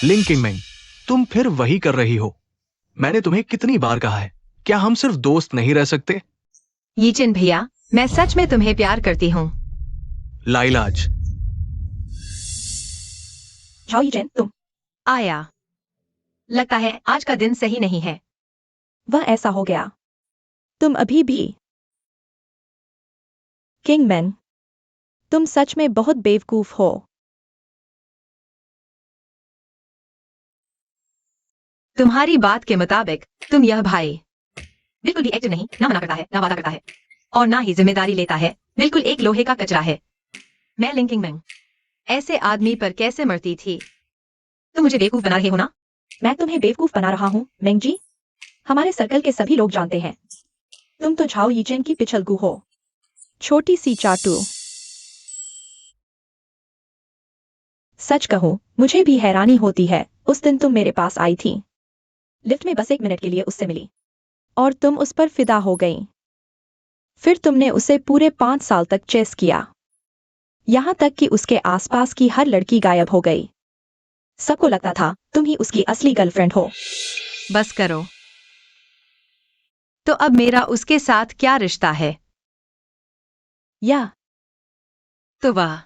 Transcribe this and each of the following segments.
लिंग किंगमेंग, तुम फिर वही कर रही हो। मैंने तुम्हें कितनी बार कहा है, क्या हम सिर्फ दोस्त नहीं रह सकते? यीचिन भैया, मैं सच में तुम्हें प्यार करती हूँ। लाइलाज। झाओ यीचेन, तुम। आया। लगता है आज का दिन सही नहीं है। वह ऐसा हो गया। तुम अभी भी। किंगमैन, तुम सच में बहुत बेवकूफ हो। तुम्हारी बात के मुताबिक तुम यह भाई बिल्कुल भी एक्टिव नहीं, ना मना करता है, ना वादा करता है और ना ही जिम्मेदारी लेता है। बिल्कुल एक लोहे का कचरा है। मैं लिंग किंगमैन ऐसे आदमी पर कैसे मरती थी? तुम मुझे बेवकूफ बना रहे हो ना? मैं तुम्हें बेवकूफ बना रहा हूँ, मेंग जी। हमारे सर्कल के सभी लोग जानते हैं। तुम तो झाओ यीचेन की पिछलगू हो। छोटी सी चाटू। सच कहूं, मुझे भी हैरानी होती है। उस दिन तुम मेरे पास आई थी। लिफ्ट में बस 1 मिनट के लिए उससे मिली और तुम उस पर फिदा हो गई। फिर तुमने उसे पूरे 5 साल तक चेस किया, यहां तक कि उसके आसपास की हर लड़की गायब हो गई। सबको लगता था तुम ही उसकी असली गर्लफ्रेंड हो। बस करो। तो अब मेरा उसके साथ क्या रिश्ता है? या तो वह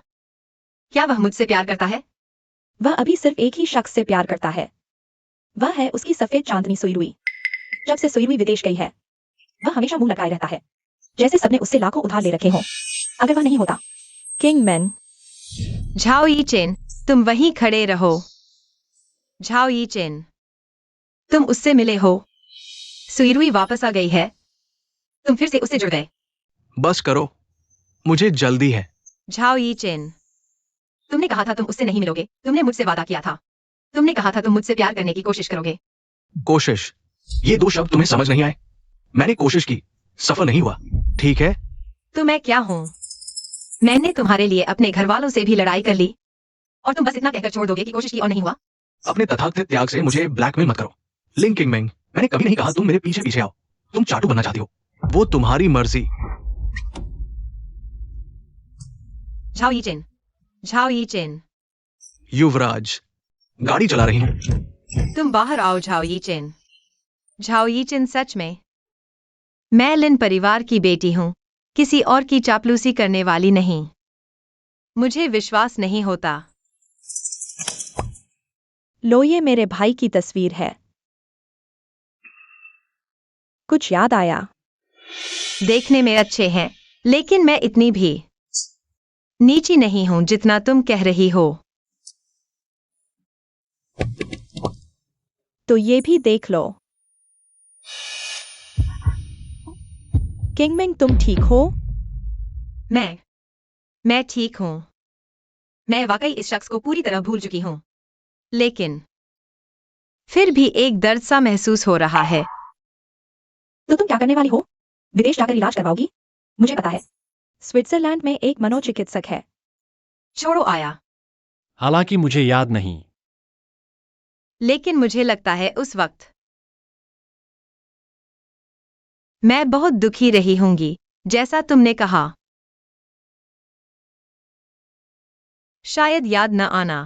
क्या वह मुझसे प्यार करता है? वह अभी सिर्फ एक ही शख्स से प्यार करता है। वह है उसकी सफेद चांदनी सुईरुई। जब से सुईरुई विदेश गई है, वह हमेशा मुंह लगाए रहता है, जैसे सबने उससे लाखों उधार ले रखे हों। अगर वह नहीं होता। किंगमैन। झाओ यीचेन, तुम वहीं खड़े रहो। झाओ यीचेन, तुम उससे मिले हो। सुईरुई वापस आ गई है। तुम फिर से उससे जुड़ गए। बस करो, मुझे जल्दी है। झाओ यीचेन, तुमने कहा था तुम उससे नहीं मिलोगे। तुमने मुझसे वादा किया था। तुमने कहा था तुम मुझसे प्यार करने की कोशिश करोगे। कोशिश, ये दो शब्द तुम्हें समझ नहीं आए। मैंने कोशिश की, सफल नहीं हुआ, ठीक है? तो मैं क्या हूँ? मैंने तुम्हारे लिए अपने घर वालों से भी लड़ाई कर ली और तुम बस इतना कहकर छोड़ दोगे कि कोशिश की और नहीं हुआ? अपने तथाकथित त्याग से मुझे ब्लैकमेल मत करो। लिंग किंगमेंग, मैंने कभी नहीं कहा तुम मेरे पीछे पीछे आओ। तुम चाटू बनना चाहती हो, वो तुम्हारी मर्जी। झाओ यीचेन, झाओ यीचेन, युवराज, गाड़ी चला रही हूँ। तुम बाहर आओ। झाओ यीचेन, झाओ यीचेन, सच में मैं लिन परिवार की बेटी हूँ, किसी और की चापलूसी करने वाली नहीं। मुझे विश्वास नहीं होता। लो, ये मेरे भाई की तस्वीर है। कुछ याद आया? देखने में अच्छे हैं, लेकिन मैं इतनी भी नीची नहीं हूं जितना तुम कह रही हो। तो ये भी देख लो। किंगमेंग, तुम ठीक हो? मैं ठीक हूं। मैं वाकई इस शख्स को पूरी तरह भूल चुकी हूं, लेकिन फिर भी एक दर्द सा महसूस हो रहा है। तो तुम क्या करने वाली हो? विदेश जाकर इलाज करवाओगी? मुझे पता है, स्विट्जरलैंड में एक मनोचिकित्सक है। छोड़ो आया। हालांकि मुझे याद नहीं। लेकिन मुझे लगता है उस वक्त मैं बहुत दुखी रही होंगी, जैसा तुमने कहा। शायद याद न आना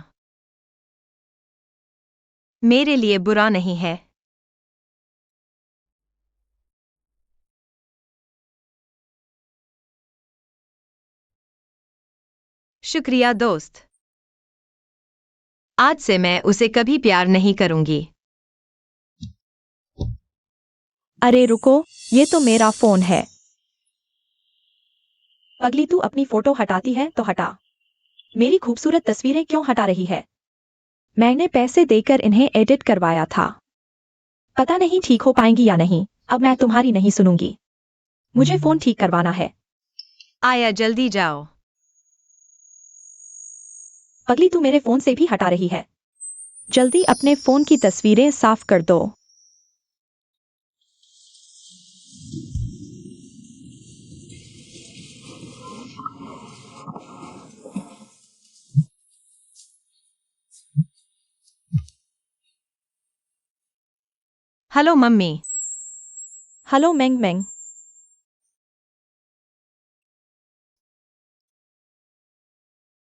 मेरे लिए बुरा नहीं है। शुक्रिया दोस्त। आज से मैं उसे कभी प्यार नहीं करूंगी। अरे रुको, ये तो मेरा फोन है। पगली, तू अपनी फोटो हटाती है तो हटा। मेरी खूबसूरत तस्वीरें क्यों हटा रही है? मैंने पैसे देकर इन्हें एडिट करवाया था। पता नहीं ठीक हो पाएंगी या नहीं। अब मैं तुम्हारी नहीं सुनूंगी। मुझे फोन ठीक करवाना है। आया, जल्दी जाओ। पगली, तू मेरे फोन से भी हटा रही है। जल्दी अपने फोन की तस्वीरें साफ कर दो। Hello mummy. हेलो मेंग मेंग।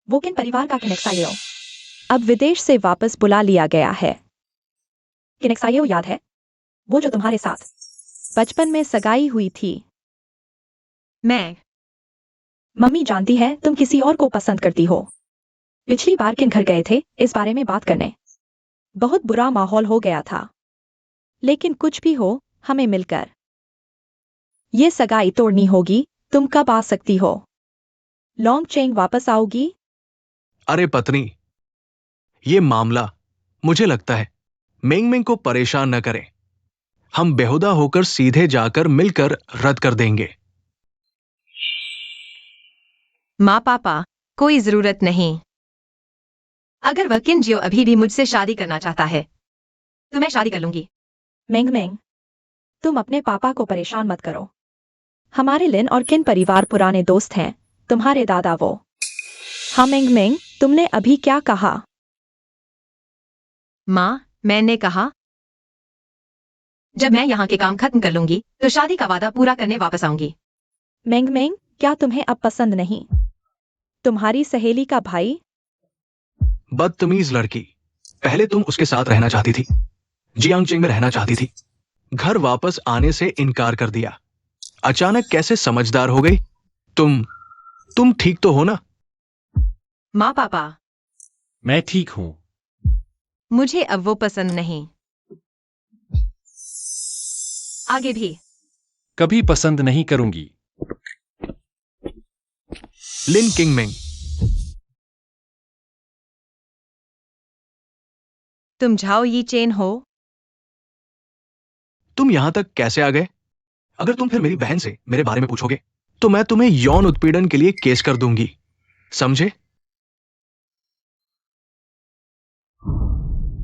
वो किन परिवार का कनेक्ट लो? अब विदेश से वापस बुला लिया गया है। किनेक्सायो याद है? वो जो तुम्हारे साथ बचपन में सगाई हुई थी। मैं मम्मी जानती है तुम किसी और को पसंद करती हो। पिछली बार किन घर गए थे इस बारे में बात करने? बहुत बुरा माहौल हो गया था। लेकिन कुछ भी हो, हमें मिलकर ये सगाई तोड़नी होगी। तुम कब आ सकती हो? लॉन्ग चेंग वापस आओगी? अरे पत्नी, ये मामला मुझे लगता है मेंग मेंग को परेशान न करें। हम बेहुदा होकर सीधे जाकर मिलकर रद्द कर देंगे। माँ पापा, कोई जरूरत नहीं। अगर वह किन जियो अभी भी मुझसे शादी करना चाहता है तो मैं शादी कर लूंगी। मेंग मेंग, तुम अपने पापा को परेशान मत करो। हमारे लिन और किन परिवार पुराने दोस्त हैं। तुम्हारे दादा वो। हाँ मेंग मेंग, तुमने अभी क्या कहा? माँ, मैंने कहा जब मैं यहाँ के काम खत्म कर लूंगी तो शादी का वादा पूरा करने वापस आऊंगी। मेंग मेंग, क्या तुम्हें अब पसंद नहीं? तुम्हारी सहेली का भाई? बदतमीज लड़की। पहले तुम उसके साथ रहना चाहती थी, जियांगचिंग में रहना चाहती थी, घर वापस आने से इनकार कर दिया। अचानक कैसे समझदार हो गई? तुम ठीक तो हो ना? माँ पापा, मैं ठीक हूँ। मुझे अब वो पसंद नहीं। आगे भी। कभी पसंद नहीं करूंगी। लिन किंगमिंग, तुम झाओ यी चेन हो? तुम यहां तक कैसे आ गए? अगर तुम फिर मेरी बहन से मेरे बारे में पूछोगे तो मैं तुम्हें यौन उत्पीड़न के लिए केस कर दूंगी, समझे?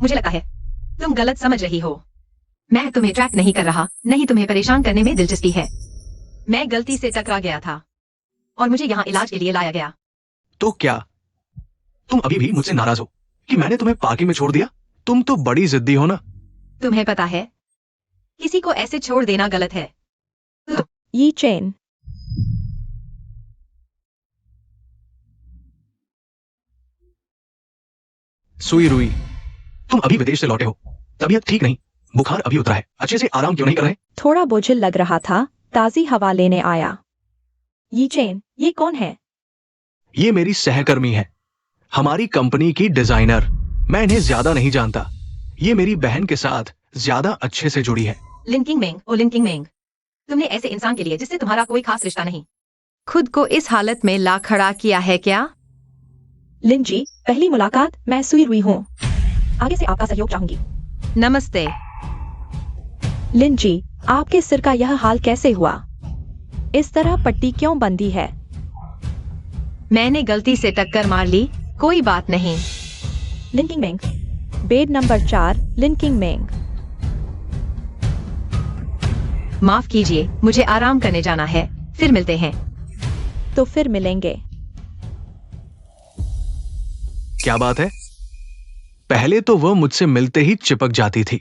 मुझे लगता है तुम गलत समझ रही हो। मैं तुम्हें ट्रैक नहीं कर रहा, नहीं तुम्हें परेशान करने में दिलचस्पी है। मैं गलती से टकरा गया था और मुझे यहाँ इलाज के लिए लाया गया। तो क्या तुम अभी भी मुझसे नाराज हो कि मैंने तुम्हें पार्किंग में छोड़ दिया? तुम तो बड़ी जिद्दी हो ना। तुम्हें पता है किसी को ऐसे छोड़ देना गलत है। ये चेन। सुई रुई, तुम अभी विदेश से लौटे हो, तबीयत ठीक नहीं, बुखार अभी उतरा है, अच्छे से आराम क्यों नहीं कर रहे? थोड़ा बोझिल लग रहा था, ताजी हवा लेने आया। ये चेन, ये कौन है? ये मेरी सहकर्मी है, हमारी कंपनी की डिजाइनर। मैं इन्हें ज्यादा नहीं जानता। ये मेरी बहन के साथ ज्यादा अच्छे से जुड़ी है। लिंकिंग मेंग, ओ लिंकिंग मेंग, तुमने ऐसे इंसान के लिए जिससे तुम्हारा कोई खास रिश्ता नहीं, खुद को इस हालत में ला खड़ा किया है क्या? लिन जी, पहली मुलाकात, मैं सुई रुई हूँ। आगे से आपका सहयोग चाहूंगी। नमस्ते। लिन जी, आपके सिर का यह हाल कैसे हुआ? इस तरह पट्टी क्यों बंधी है? मैंने गलती से टक्कर मार ली, कोई बात नहीं। लिंकिंग मेंग, बेड नंबर 4, लिंकिंग मेंग। माफ कीजिए, मुझे आराम करने जाना है, फिर मिलते हैं। तो फिर मिलेंगे। क्या बात है? पहले तो वह मुझसे मिलते ही चिपक जाती थी,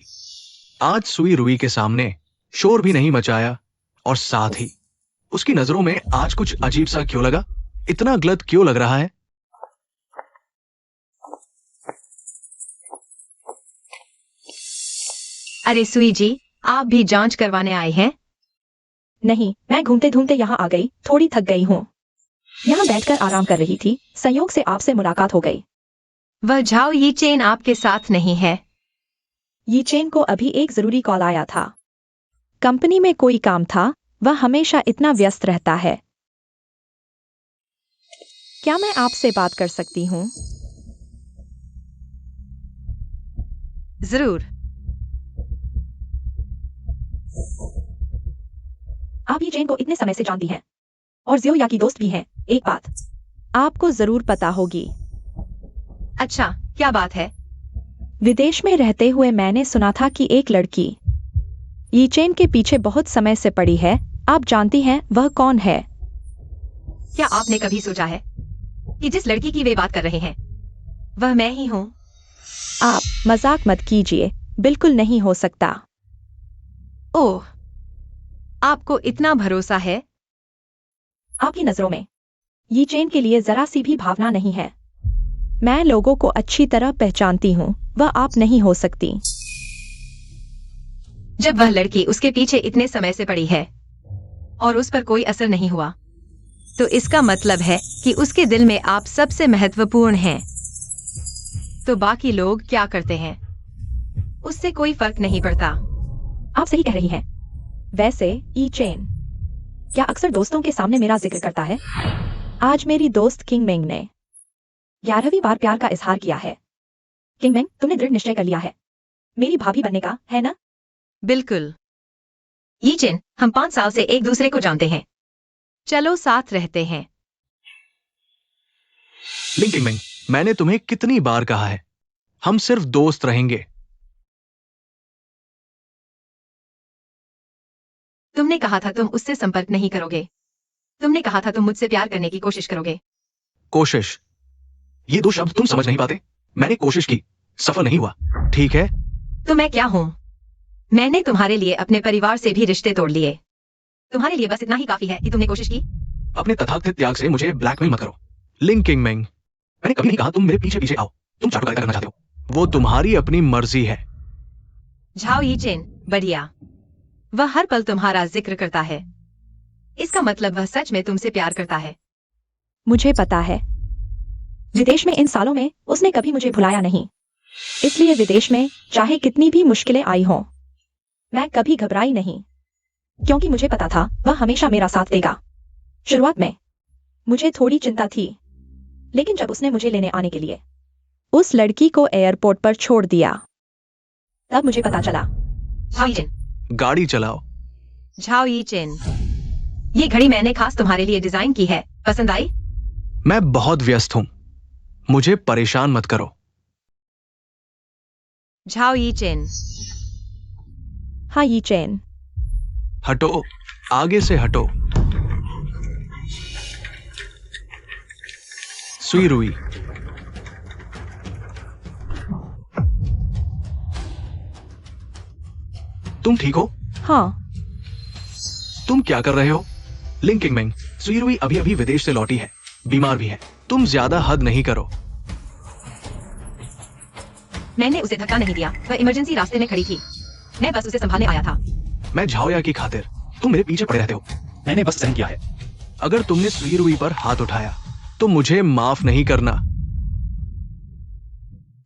आज सुई रुई के सामने शोर भी नहीं मचाया, और साथ ही उसकी नजरों में आज कुछ अजीब सा क्यों लगा? इतना गलत क्यों लग रहा है? अरे सुई जी, आप भी जांच करवाने आए हैं? नहीं, मैं घूमते घूमते यहाँ आ गई, थोड़ी थक गई हूँ। यहाँ बैठकर आराम कर रही थी, संयोग से आपसे मुलाकात हो गई। वह झाओ यी चेन आपके साथ नहीं है? ये चेन को अभी एक जरूरी कॉल आया था। कंपनी में कोई काम था, वह हमेशा इतना व्यस्त रहता है। क्या मैं आपसे बात कर सकती हूँ? जरूर। आप ये चेन को इतने समय से जानती हैं और जियोया की दोस्त भी हैं। एक बात आपको जरूर पता होगी। अच्छा, क्या बात है? विदेश में रहते हुए मैंने सुना था कि एक लड़की ये चेन के पीछे बहुत समय से पड़ी है। आप जानती हैं वह कौन है? क्या आपने कभी सोचा है कि जिस लड़की की वे बात कर रहे हैं वह मैं ही हूं? आप मजाक मत कीजिए, बिल्कुल नहीं हो सकता। ओह, आपको इतना भरोसा है? आपकी नजरों में ये चेन के लिए जरा सी भी भावना नहीं है। मैं लोगों को अच्छी तरह पहचानती हूँ, वह आप नहीं हो सकती। जब वह लड़की उसके पीछे इतने समय से पड़ी है और उस पर कोई असर नहीं हुआ, तो इसका मतलब है कि उसके दिल में आप सबसे महत्वपूर्ण हैं। तो बाकी लोग क्या करते हैं, उससे कोई फर्क नहीं पड़ता। आप सही कह रही हैं। वैसे ई चेन क्या अक्सर दोस्तों के सामने मेरा जिक्र करता है? आज मेरी दोस्त किंग मेंग ने 11वीं बार प्यार का इजहार किया है। किंग मेंग, तुमने दृढ़ निश्चय कर लिया है मेरी भाभी बनने का, है ना? बिल्कुल। ये चिन, हम 5 साल से एक दूसरे को जानते हैं। चलो साथ रहते हैं। लिंकिंग मिंग, मैंने तुम्हें कितनी बार कहा है, हम सिर्फ दोस्त रहेंगे। तुमने कहा था तुम उससे संपर्क नहीं करोगे। तुमने कहा था तुम मुझसे प्यार करने की कोशिश करोगे। कोशिश, ये दो शब्द तुम समझ नहीं पाते। मैंने कोशिश की, सफल नहीं हुआ, ठीक है? तो मैं क्या हूं? मैंने तुम्हारे लिए अपने परिवार से भी रिश्ते तोड़ लिए। तुम्हारे लिए बस इतना ही काफी है कि तुमने कोशिश की। अपने तथाकथित त्याग से मुझे ब्लैकमेल मत करो। लिंकिंग मिंग, मैंने कभी नहीं कहा तुम मेरे पीछे पीछे आओ। तुम चाटुकारिता करना चाहते हो, वो तुम्हारी अपनी मर्जी है। झाओ ये चिन, बढ़िया। वह हर पल तुम्हारा जिक्र करता है। इसका मतलब वह सच में तुमसे प्यार करता है। मुझे पता है। विदेश में इन सालों में उसने कभी मुझे भुलाया नहीं। इसलिए विदेश में चाहे कितनी भी मुश्किलें आई हों, मैं कभी घबराई नहीं, क्योंकि मुझे पता था वह हमेशा मेरा साथ देगा। शुरुआत में मुझे थोड़ी चिंता थी, लेकिन जब उसने मुझे लेने आने के लिए उस लड़की को एयरपोर्ट पर छोड़ दिया, तब मुझे पता चला। झाओ ये चिन, गाड़ी चलाओ। झाओ ये चिन, ये घड़ी मैंने खास तुम्हारे लिए डिजाइन की है। पसंद आई? मैं बहुत व्यस्त हूं, मुझे परेशान मत करो। झाओ ये चिन, हाँ ये चैन। हटो, आगे से हटो। सुई रुई, तुम ठीक हो? हाँ, तुम क्या कर रहे हो? लिंकिंग मिंग, सुई रुई अभी अभी विदेश से लौटी है, बीमार भी है। तुम ज्यादा हद नहीं करो। मैंने उसे धक्का नहीं दिया, वह इमरजेंसी रास्ते में खड़ी थी। मैं बस उसे संभालने आया था। मैं झाओया की खातिर तुम मेरे पीछे पड़े रहते हो। मैंने बस सहन किया है। अगर तुमने सुई रुई पर हाथ उठाया तो मुझे माफ नहीं करना।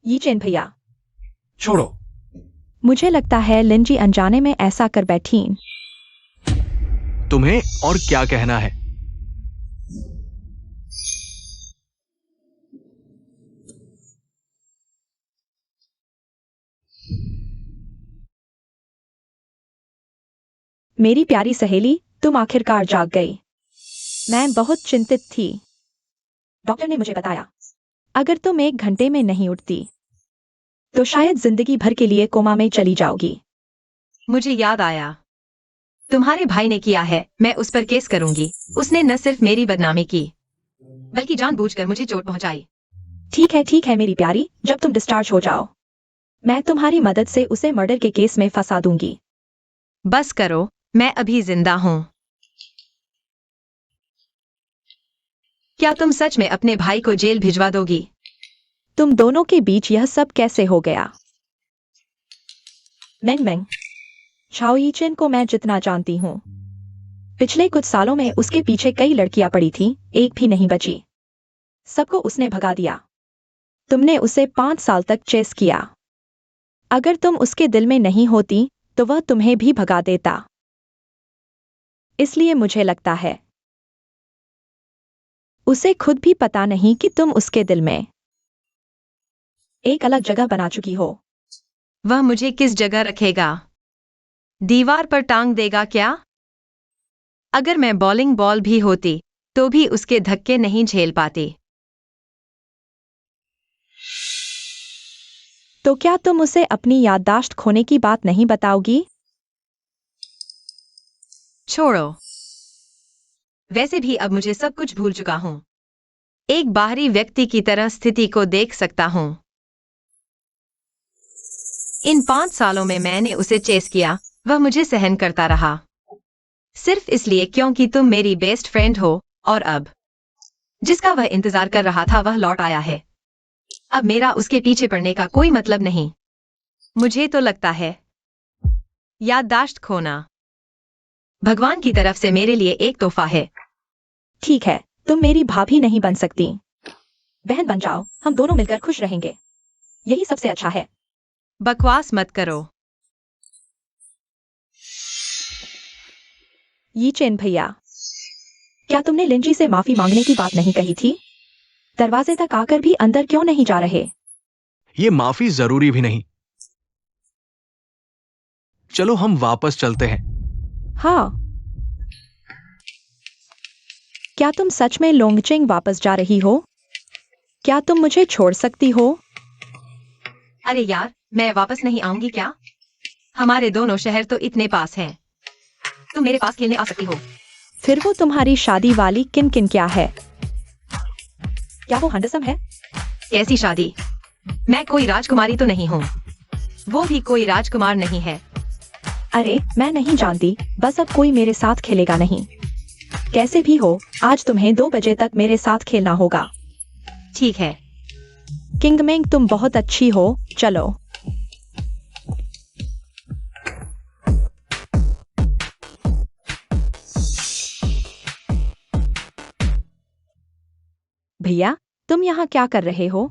ये चैन भैया, छोड़ो। मुझे लगता है लिंजी अनजाने में ऐसा कर बैठी। तुम्हें और क्या कहना है? मेरी प्यारी सहेली, तुम आखिरकार जाग गई। मैं बहुत चिंतित थी। डॉक्टर ने मुझे बताया, अगर तुम 1 घंटे में नहीं उठती तो शायद जिंदगी भर के लिए कोमा में चली जाओगी। मुझे याद आया, तुम्हारे भाई ने किया है। मैं उस पर केस करूंगी। उसने न सिर्फ मेरी बदनामी की, बल्कि जानबूझकर मुझे चोट पहुंचाई। ठीक है मेरी प्यारी, जब तुम डिस्चार्ज हो जाओ, मैं तुम्हारी मदद से उसे मर्डर के केस में फंसा दूंगी। बस करो, मैं अभी जिंदा हूं। क्या तुम सच में अपने भाई को जेल भिजवा दोगी? तुम दोनों के बीच यह सब कैसे हो गया? मेंग मेंग, झाओ यीचेन को मैं जितना जानती हूँ, पिछले कुछ सालों में उसके पीछे कई लड़कियां पड़ी थीं, एक भी नहीं बची। सबको उसने भगा दिया। तुमने उसे 5 साल तक चेस किया। अगर तुम उसके दिल में नहीं होती तो वह तुम्हें भी भगा देता। इसलिए मुझे लगता है उसे खुद भी पता नहीं कि तुम उसके दिल में एक अलग जगह बना चुकी हो। वह मुझे किस जगह रखेगा? दीवार पर टांग देगा क्या? अगर मैं बॉलिंग बॉल भी होती तो भी उसके धक्के नहीं झेल पाती। तो क्या तुम उसे अपनी याददाश्त खोने की बात नहीं बताओगी? छोड़ो, वैसे भी अब मुझे सब कुछ भूल चुका हूं। एक बाहरी व्यक्ति की तरह स्थिति को देख सकता हूं। इन 5 सालों में मैंने उसे चेस किया, वह मुझे सहन करता रहा, सिर्फ इसलिए क्योंकि तुम मेरी बेस्ट फ्रेंड हो। और अब जिसका वह इंतजार कर रहा था वह लौट आया है। अब मेरा उसके पीछे पड़ने का कोई मतलब नहीं। मुझे तो लगता है याददाश्त खोना भगवान की तरफ से मेरे लिए एक तोहफा है। ठीक है, तुम मेरी भाभी नहीं बन सकती। बहन बन जाओ, हम दोनों मिलकर खुश रहेंगे। यही सबसे अच्छा है। बकवास मत करो। ये चेन भैया, क्या तुमने लिंजी से माफी मांगने की बात नहीं कही थी? दरवाजे तक आकर भी अंदर क्यों नहीं जा रहे? ये माफी जरूरी भी नहीं। चलो हम वापस चलते हैं। हाँ। क्या तुम सच में लोंगचेंग वापस जा रही हो? क्या तुम मुझे छोड़ सकती हो? अरे यार, मैं वापस नहीं आऊंगी क्या? हमारे दोनों शहर तो इतने पास हैं। तुम मेरे पास खेलने आ सकती हो। फिर वो तुम्हारी शादी वाली किन किन क्या है? क्या वो हैंडसम है? कैसी शादी? मैं कोई राजकुमारी तो नहीं हूँ। वो भी कोई राजकुमार नहीं है। अरे मैं नहीं जानती, बस अब कोई मेरे साथ खेलेगा नहीं। कैसे भी हो, आज तुम्हें 2 बजे तक मेरे साथ खेलना होगा। ठीक है। किंगमेंग तुम बहुत अच्छी हो, चलो। भैया, तुम यहाँ क्या कर रहे हो?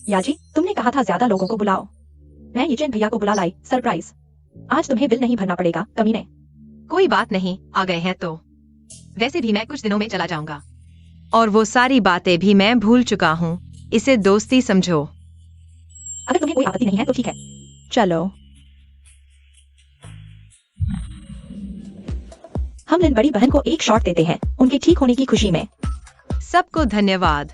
याजी, तुमने कहा था ज्यादा लोगों को बुलाओ। मैं यिचेन भैया को बुला लाई, सरप्राइज। आज तुम्हें बिल नहीं भरना पड़ेगा, कमीने। कोई बात नहीं, आ गए हैं तो। वैसे भी मैं कुछ दिनों में चला जाऊंगा और वो सारी बातें भी मैं भूल चुका हूँ। इसे दोस्ती समझो। अगर तुम्हें कोई आपत्ति नहीं है तो ठीक है। चलो। हम लिन बड़ी बहन को एक शॉट देते हैं, उनके ठीक होने की खुशी में। सबको धन्यवाद।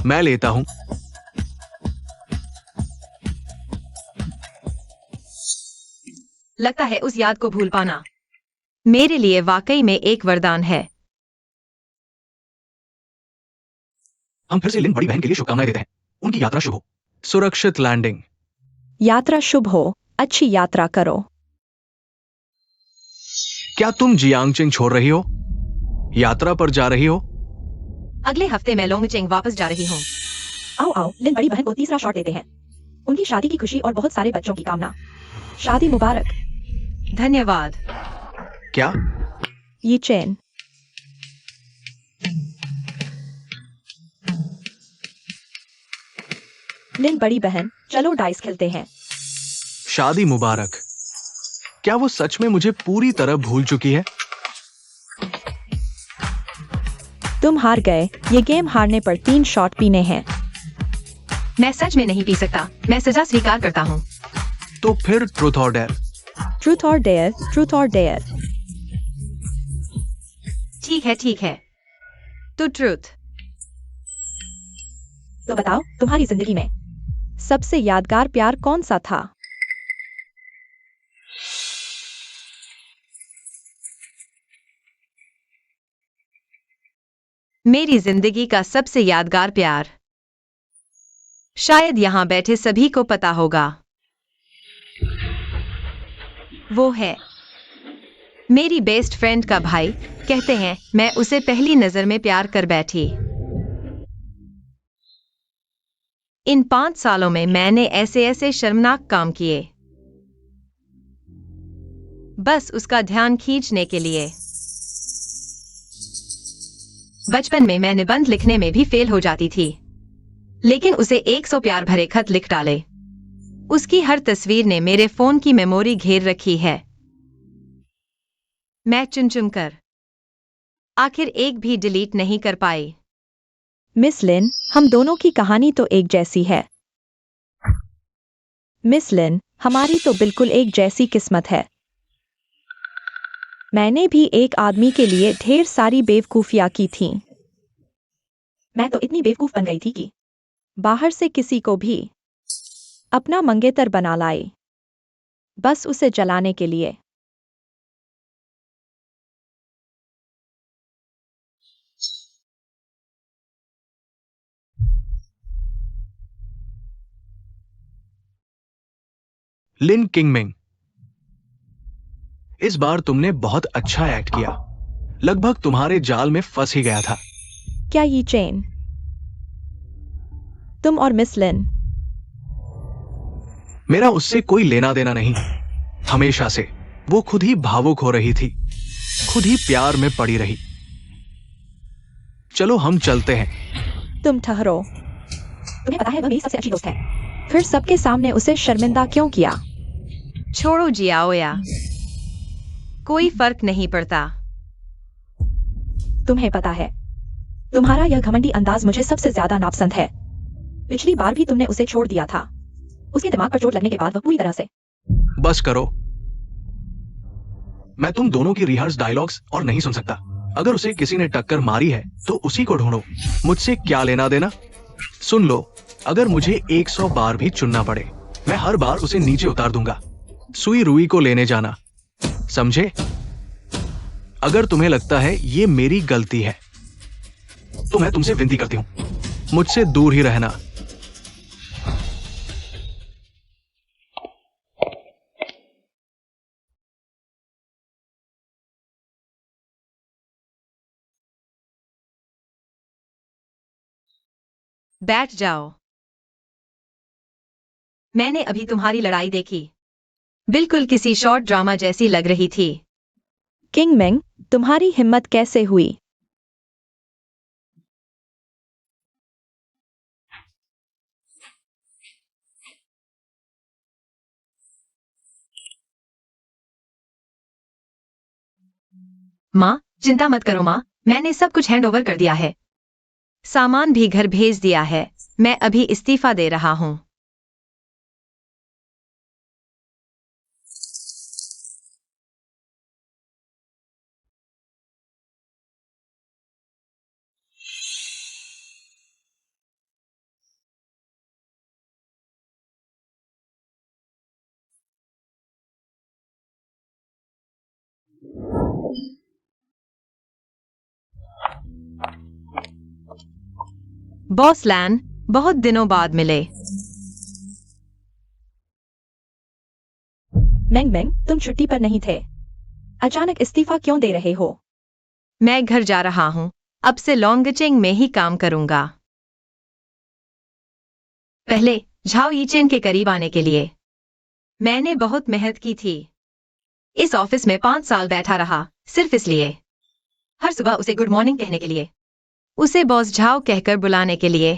मैं लेता हूं। लगता है उस याद को भूल पाना मेरे लिए वाकई में एक वरदान है। हम फिर से लिन बड़ी बहन के लिए शुभकामनाएं देते हैं। उनकी यात्रा शुभ हो। सुरक्षित लैंडिंग। यात्रा शुभ हो, अच्छी यात्रा करो। क्या तुम जियांगचिंग छोड़ रही हो? यात्रा पर जा रही हो? अगले हफ्ते मैं लोंगचेंग वापस जा रही हूँ। आओ आओ, लिन बड़ी बहन को तीसरा शॉट देते हैं। उनकी शादी की खुशी और बहुत सारे बच्चों की कामना। शादी मुबारक। धन्यवाद। क्या? ये चेन। लिन बड़ी बहन, चलो डाइस खेलते हैं। शादी मुबारक। क्या वो सच में मुझे पूरी तरह भूल चुकी है? तुम हार गए। ये गेम हारने पर 3 शॉट पीने हैं। मैं सच में नहीं पी सकता। मैं सजा स्वीकार करता हूँ। तो फिर ट्रूथ और डेयर। ट्रूथ और डेयर, ट्रूथ और डेयर। ठीक है। तो ट्रूथ। तो बताओ, तुम्हारी जिंदगी में सबसे यादगार प्यार कौन सा था? मेरी जिंदगी का सबसे यादगार प्यार शायद यहाँ बैठे सभी को पता होगा। वो है मेरी बेस्ट फ्रेंड का भाई। कहते हैं मैं उसे पहली नजर में प्यार कर बैठी। इन 5 सालों में मैंने ऐसे ऐसे शर्मनाक काम किए, बस उसका ध्यान खींचने के लिए। बचपन में मैं निबंध लिखने में भी फेल हो जाती थी, लेकिन उसे 100 प्यार भरे खत लिख डाले। उसकी हर तस्वीर ने मेरे फोन की मेमोरी घेर रखी है। मैं चुन चुन कर आखिर एक भी डिलीट नहीं कर पाई। मिस लिन, हम दोनों की कहानी तो एक जैसी है। मिस लिन, हमारी तो बिल्कुल एक जैसी किस्मत है। मैंने भी एक आदमी के लिए ढेर सारी बेवकूफियां की थीं। मैं तो इतनी बेवकूफ बन गई थी कि बाहर से किसी को भी अपना मंगेतर बना लाई, बस उसे जलाने के लिए। लिन किंगमिंग, इस बार तुमने बहुत अच्छा एक्ट किया। लगभग तुम्हारे जाल में फंस ही गया था। क्या ये चेन? तुम और मिस लिन? मेरा उससे कोई लेना देना नहीं। हमेशा से वो खुद ही भावुक हो रही थी, खुद ही प्यार में पड़ी रही। चलो हम चलते हैं। तुम ठहरो। तुम्हें पता है वह मेरी सबसे अच्छी दोस्त है, फिर सबके सामने उसे शर्मिंदा क्यों किया? छोड़ो जियाओया, कोई फर्क नहीं पड़ता। तुम्हें पता है, तुम्हारा यह घमंडी अंदाज मुझे सबसे ज्यादा नापसंद है। पिछली बार भी तुमने उसे छोड़ दिया था। उसके दिमाग पर चोट लगने के बाद वह पूरी तरह से। बस करो। मैं तुम दोनों की रिहर्स डायलॉग्स और नहीं सुन सकता। अगर उसे किसी ने टक्कर मारी है तो उसी को ढूंढो, मुझसे क्या लेना देना। सुन लो, अगर मुझे 100 बार भी चुनना पड़े, मैं हर बार उसे नीचे उतार दूंगा। सुई रुई को लेने जाना, समझे? अगर तुम्हें लगता है ये मेरी गलती है तो मैं तुमसे विनती करती हूं, मुझसे दूर ही रहना। बैठ जाओ। मैंने अभी तुम्हारी लड़ाई देखी, बिल्कुल किसी शॉर्ट ड्रामा जैसी लग रही थी। किंग मेंग, तुम्हारी हिम्मत कैसे हुई? माँ, चिंता मत करो माँ, मैंने सब कुछ हैंड ओवर कर दिया है। सामान भी घर भेज दिया है। मैं अभी इस्तीफा दे रहा हूँ। बॉस लैन, बहुत दिनों बाद मिले। मेंग मेंग, तुम छुट्टी पर नहीं थे, अचानक इस्तीफा क्यों दे रहे हो? मैं घर जा रहा हूँ, अब से लॉन्गचिंग में ही काम करूंगा। पहले झाओ यीचेन के करीब आने के लिए मैंने बहुत मेहनत की थी। इस ऑफिस में 5 साल बैठा रहा, सिर्फ इसलिए। हर सुबह उसे गुड मॉर्निंग कहने के लिए, उसे बॉस झाओ कहकर बुलाने के लिए।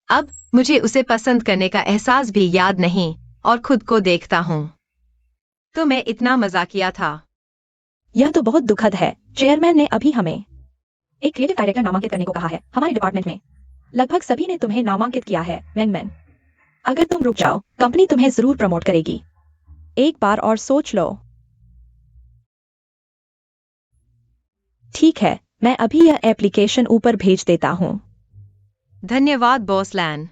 अब मुझे उसे पसंद करने का एहसास भी याद नहीं और खुद को देखता हूँ तो मैं इतना मजाकिया था। यह तो बहुत दुखद है। चेयरमैन ने अभी हमें एक क्रिएटिव डायरेक्टर नामांकित करने को कहा है हमारे डिपार्टमेंट में। लगभग सभी ने तुम्हें नामांकित किया है मेंग मेंग। अगर तुम रुक जाओ, कंपनी तुम्हें जरूर प्रमोट करेगी। एक बार और सोच लो। ठीक है, मैं अभी यह एप्लीकेशन ऊपर भेज देता हूँ। धन्यवाद बॉस लैन।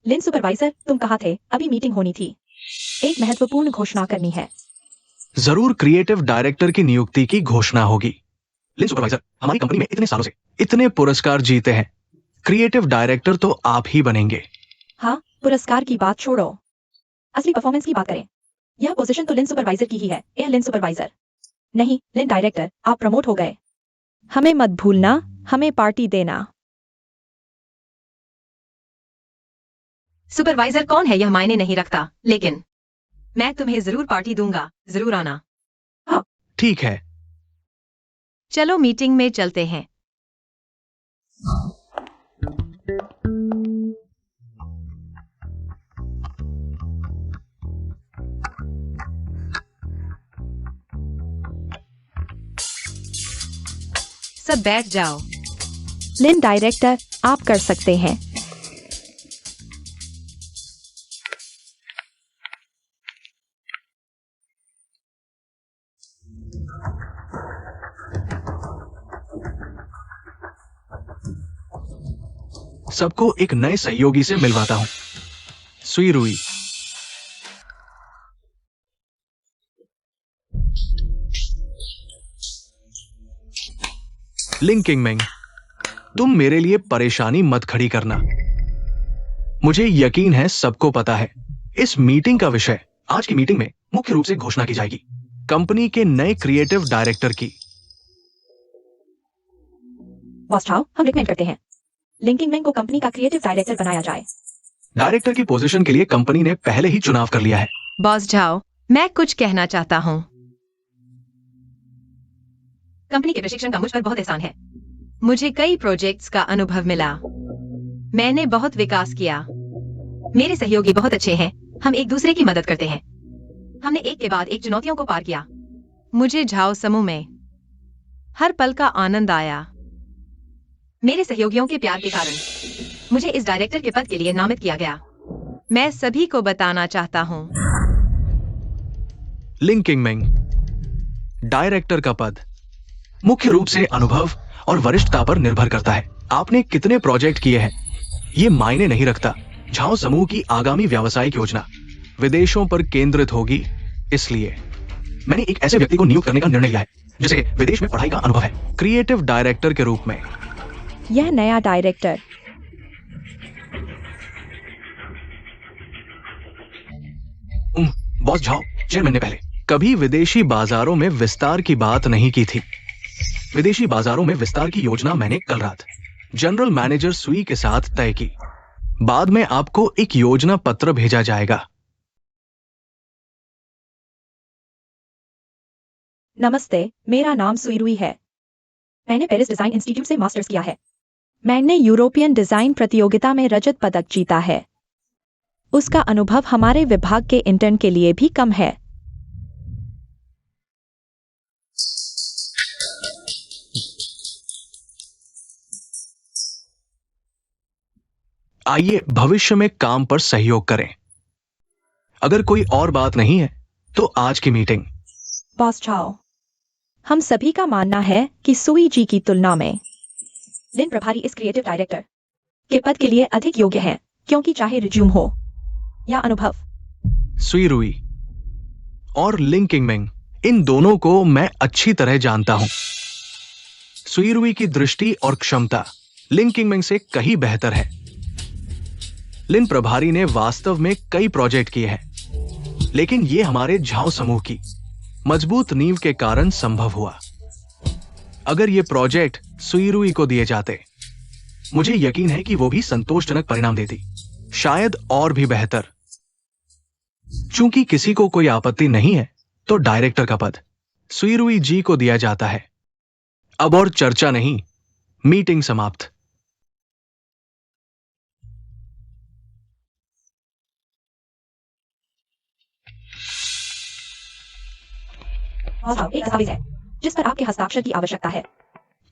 लिन सुपरवाइजर, तुम कहाँ थे? अभी मीटिंग होनी थी, एक महत्वपूर्ण घोषणा करनी है। जरूर क्रिएटिव डायरेक्टर की नियुक्ति की घोषणा होगी। लिन सुपरवाइजर, हमारी कंपनी में इतने सालों से इतने पुरस्कार जीते हैं, क्रिएटिव डायरेक्टर तो आप ही बनेंगे। हाँ, पुरस्कार की बात छोड़ो, असली परफॉर्मेंस की बात करें। यह पोजीशन तो लिन सुपरवाइजर की ही है। ए लिन सुपरवाइजर नहीं, लिन डायरेक्टर, आप प्रमोट हो गए। हमें मत भूलना, हमें पार्टी देना। सुपरवाइजर कौन है यह मायने नहीं रखता, लेकिन मैं तुम्हें जरूर पार्टी दूंगा, जरूर आना। ठीक है। चलो मीटिंग में चलते हैं। सब बैठ जाओ। लिन डायरेक्टर, आप कर सकते हैं। सबको एक नए सहयोगी से मिलवाता हूं। सुई रुई। लिंग किंग मेंग। तुम मेरे लिए परेशानी मत खड़ी करना। मुझे यकीन है सबको पता है इस मीटिंग का विषय। आज की मीटिंग में मुख्य रूप से घोषणा की जाएगी कंपनी के नए क्रिएटिव डायरेक्टर की। बॉस झाओ, हम रिकमेंड करते हैं लिंकिंग मैन को कंपनी का क्रिएटिव डायरेक्टर बनाया जाए। डायरेक्टर की पोजीशन के लिए कंपनी ने पहले ही चुनाव कर लिया है। बॉस झाओ, मैं कुछ कहना चाहता हूँ। कंपनी के प्रशिक्षण का मुझ पर बहुत एहसान है। मुझे कई प्रोजेक्ट्स का अनुभव मिला। मैंने बहुत विकास किया। मेरे सहयोगी बहुत अच्छे हैं। हम एक दूसरे की मदद करते हैं। हमने एक के बाद एक चुनौतियों को पार किया। मुझे झाओ समूह में हर पल का आनंद आया। मेरे सहयोगियों के प्यार के कारण मुझे इस डायरेक्टर के पद के लिए नामित किया गया। मैं सभी को बताना चाहता हूँ। लिंकिंग मैंग डायरेक्टर का पद मुख्य रूप से अनुभव और वरिष्ठता पर निर्भर करता है। आपने कितने प्रोजेक्ट किए हैं ये मायने नहीं रखता। झाओ समूह की आगामी व्यावसायिक योजना विदेशों पर केंद्रित होगी। इसलिए मैंने एक ऐसे व्यक्ति को नियुक्त करने का निर्णय लिया है जिसे विदेश में पढ़ाई का अनुभव है, क्रिएटिव डायरेक्टर के रूप में। यह नया डायरेक्टर बॉस झाओ, चेयरमैन ने पहले कभी विदेशी बाजारों में विस्तार की बात नहीं की थी। विदेशी बाजारों में विस्तार की योजना मैंने कल रात जनरल मैनेजर सुई के साथ तय की। बाद में आपको एक योजना पत्र भेजा जाएगा। नमस्ते, मेरा नाम सुईरुई है। मैंने पेरिस डिजाइन इंस्टीट्यूट से मास्टर्स किया है। मैंने यूरोपियन डिजाइन प्रतियोगिता में रजत पदक जीता है। उसका अनुभव हमारे विभाग के इंटर्न के लिए भी कम है। आइए भविष्य में काम पर सहयोग करें। अगर कोई और बात नहीं है तो आज की मीटिंग। बॉस झाओ, हम सभी का मानना है कि सुई जी की तुलना में लिन प्रभारी इस क्रिएटिव डायरेक्टर के पद के लिए अधिक योग्य हैं, क्योंकि चाहे रिज्यूम हो या अनुभव। सुई रुई और लिंकिंग मैंग, इन दोनों को मैं अच्छी तरह जानता हूं। सुई रुई की दृष्टि और क्षमता लिंकिंग मैंग से कहीं बेहतर है। लिन प्रभारी ने वास्तव में कई प्रोजेक्ट किए हैं, लेकिन ये हमारे झाओ समूह की मजबूत नींव के कारण संभव हुआ। अगर ये प्रोजेक्ट सुई रुई को दिए जाते, मुझे यकीन है कि वो भी संतोषजनक परिणाम देती, शायद और भी बेहतर। चूंकि किसी को कोई आपत्ति नहीं है तो डायरेक्टर का पद सुई रुई जी को दिया जाता है। अब और चर्चा नहीं, मीटिंग समाप्त। बॉस झाओ, एक दस्तावेज है जिस पर आपके हस्ताक्षर की आवश्यकता है।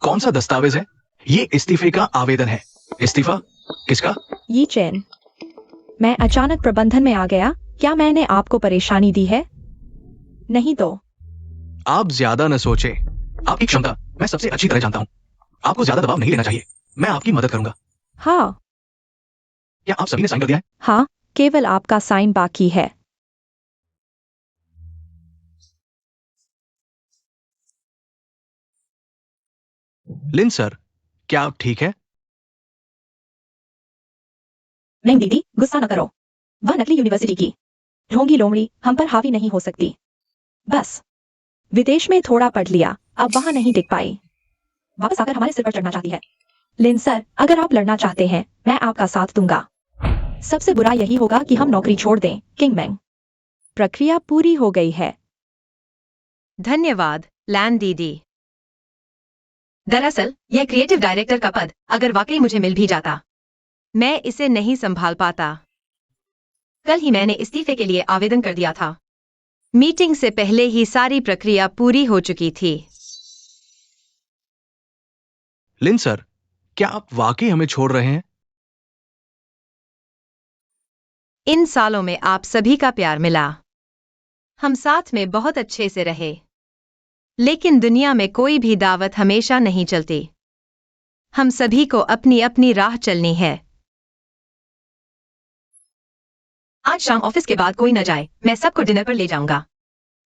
कौन सा दस्तावेज है? ये इस्तीफे का आवेदन है। इस्तीफा किसका? ये चैन, मैं अचानक प्रबंधन में आ गया। क्या मैंने आपको परेशानी दी है? नहीं तो आप ज्यादा न सोचे। आपकी क्षमता मैं सबसे अच्छी तरह जानता हूं। आपको ज्यादा दबाव नहीं लेना चाहिए। मैं आपकी मदद करूंगा। हाँ क्या आप सभी ने साइन कर दिया है? हाँ, केवल आपका साइन बाकी है। लिन सर, क्या आप ठीक है? नहीं दीदी, गुस्सा न करो। वह नकली यूनिवर्सिटी की ढोंगी लोमड़ी हम पर हावी नहीं हो सकती। बस विदेश में थोड़ा पढ़ लिया, अब वहां नहीं टिक पाई। वापस आकर हमारे सिर पर चढ़ना चाहती है। लिन सर, अगर आप लड़ना चाहते हैं मैं आपका साथ दूंगा। सबसे बुरा यही होगा कि हम नौकरी छोड़ दें। किंग मैंग, प्रक्रिया पूरी हो गई है। धन्यवाद लैन दीदी। दरअसल यह क्रिएटिव डायरेक्टर का पद अगर वाकई मुझे मिल भी जाता, मैं इसे नहीं संभाल पाता। कल ही मैंने इस्तीफे के लिए आवेदन कर दिया था। मीटिंग से पहले ही सारी प्रक्रिया पूरी हो चुकी थी। लिन सर, क्या आप वाकई हमें छोड़ रहे हैं? इन सालों में आप सभी का प्यार मिला। हम साथ में बहुत अच्छे से रहे। लेकिन दुनिया में कोई भी दावत हमेशा नहीं चलती। हम सभी को अपनी अपनी राह चलनी है। आज शाम ऑफिस के बाद कोई न जाए, मैं सबको डिनर पर ले जाऊंगा।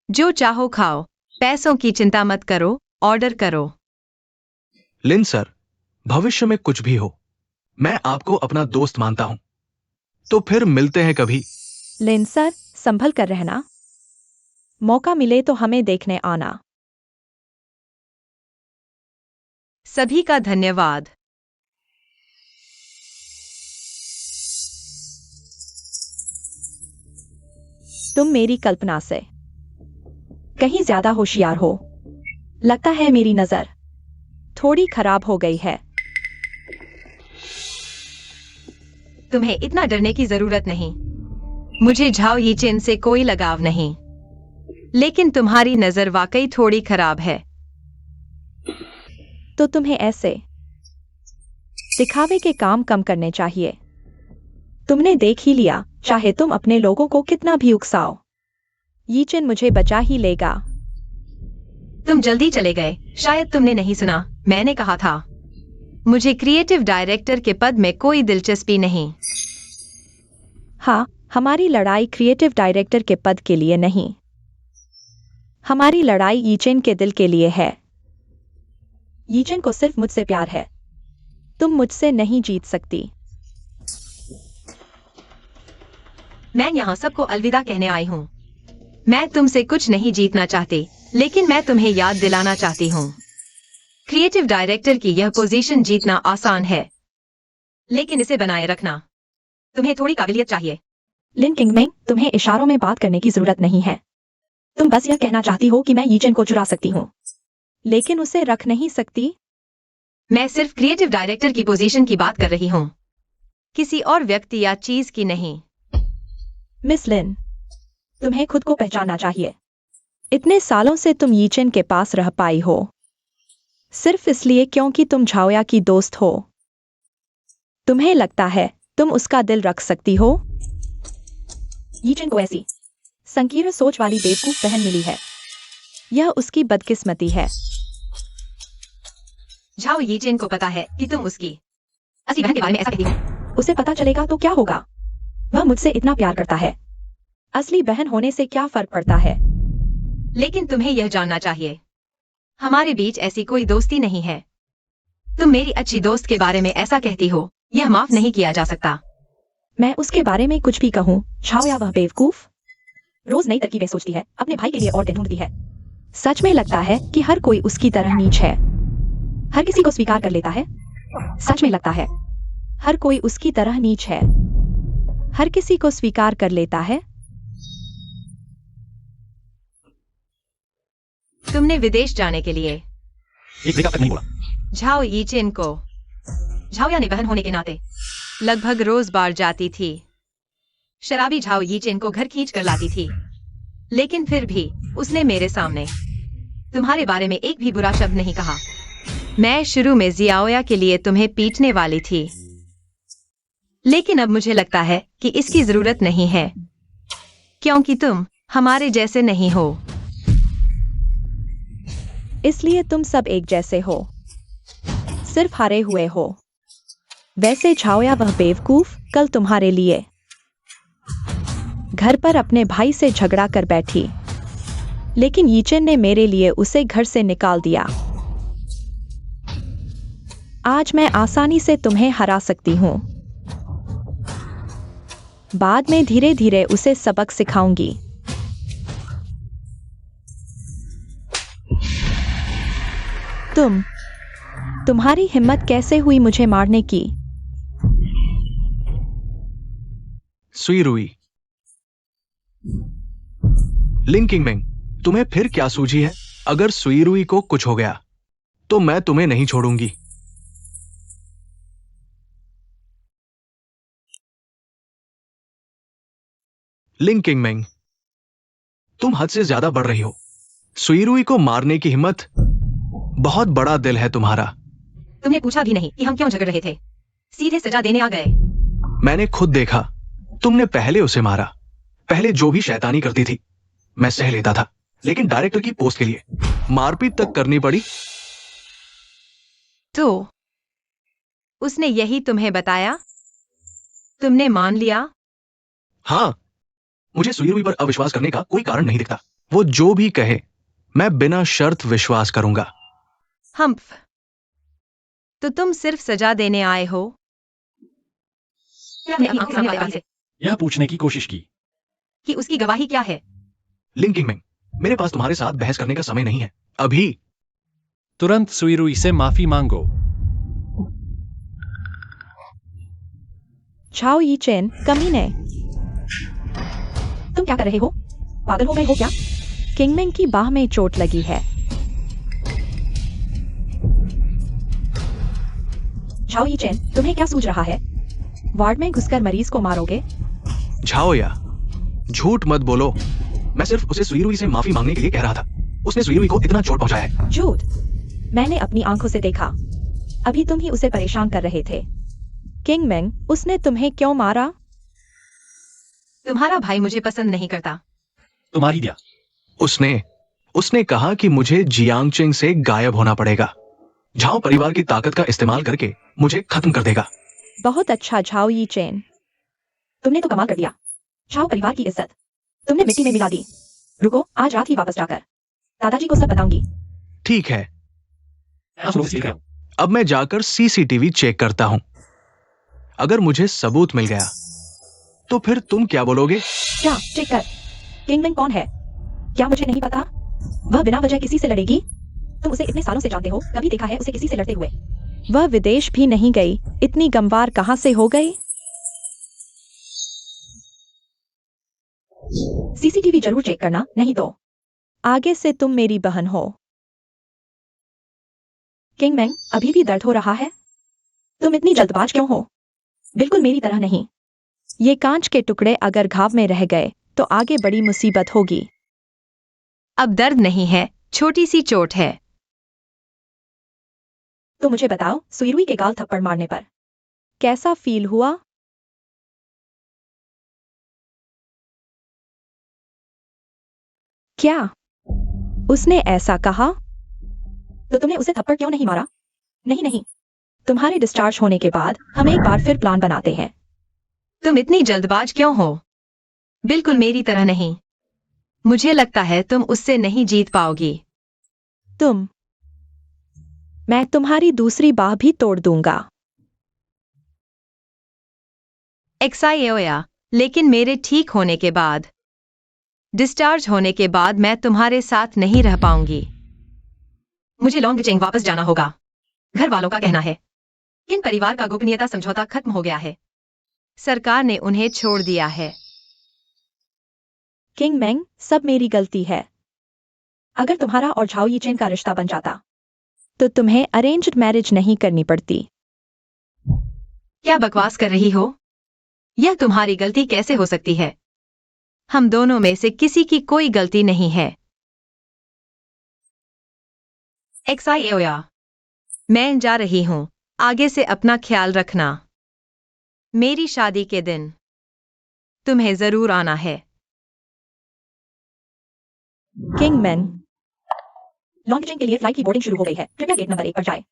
जो चाहो खाओ, पैसों की चिंता मत करो, ऑर्डर करो। लिन सर, भविष्य में कुछ भी हो, मैं आपको अपना दोस्त मानता हूं। तो फिर मिलते हैं कभी। लिन सर, संभल कर रहना। मौका मिले तो हमें देखने आना। सभी का धन्यवाद। तुम मेरी कल्पना से कहीं ज्यादा होशियार हो। लगता है मेरी नजर थोड़ी खराब हो गई है। तुम्हें इतना डरने की जरूरत नहीं। मुझे झाओ यीचेन से कोई लगाव नहीं, लेकिन तुम्हारी नजर वाकई थोड़ी खराब है। तो तुम्हें ऐसे दिखावे के काम कम करने चाहिए। तुमने देख ही लिया, चाहे तुम अपने लोगों को कितना भी उकसाओ, यीचेन मुझे बचा ही लेगा। तुम जल्दी चले गए। शायद तुमने नहीं सुना, मैंने कहा था मुझे क्रिएटिव डायरेक्टर के पद में कोई दिलचस्पी नहीं। हाँ, हमारी लड़ाई क्रिएटिव डायरेक्टर के पद के लिए नहीं, हमारी लड़ाई यीचेन के दिल के लिए है। यीचेन को सिर्फ मुझसे प्यार है। तुम मुझसे नहीं जीत सकती। मैं यहाँ सबको अलविदा कहने आई हूँ। मैं तुमसे कुछ नहीं जीतना चाहती, लेकिन मैं तुम्हें याद दिलाना चाहती हूँ, क्रिएटिव डायरेक्टर की यह पोजीशन जीतना आसान है, लेकिन इसे बनाए रखना तुम्हें थोड़ी काबिलियत चाहिए। लिन किंगमेंग, तुम्हें इशारों में बात करने की जरूरत नहीं है। तुम बस यह कहना चाहती हो कि मैं यीचेन को चुरा सकती हूँ, लेकिन उसे रख नहीं सकती। मैं सिर्फ क्रिएटिव डायरेक्टर की पोजीशन की बात कर रही हूँ, किसी और व्यक्ति या चीज की नहीं। मिस लिन, तुम्हें खुद को पहचानना चाहिए। इतने सालों से तुम यीचेन के पास रह पाई हो सिर्फ इसलिए क्योंकि तुम झाओया की दोस्त हो। तुम्हें लगता है तुम उसका दिल रख सकती हो? यीचेन को ऐसी संकीर्ण सोच वाली बेवकूफ बहन मिली है। यह उसकी बदकिस्मती है। झाओ यीचेन को पता है कि तुम उसकी असली बहन के बारे में ऐसा कहती हो। उसे पता चलेगा तो क्या होगा? वह मुझसे इतना प्यार करता है, असली बहन होने से क्या फर्क पड़ता है? लेकिन तुम्हें यह जानना चाहिए, हमारे बीच ऐसी कोई दोस्ती नहीं है। तुम मेरी अच्छी दोस्त के बारे में ऐसा कहती हो, यह माफ नहीं किया जा सकता। मैं उसके बारे में कुछ भी कहूँ, झाओया वह बेवकूफ रोज नई तरकीबें सोचती है, अपने भाई के लिए औरतें ढूंढती है। सच में लगता है कि हर कोई उसकी तरह नीच है, हर किसी को स्वीकार कर लेता है। सच में लगता है हर कोई उसकी तरह नीच है, हर किसी को स्वीकार कर लेता है। तुमने विदेश जाने के लिए एक ब्रेकअप तक नहीं बोला। झाओ यीचेन को झाओया ने बहन होने के नाते लगभग रोज बार जाती थी। शराबी झाओ यीचेन को घर खींच कर लाती थी, लेकिन फिर भी उसने मेरे सामने तुम्हारे बारे में एक भी बुरा शब्द नहीं कहा। मैं शुरू में जियाओया के लिए तुम्हें पीटने वाली थी, लेकिन अब मुझे लगता है कि इसकी जरूरत नहीं है, क्योंकि तुम हमारे जैसे नहीं हो। इसलिए तुम सब एक जैसे हो, सिर्फ हारे हुए हो। वैसे झाओया वह बेवकूफ कल तुम्हारे लिए घर पर अपने भाई से झगड़ा कर बैठी, लेकिन यीचेन ने मेरे लिए उसे घर से निकाल दिया। आज मैं आसानी से तुम्हें हरा सकती हूँ। बाद में धीरे धीरे उसे सबक सिखाऊंगी। तुम्हारी हिम्मत कैसे हुई मुझे मारने की? सुई रुई। लिन किंगमेंग, तुम्हें फिर क्या सूझी है? अगर सुई रुई को कुछ हो गया तो मैं तुम्हें नहीं छोड़ूंगी। लिन किंगमेंग, तुम हद से ज्यादा बढ़ रही हो। सुई रुई को मारने की हिम्मत, बहुत बड़ा दिल है तुम्हारा। तुमने पूछा भी नहीं कि हम क्यों झगड़ रहे थे, सीधे सजा देने आ गए। मैंने खुद देखा, तुमने पहले उसे मारा। पहले जो भी शैतानी करती थी मैं सह लेता था, लेकिन डायरेक्टर की पोस्ट के लिए मारपीट तक करनी पड़ी। तो उसने यही तुम्हें बताया? तुमने मान लिया? हाँ, मुझे सुई रुई पर अविश्वास करने का कोई कारण नहीं दिखता। वो जो भी कहे मैं बिना शर्त विश्वास करूंगा। हम्फ। तो तुम सिर्फ सजा देने आए हो? क्या मैं अपनी आंखों के सामने अधिकारी से यह पूछने की कोशिश की। कि उसकी गवाही क्या है? लिंकिंग मैंग, मेरे पास तुम्हारे साथ बहस करने का समय नहीं है अभी। तुरंत सुईरुई से माफी मांगो। झाओ यी चेन, कमीने, तुम क्या कर रहे हो? पागल हो गए हो क्या? किंगमेंग की बाह में चोट लगी है। झाओ यी चेन, तुम्हें क्या सूझ रहा है? वार्ड में घुसकर मरीज को मारोगे? झाओया, झूठ मत बोलो। मैं सिर्फ उसे सुईरुई से माफी मांगने के लिए कह रहा था। उसने सुईरुई को इतना चोट पहुंचाया है। झूठ, मैंने अपनी आंखों से देखा। अभी तुम ही उसे परेशान कर रहे थे। किंगमेंग, उसने तुम्हें क्यों मारा? तुम्हारा भाई मुझे पसंद नहीं करता। तुम्हारी दिया। उसने कहा कि मुझे जियांगचेंग से गायब होना पड़ेगा। झाओ परिवार की ताकत का इस्तेमाल करके मुझे खत्म कर देगा। बहुत अच्छा झाओ यी चेन, तुमने तो कमाल कर दिया। झाओ परिवार की इज्जत तुमने मिट्टी में मिला दी। रुको, आज रात ही वापस जाकर दादाजी को सब बताऊंगी। ठीक है, मैं सुनो सीख रहा हूं। अब मैं जाकर सीसीटीवी चेक करता हूं। अगर मुझे सबूत मिल गया तो फिर तुम क्या बोलोगे? क्या चेक कर? किंगमेंग कौन है? क्या मुझे नहीं पता? वह बिना वजह किसी से लड़ेगी? तुम उसे इतने सालों से जानते हो, कभी देखा है उसे किसी से लड़ते हुए? वह विदेश भी नहीं गई, इतनी गंवार कहां से हो गई? सीसीटीवी जरूर चेक करना, नहीं तो आगे से तुम मेरी बहन हो। किंगमेंग, अभी भी दर्द हो रहा है? तुम इतनी जल्दबाज क्यों हो? बिल्कुल मेरी तरह नहीं। ये कांच के टुकड़े अगर घाव में रह गए तो आगे बड़ी मुसीबत होगी। अब दर्द नहीं है, छोटी सी चोट है। तो मुझे बताओ, सुईरुई के गाल थप्पड़ मारने पर कैसा फील हुआ? क्या उसने ऐसा कहा? तो तुमने उसे थप्पड़ क्यों नहीं मारा? नहीं नहीं, तुम्हारे डिस्चार्ज होने के बाद हम एक बार फिर प्लान बनाते हैं। तुम इतनी जल्दबाज क्यों हो? बिल्कुल मेरी तरह नहीं। मुझे लगता है तुम उससे नहीं जीत पाओगी। मैं तुम्हारी दूसरी बाह भी तोड़ दूंगा। एक्साइयोया, लेकिन मेरे ठीक होने के बाद, डिस्चार्ज होने के बाद मैं तुम्हारे साथ नहीं रह पाऊंगी। मुझे लॉन्गचेंग वापस जाना होगा। घर वालों का कहना है किन परिवार का गोपनीयता समझौता खत्म हो गया है। सरकार ने उन्हें छोड़ दिया है। किंगमेंग, सब मेरी गलती है। अगर तुम्हारा और झाओ यी चेन का रिश्ता बन जाता तो तुम्हें अरेंज्ड मैरिज नहीं करनी पड़ती। क्या बकवास कर रही हो? यह तुम्हारी गलती कैसे हो सकती है? हम दोनों में से किसी की कोई गलती नहीं है। एक्साइयोया, मैं जा रही हूं। आगे से अपना ख्याल रखना। मेरी शादी के दिन तुम्हें जरूर आना है। किंगमेंग, लॉन्गचेंग के लिए फ्लाइट की बोर्डिंग शुरू हो गई है। कृपया गेट नंबर 1 पर जाएं।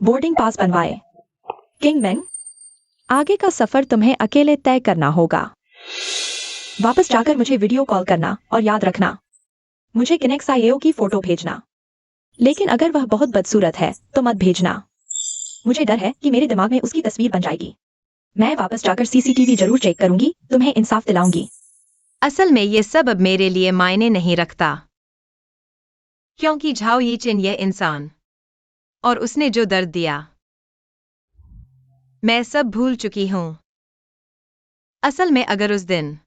बोर्डिंग पास बनवाएं। किंगमेंग, आगे का सफर तुम्हें अकेले तय करना होगा। वापस जाकर मुझे वीडियो कॉल करना और याद रखना, मुझे किनेक्साइयो की फोटो भेजना। लेकिन अगर वह बहुत बदसूरत है तो मत भेजना। मुझे डर है कि मेरे दिमाग में उसकी तस्वीर बन जाएगी। मैं वापस जाकर सीसीटीवी जरूर चेक करूंगी, तुम्हें इंसाफ दिलाऊंगी। असल में ये सब अब मेरे लिए मायने नहीं रखता, क्योंकि झाओ यी चेन ये इंसान और उसने जो दर्द दिया, मैं सब भूल चुकी हूं। असल में अगर उस दिन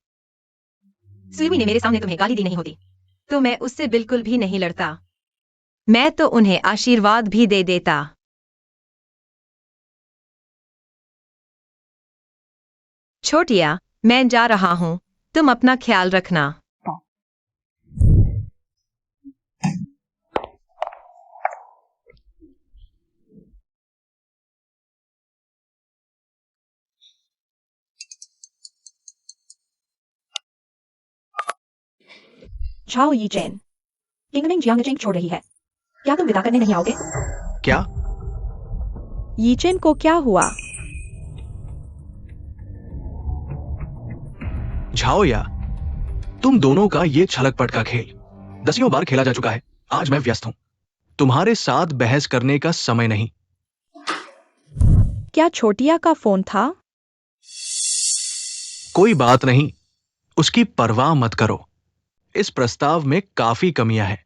सुईरुई ने मेरे सामने तुम्हें गाली दी नहीं होती तो मैं उससे बिल्कुल भी नहीं लड़ता। मैं तो उन्हें आशीर्वाद भी दे देता। छोटिया, मैं जा रहा हूं, तुम अपना ख्याल रखना। झाओ यी चेन, किंगमेंग जियांगचेंग छोड़ रही है। क्या तुम विदा करने नहीं आओगे? क्या? यी चेन को क्या हुआ? झाओया, तुम दोनों का ये छलक पट का खेल 10 बार खेला जा चुका है। आज मैं व्यस्त हूं। तुम्हारे साथ बहस करने का समय नहीं। क्या छोटिया का फोन था? कोई बात नहीं, उसकी परवाह मत करो। इस प्रस्ताव में काफी कमियां हैं।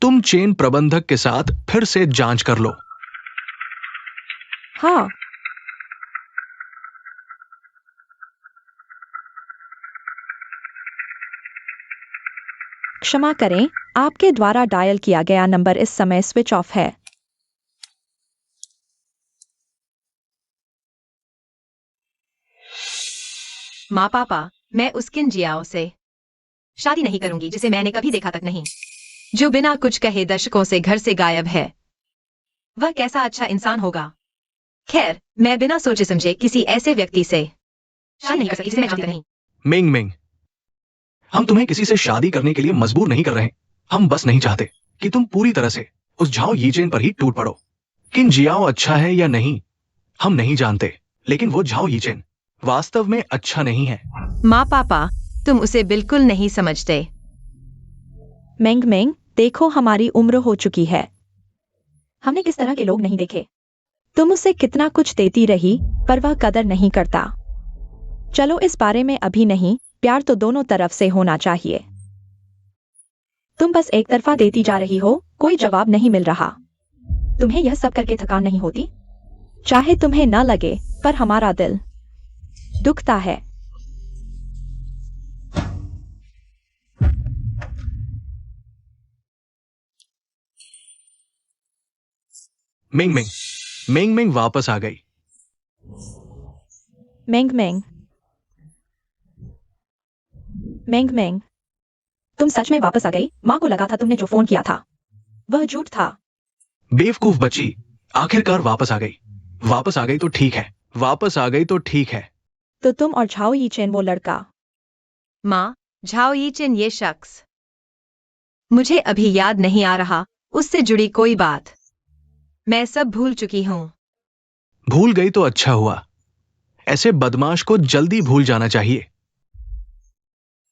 तुम चेन प्रबंधक के साथ फिर से जांच कर लो। हाँ। क्षमा करें, आपके द्वारा डायल किया गया नंबर इस समय स्विच ऑफ है। माँ पापा, मैं उस किन जियाओ से शादी नहीं करूंगी जिसे मैंने कभी देखा तक नहीं, जो बिना कुछ कहे दशकों से घर से गायब है। वह कैसा अच्छा इंसान होगा। खैर, मैं बिना सोचे समझे किसी ऐसे व्यक्ति से शादी नहीं कर सकती जिसे मैं जानती नहीं। मिंग मिंग, हम तुम्हें किसी से शादी करने के लिए मजबूर नहीं कर रहे। हम बस नहीं चाहते कि तुम पूरी तरह से उस झाओ यीचेन पर ही टूट पड़ो। किन जियाओ अच्छा है या नहीं, हम नहीं जानते, लेकिन वो झाओ यीचेन वास्तव में अच्छा नहीं है। माँ पापा, तुम उसे बिल्कुल नहीं समझते। मेंग मेंग, देखो हमारी उम्र हो चुकी है। हमने किस तरह के लोग नहीं देखे। तुम उसे कितना कुछ देती रही, पर वह कदर नहीं करता। चलो इस बारे में अभी नहीं, प्यार तो दोनों तरफ से होना चाहिए। तुम बस एक तरफा देती जा रही हो, कोई जवाब नहीं मिल रहा। तुम्हें यह सब करके थकान नहीं होती? चाहे तुम्हें न लगे, पर हमारा दिल दुखता है। मिंग मिंग, मिंग मिंग वापस आ गई। मेंग मेंग, मेंग मेंग, तुम सच में वापस आ गई? माँ को लगा था तुमने जो फोन किया था वह झूठ था। बेवकूफ बच्ची, आखिरकार वापस आ गई। वापस आ गई तो ठीक है, वापस आ गई तो ठीक है। तो तुम और झाओ यीचेन वो लड़का। माँ, झाओ यीचेन ये शख्स, मुझे अभी याद नहीं आ रहा उससे जुड़ी कोई बात। मैं सब भूल चुकी हूँ। भूल गई तो अच्छा हुआ। ऐसे बदमाश को जल्दी भूल जाना चाहिए।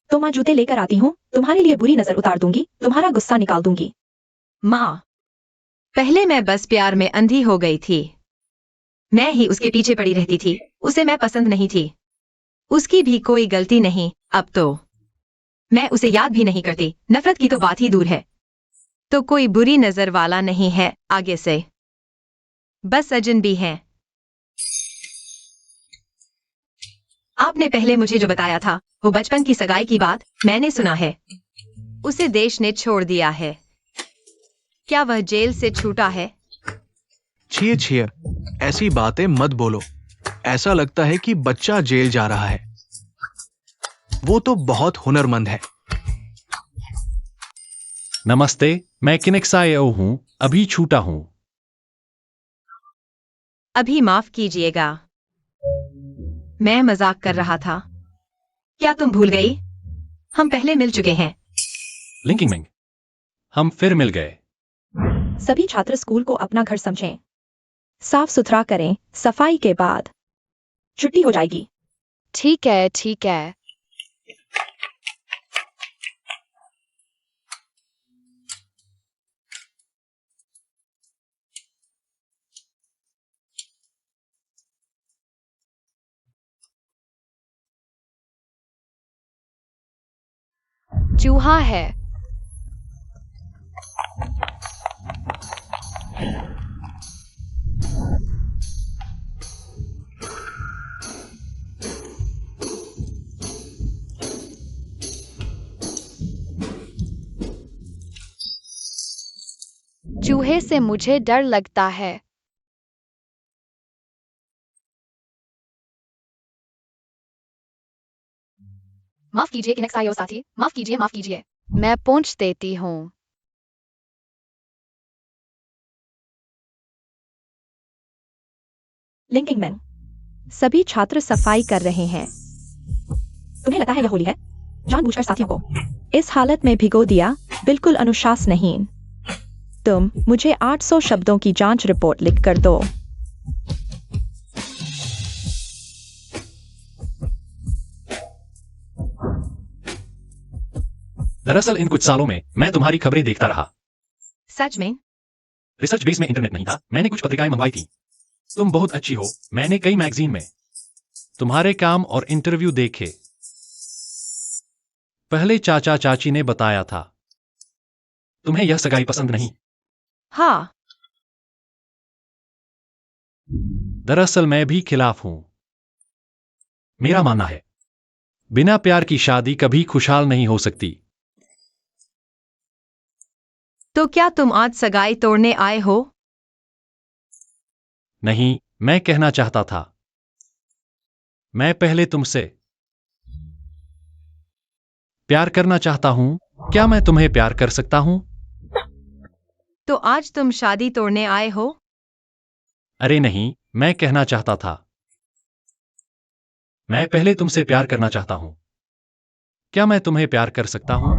तो माँ जूते लेकर आती हूँ, तुम्हारे लिए बुरी नजर उतार दूंगी, तुम्हारा गुस्सा निकाल दूंगी। माँ, पहले मैं बस प्यार में अंधी हो गई थी। मैं ही उसके पीछे पड़ी रहती थी, उसे मैं पसंद नहीं थी। उसकी भी कोई गलती नहीं। अब तो मैं उसे याद भी नहीं करती। नफरत की तो बात ही दूर है। तो कोई बुरी नजर वाला नहीं है आगे से, बस अजनबी हैं। आपने पहले मुझे जो बताया था वो बचपन की सगाई की बात, मैंने सुना है उसे देश ने छोड़ दिया है। क्या वह जेल से छूटा है? छिए छिए, ऐसी बातें मत बोलो। ऐसा लगता है कि बच्चा जेल जा रहा है। वो तो बहुत हुनरमंद है। नमस्ते, मैं किनेक्साएओ हूँ, अभी छूटा हूँ। अभी माफ कीजिएगा, मैं मजाक कर रहा था। क्या तुम भूल गई? हम पहले मिल चुके हैं। लिंकिंग मिंग, हम फिर मिल गए। सभी छात्र स्कूल को अपना घर समझें। साफ सुथरा करें, सफाई के बाद छुट्टी हो जाएगी। ठीक है, ठीक है। चूहा है। चूहे से मुझे डर लगता है। माफ कीजिए किनेक्सायो साथी, माफ कीजिए, माफ कीजिए। मैं पूंछ देती हूँ। लिंकिंग मैन, सभी छात्र सफाई कर रहे हैं। तुम्हें लगता है यह होली है? जानबूझकर साथियों को इस हालत में भिगो दिया, बिल्कुल अनुशासनहीन। तुम मुझे 800 शब्दों की जांच रिपोर्ट लिख कर दो। दरअसल इन कुछ सालों में मैं तुम्हारी खबरें देखता रहा। सच में? रिसर्च बेस में इंटरनेट नहीं था, मैंने कुछ पत्रिकाएं मंगवाई थी। तुम बहुत अच्छी हो। मैंने कई मैगजीन में तुम्हारे काम और इंटरव्यू देखे। पहले चाचा चाची ने बताया था तुम्हें यह सगाई पसंद नहीं। हाँ, दरअसल मैं भी खिलाफ हूं। मेरा मानना है बिना प्यार की शादी कभी खुशहाल नहीं हो सकती। तो क्या तुम आज सगाई तोड़ने आए हो? नहीं, मैं कहना चाहता था मैं पहले तुमसे प्यार करना चाहता हूं। क्या मैं तुम्हें प्यार कर सकता हूं? तो आज तुम शादी तोड़ने आए हो? अरे नहीं, मैं कहना चाहता था मैं पहले तुमसे प्यार करना चाहता हूं। क्या मैं तुम्हें प्यार कर सकता हूं?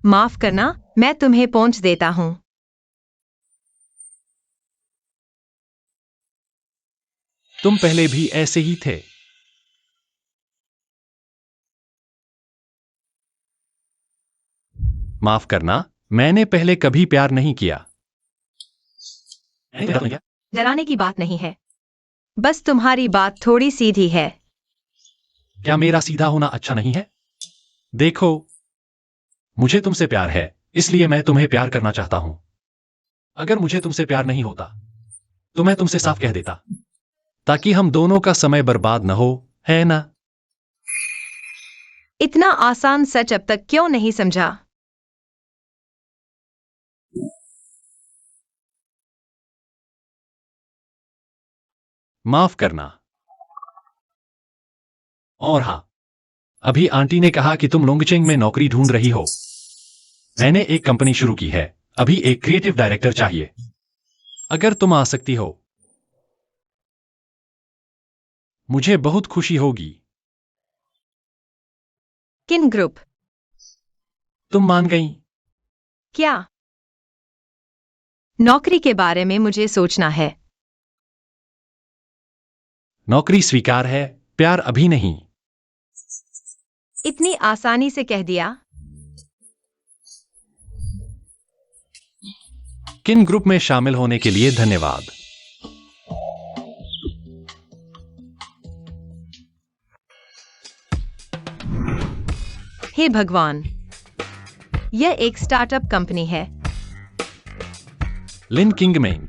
माफ करना, मैं तुम्हें पहुंच देता हूं। तुम पहले भी ऐसे ही थे। माफ करना, मैंने पहले कभी प्यार नहीं किया। डराने की बात नहीं है, बस तुम्हारी बात थोड़ी सीधी है। क्या मेरा सीधा होना अच्छा नहीं है? देखो, मुझे तुमसे प्यार है, इसलिए मैं तुम्हें प्यार करना चाहता हूं। अगर मुझे तुमसे प्यार नहीं होता तो मैं तुमसे साफ कह देता, ताकि हम दोनों का समय बर्बाद न हो, है ना? इतना आसान सच अब तक क्यों नहीं समझा? माफ करना। और हाँ, अभी आंटी ने कहा कि तुम लोंगचेंग में नौकरी ढूंढ रही हो। मैंने एक कंपनी शुरू की है, अभी एक क्रिएटिव डायरेक्टर चाहिए। अगर तुम आ सकती हो मुझे बहुत खुशी होगी। किन ग्रुप? तुम मान गई? क्या? नौकरी के बारे में मुझे सोचना है। नौकरी स्वीकार है, प्यार अभी नहीं। इतनी आसानी से कह दिया। किन ग्रुप में शामिल होने के लिए धन्यवाद। हे भगवान, यह एक स्टार्टअप कंपनी है। लिन किंगमेंग।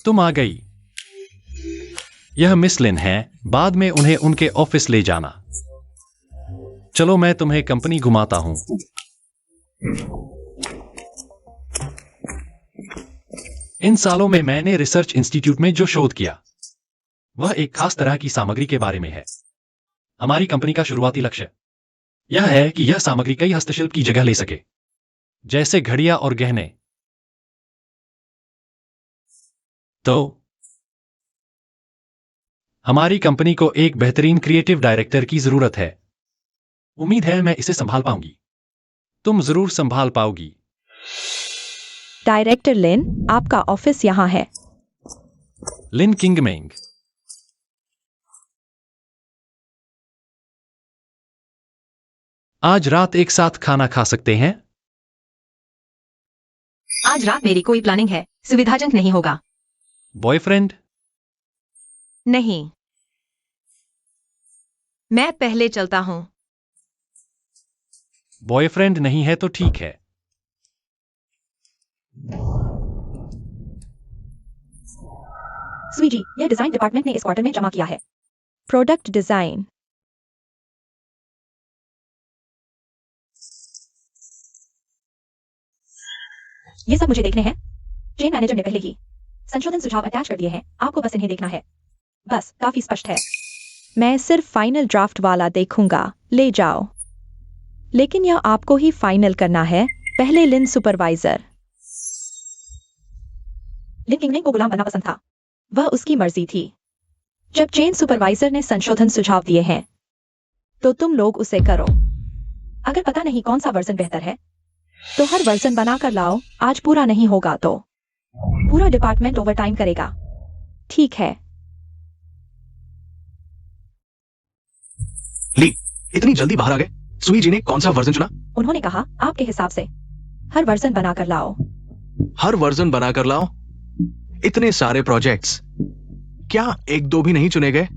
तुम आ गई। यह मिस लिन है, बाद में उन्हें उनके ऑफिस ले जाना। चलो मैं तुम्हें कंपनी घुमाता हूं। इन सालों में मैंने रिसर्च इंस्टीट्यूट में जो शोध किया वह एक खास तरह की सामग्री के बारे में है। हमारी कंपनी का शुरुआती लक्ष्य यह है कि यह सामग्री कई हस्तशिल्प की जगह ले सके, जैसे घड़ियां और गहने। तो हमारी कंपनी को एक बेहतरीन क्रिएटिव डायरेक्टर की जरूरत है। उम्मीद है मैं इसे संभाल पाऊंगी। तुम जरूर संभाल पाओगी। डायरेक्टर लिन, आपका ऑफिस यहाँ है। लिन किंगमेंग। आज रात एक साथ खाना खा सकते हैं? आज रात मेरी कोई प्लानिंग है, सुविधाजनक नहीं होगा। बॉयफ्रेंड? नहीं, मैं पहले चलता हूं। बॉयफ्रेंड नहीं है तो ठीक है। सुई जी, यह डिजाइन डिपार्टमेंट ने इस क्वार्टर में जमा किया है। Product design. ये सब मुझे देखने हैं। चेन मैनेजर ने पहले ही संशोधन सुझाव अटैच कर दिए हैं, आपको बस इन्हें देखना है। बस काफी स्पष्ट है। मैं सिर्फ फाइनल ड्राफ्ट वाला देखूंगा, ले जाओ। लेकिन यह आपको ही फाइनल करना है, पहले लिन सुपरवाइजर। लिन किंगमेंग को गुलाम बनना पसंद था, वह उसकी मर्जी थी। जब चेन सुपरवाइजर ने संशोधन सुझाव दिए हैं तो तुम लोग उसे करो। अगर पता नहीं कौन सा वर्जन बेहतर है तो हर वर्जन बनाकर लाओ। आज पूरा नहीं होगा तो पूरा डिपार्टमेंट ओवरटाइम करेगा, ठीक है? ली, इतनी जल्दी बाहर आ गए? सुई जी ने कौन सा वर्जन चुना? उन्होंने कहा आपके हिसाब से हर वर्जन बनाकर लाओ। हर वर्जन बनाकर लाओ? इतने सारे प्रोजेक्ट्स, क्या एक दो भी नहीं चुने गए?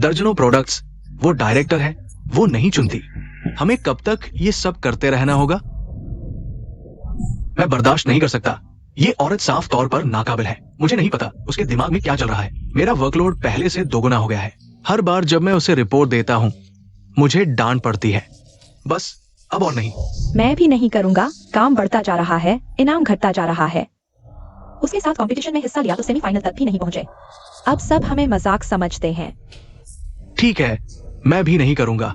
दर्जनों प्रोडक्ट्स, वो डायरेक्टर है, वो नहीं चुनती। हमें कब तक ये सब करते रहना होगा? मैं बर्दाश्त नहीं कर सकता। ये औरत साफ तौर पर नाकाबिल है। मुझे नहीं पता उसके दिमाग में क्या चल रहा है। मेरा वर्कलोड पहले से दोगुना हो गया है। हर बार जब मैं उसे रिपोर्ट देता हूं, मुझे डांट पड़ती है। बस अब और नहीं। मैं भी नहीं करूंगा। काम बढ़ता जा रहा है, इनाम घटता जा रहा है। उसके साथ कंपटीशन में हिस्सा लिया तो सेमीफाइनल तक भी नहीं पहुंचे। अब सब हमें मजाक समझते हैं। ठीक है, मैं भी नहीं करूंगा।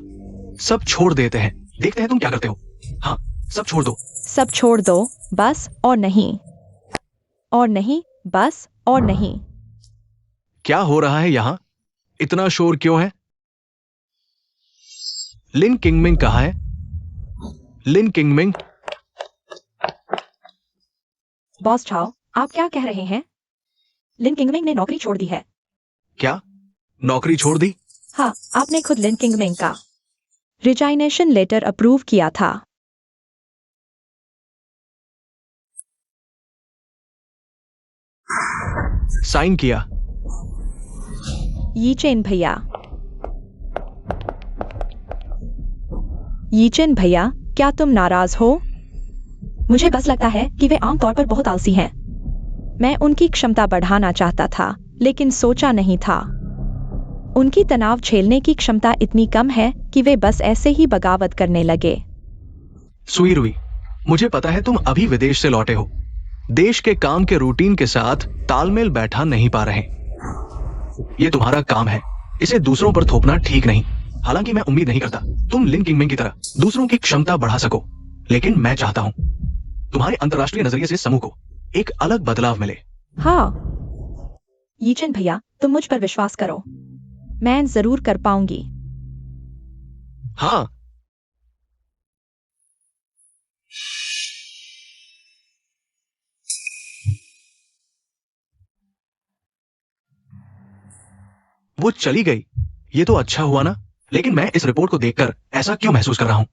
सब छोड़ देते हैं। देखते हैं तुम क्या करते हो। हाँ, सब छोड़ दो। सब छोड़ दो, बस और नहीं, और नहीं, बस और नहीं। क्या हो रहा है यहाँ? इतना शोर क्यों है? लिन किंगमिंग कहाँ है? लिन किंगमिंग? बॉस छाओ, आप क्या कह रहे हैं? लिन किंगमिंग ने नौकरी छोड़ दी है। क्या नौकरी छोड़ दी? हाँ, आपने खुद लिन किंगमिंग का रिजाइनेशन लेटर अप्रूव किया था। साइन किया? यीचेन भैया, यीचेन भैया, क्या तुम नाराज हो? मुझे बस लगता है कि वे आमतौर पर बहुत आलसी हैं। मैं उनकी क्षमता बढ़ाना चाहता था, लेकिन सोचा नहीं था। उनकी तनाव झेलने की क्षमता इतनी कम है कि वे बस ऐसे ही बगावत करने लगे। सुई रुई, मुझे पता है तुम अभी विदेश से लौटे हो। देश के काम के रूटीन के साथ तालमेल बैठा नहीं पा रहे। ये तुम्हारा काम है, इसे दूसरों पर थोपना ठीक नहीं। हालांकि मैं उम्मीद नहीं करता तुम लिन किंगमिंग की तरह दूसरों की क्षमता बढ़ा सको, लेकिन मैं चाहता हूं तुम्हारे अंतर्राष्ट्रीय नजरिए से समूह को एक अलग बदलाव मिले। हाँ, यीचेन भैया, तुम मुझ पर विश्वास करो। मैं जरूर कर पाऊंगी। हाँ, वो चली गई। ये तो अच्छा हुआ ना। लेकिन मैं इस रिपोर्ट को देखकर ऐसा क्यों महसूस कर रहा हूं?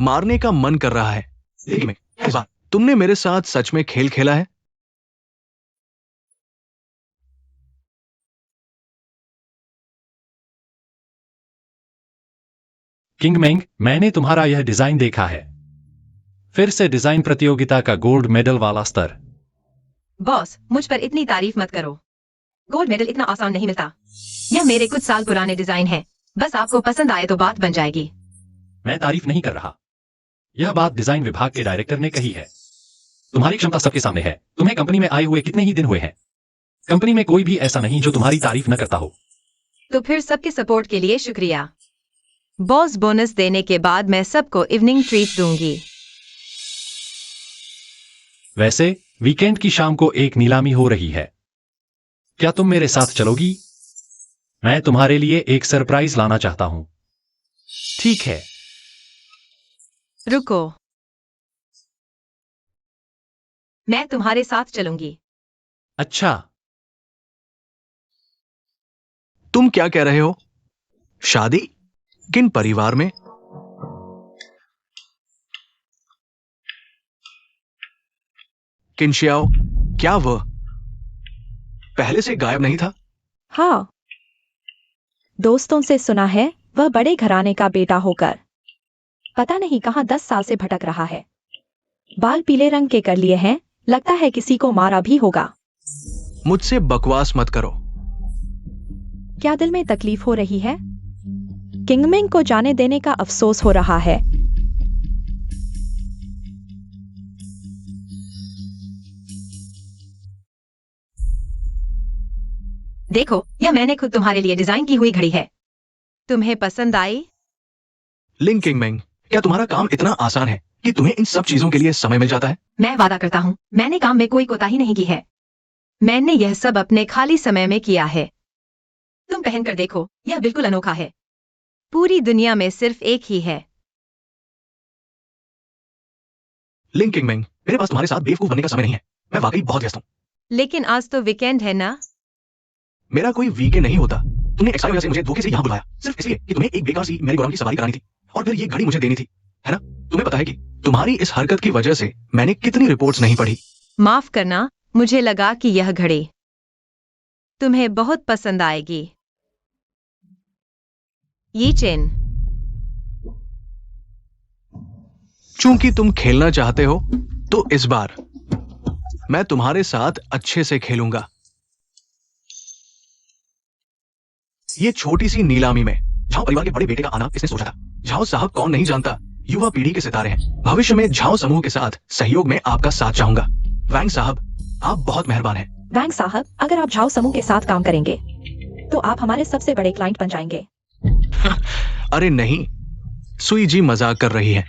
मारने का मन कर रहा है। लेकिन इस बार तुमने मेरे साथ सच में खेल खेला है। किंगमेंग, मैंने तुम्हारा यह डिजाइन देखा है। फिर से डिजाइन प्रतियोगिता का गोल्ड मेडल वाला स्तर। बॉस, मुझ पर इतनी तारीफ मत करो। गोल्ड मेडल इतना आसान नहीं मिलता। यह मेरे कुछ साल पुराने डिजाइन है। बस आपको पसंद आए तो बात बन जाएगी। मैं तारीफ नहीं कर रहा। यह बात डिजाइन विभाग के डायरेक्टर ने कही है। तुम्हारी क्षमता सबके सामने है। तुम्हें कंपनी में आए हुए कितने ही दिन हुए हैं? कंपनी में कोई भी ऐसा नहीं जो तुम्हारी तारीफ न करता हो। तो फिर सबके सपोर्ट के लिए शुक्रिया। बॉस, बोनस देने के बाद मैं सबको इवनिंग ट्रीट दूंगी। वैसे वीकेंड की शाम को एक नीलामी हो रही है। क्या तुम मेरे साथ चलोगी? मैं तुम्हारे लिए एक सरप्राइज लाना चाहता हूं। ठीक है। रुको, मैं तुम्हारे साथ चलूंगी। अच्छा, तुम क्या कह रहे हो? शादी? किन परिवार में? किनशियाओ, क्या वह पहले से गायब नहीं था? हाँ, दोस्तों से सुना है वह बड़े घराने का बेटा होकर पता नहीं कहां 10 साल से भटक रहा है। बाल पीले रंग के कर लिए हैं, लगता है किसी को मारा भी होगा। मुझसे बकवास मत करो। क्या दिल में तकलीफ हो रही है? किंगमिंग को जाने देने का अफसोस हो रहा है। देखो, यह मैंने खुद तुम्हारे लिए डिजाइन की हुई घड़ी है। तुम्हें पसंद आई? लिन किंगमिंग, क्या तुम्हारा काम इतना आसान है कि तुम्हें इन सब चीजों के लिए समय मिल जाता है? मैं वादा करता हूँ, मैंने काम में कोई कोताही नहीं की है। मैंने यह सब अपने खाली समय में किया है। तुम पहनकर देखो, यह बिल्कुल अनोखा है। पूरी दुनिया में सिर्फ एक ही है। लिन किंगमिंग, मेरे पास तुम्हारे साथ बेवकूफ बनने का समय नहीं है। मैं वाकई बहुत व्यस्त हूँ। लेकिन आज तो वीकेंड है ना? मेरा कोई वीकेंड नहीं होता। तुमने एक्साइड वजह से मुझे धोखे से यहाँ बुलाया, सिर्फ इसलिए कि तुम्हें एक बेकार सी मेरी गोराम की सवारी करानी थी, और फिर ये घड़ी मुझे देनी थी, है ना? तुम्हें पता है कि तुम्हारी इस हरकत की वजह से मैंने कितनी रिपोर्ट्स नहीं पढ़ी। माफ करना, मुझे लगा कि यह घड़ी तुम्हें बहुत पसंद आएगी। ये चेन। चूंकि तुम खेलना चाहते हो, तो इस बार मैं तुम्हारे साथ अच्छे से खेलूंगा। ये छोटी सी नीलामी में झाओ परिवार के बड़े बेटे का आना किसने सोचा था? झाओ साहब कौन नहीं जानता, युवा पीढ़ी के सितारे हैं। भविष्य में झाओ समूह के साथ सहयोग में आपका साथ चाहूंगा। वैंग साहब, आप बहुत मेहरबान हैं। वैंग साहब, अगर आप झाओ समूह के साथ काम करेंगे तो आप हमारे सबसे बड़े क्लाइंट बन जाएंगे। अरे नहीं, सुई जी मजाक कर रही है।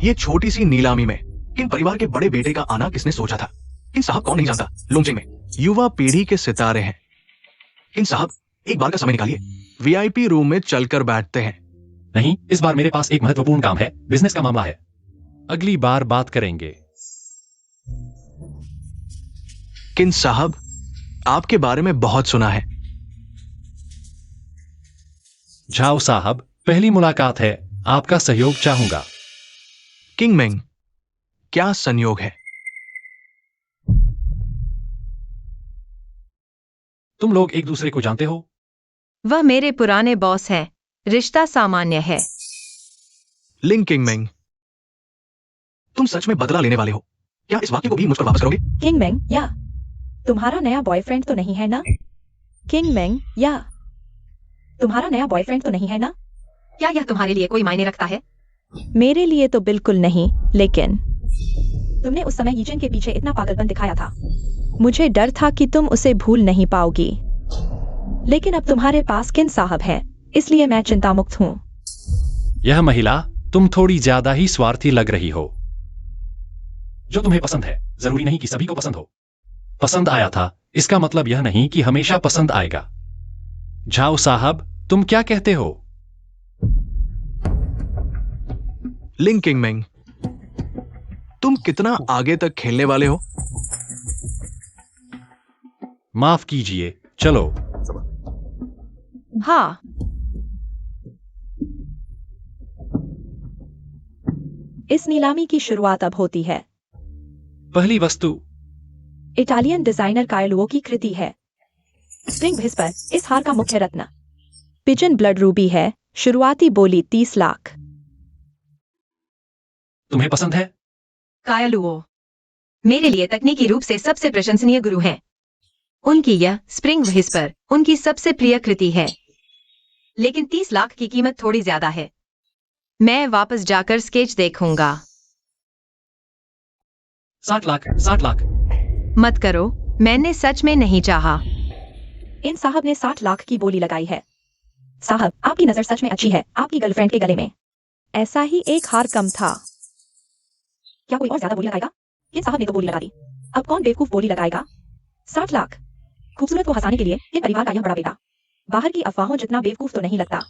ये छोटी सी नीलामी में किन परिवार के बड़े बेटे का आना किसने सोचा था? किन साहब कौन नहीं जानता, लुंगजिंग में युवा पीढ़ी के सितारे हैं। किन साहब, एक बार का समय निकालिए, वीआईपी रूम में चलकर बैठते हैं। नहीं, इस बार मेरे पास एक महत्वपूर्ण काम है, बिजनेस का मामला है। अगली बार बात करेंगे। किन साहब, आपके बारे में बहुत सुना है। झाओ साहब, पहली मुलाकात है, आपका सहयोग चाहूंगा। किंग मेंग, क्या संयोग है। तुम लोग एक दूसरे को जानते हो? वह मेरे पुराने बॉस हैं। रिश्ता सामान्य है। लिंग किंग मेंग, तुम सच में बदला लेने वाले हो? क्या इस वाक्य को भी मुझ पर वापस करोगे? किंग मेंग, या तुम्हारा नया बॉयफ्रेंड तो नहीं है ना? किंग मेंग, या तुम्हारा नया बॉयफ्रेंड तो नहीं है ना? क्या यह तुम्हारे लिए कोई मायने रखता है? मेरे लिए तो बिल्कुल नहीं, लेकिन तुमने उस समय यीचेन के पीछे इतना पागलपन दिखाया था। मुझे डर था कि तुम उसे भूल नहीं पाओगी, लेकिन अब तुम्हारे पास किन साहब हैं, इसलिए मैं चिंता मुक्त हूँ। यह महिला, तुम थोड़ी ज्यादा ही स्वार्थी लग रही हो। जो तुम्हें पसंद है, जरूरी नहीं कि सभी को पसंद हो। पसंद आया था, इसका मतलब यह नहीं कि हमेशा पसंद आएगा। झाओ साहब, तुम क्या कहते हो? लिंग किंग मेंग, तुम कितना आगे तक खेलने वाले हो? माफ कीजिए, चलो। हाँ। इस नीलामी की शुरुआत अब होती है। पहली वस्तु इटालियन डिजाइनर कायलुओ की कृति है। स्प्रिंग व्हिस्पर, इस हार का मुख्य रत्न पिजन ब्लड रूबी है। शुरुआती बोली 30 लाख। तुम्हें पसंद है? कायलुओ मेरे लिए तकनीकी रूप से सबसे प्रशंसनीय गुरु हैं। उनकी यह स्प्रिंग व्हिस्पर उनकी सबसे प्रिय कृति है, लेकिन 30 लाख की कीमत थोड़ी ज्यादा है। मैं वापस जाकर स्केच देखूंगा। 60 लाख, 60 लाख। मत करो, मैंने सच में नहीं चाहा। इन साहब ने 60 लाख की बोली लगाई है। साहब, आपकी नजर सच में अच्छी है। आपकी गर्लफ्रेंड के गले में ऐसा ही एक हार कम था। क्या कोई और ज्यादा बोली लगाएगा? इन साहब ने तो बोली लगा दी। अब कौन बेवकूफ बोली लगाएगा? 60 लाख। खूबसूरत को हंसाने के लिए इन परिवार का यह बड़ा बेटा बाहर की अफवाहों जितना बेवकूफ तो नहीं लगता।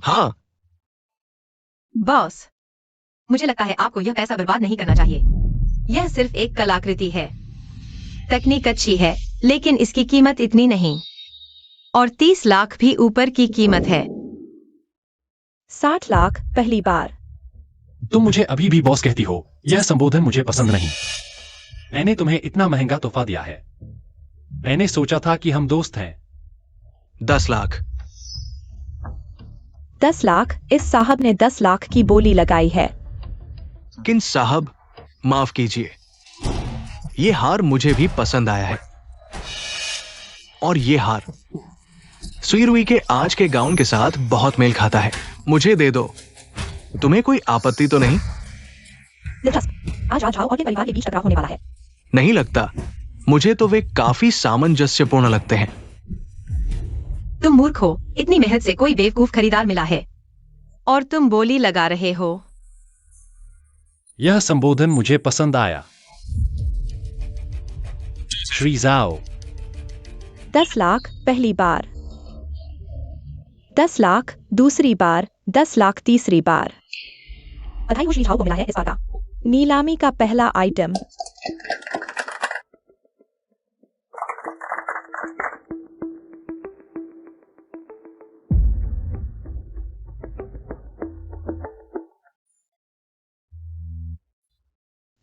हाँ, बॉस, मुझे लगता है आपको यह पैसा बर्बाद नहीं करना चाहिए। यह सिर्फ एक कलाकृति है। तकनीक अच्छी है, लेकिन इसकी कीमत इतनी नहीं। और 30 लाख भी ऊपर की कीमत है। 60 लाख पहली बार। तुम मुझे अभी भी बॉस कहती हो, यह संबोधन मुझे पसंद नहीं। मैंने तुम्हें इतना महंगा तोहफा दिया है। मैंने सोचा था कि हम दोस्त हैं। 10 लाख। 10 लाख। इस साहब ने 10 लाख की बोली लगाई है। किन साहब, माफ कीजिए, ये हार मुझे भी पसंद आया है। और ये हार सुईरुई के आज के गाउन के साथ बहुत मेल खाता है। मुझे दे दो। तुम्हें कोई आपत्ति तो नहीं? दिलचस्प। आज झाओ और के परिवार के बीच टकराव होने वाला है। नहीं लगता। मुझे तो वे काफी सामंजस्यपूर्ण लगते हैं। तुम मूर्ख हो। इतनी मेहनत से कोई बेवकूफ खरीदार मिला है और तुम बोली लगा रहे हो। यह संबोधन मुझे पसंद आया। श्री झाओ। 10 लाख पहली बार। 10 लाख दूसरी बार। 10 लाख तीसरी बार। बधाई हो, श्री झाओ को मिला है इस बार का नीलामी का पहला आइटम।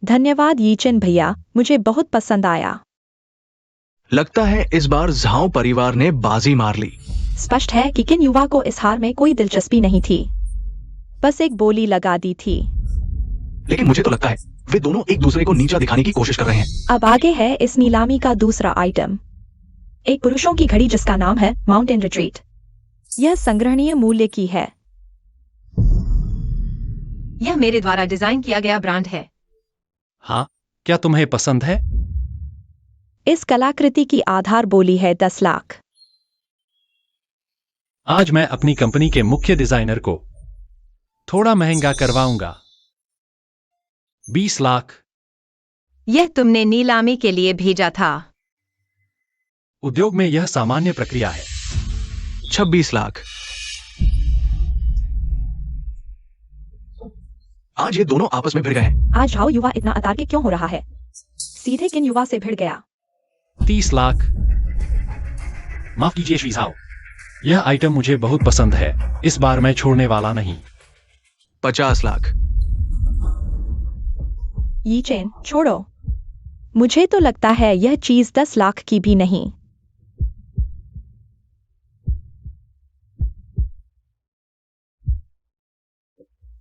धन्यवाद यीचेन भैया, मुझे बहुत पसंद आया। लगता है इस बार झाओ परिवार ने बाजी मार ली। स्पष्ट है कि किन युवा को इस हार में कोई दिलचस्पी नहीं थी, बस एक बोली लगा दी थी। लेकिन मुझे तो लगता है वे दोनों एक दूसरे को नीचा दिखाने की कोशिश कर रहे हैं। अब आगे है इस नीलामी का दूसरा आइटम, एक पुरुषों की घड़ी जिसका नाम है माउंटेन रिट्रीट। यह संग्रहणीय मूल्य की है। यह मेरे द्वारा डिजाइन किया गया ब्रांड है। हाँ, क्या तुम्हें पसंद है? इस कलाकृति की आधार बोली है 10 लाख। आज मैं अपनी कंपनी के मुख्य डिजाइनर को थोड़ा महंगा करवाऊंगा। 20 लाख। यह तुमने नीलामी के लिए भेजा था। उद्योग में यह सामान्य प्रक्रिया है। 26 लाख। आज ये दोनों आपस में भिड़ गए हैं। आज झाओ युवा इतना अतार्किक क्यों हो रहा है? सीधे किन युवा से भिड़ गया? 30 लाख। माफ कीजिए श्री झाओ, यह आइटम मुझे बहुत पसंद है, इस बार मैं छोड़ने वाला नहीं। 50 लाख। यीचेन, छोड़ो। मुझे तो लगता है यह चीज 10 लाख की भी नहीं।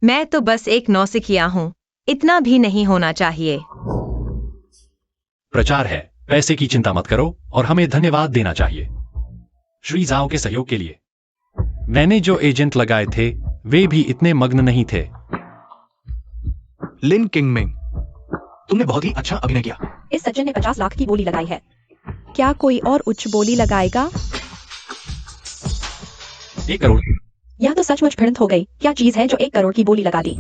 मैं तो बस एक नौसिखिया हूँ, इतना भी नहीं होना चाहिए। प्रचार है, पैसे की चिंता मत करो और हमें धन्यवाद देना चाहिए श्री झाओ के सहयोग के लिए। मैंने जो एजेंट लगाए थे वे भी इतने मग्न नहीं थे। लिन किंगमिंग, तुमने बहुत ही अच्छा अभिनय किया। इस सज्जन ने 50 लाख की बोली लगाई है। क्या कोई और उच्च बोली लगाएगा? 1 करोड़। यह तो सचमुच भिड़ंत हो गई। क्या चीज है जो 1 करोड़ की बोली लगा दी?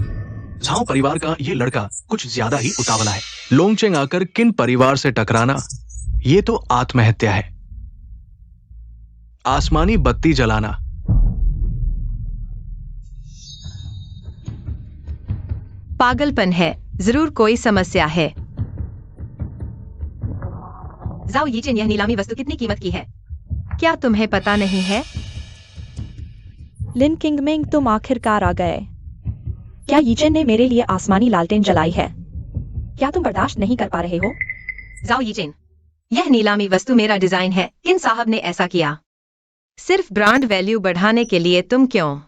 झाओ परिवार का ये लड़का कुछ ज्यादा ही उतावला है। लोंगचेंग आकर किन परिवार से टकराना, ये तो आत्महत्या है। आसमानी बत्ती जलाना। पागलपन है, जरूर कोई समस्या है। जाओ यीचेन, यह नीलामी वस्तु कितनी कीमत की है? क्या तुम्हें पता नहीं है? लिन किंगमिंग, तुम आखिरकार आ गए। क्या यीचेन ने मेरे लिए आसमानी लालटेन जलाई है? क्या तुम बर्दाश्त नहीं कर पा रहे हो? जाओ यीचेन, यह नीलामी वस्तु मेरा डिजाइन है। किन साहब ने ऐसा किया सिर्फ ब्रांड वैल्यू बढ़ाने के लिए। तुम क्यों?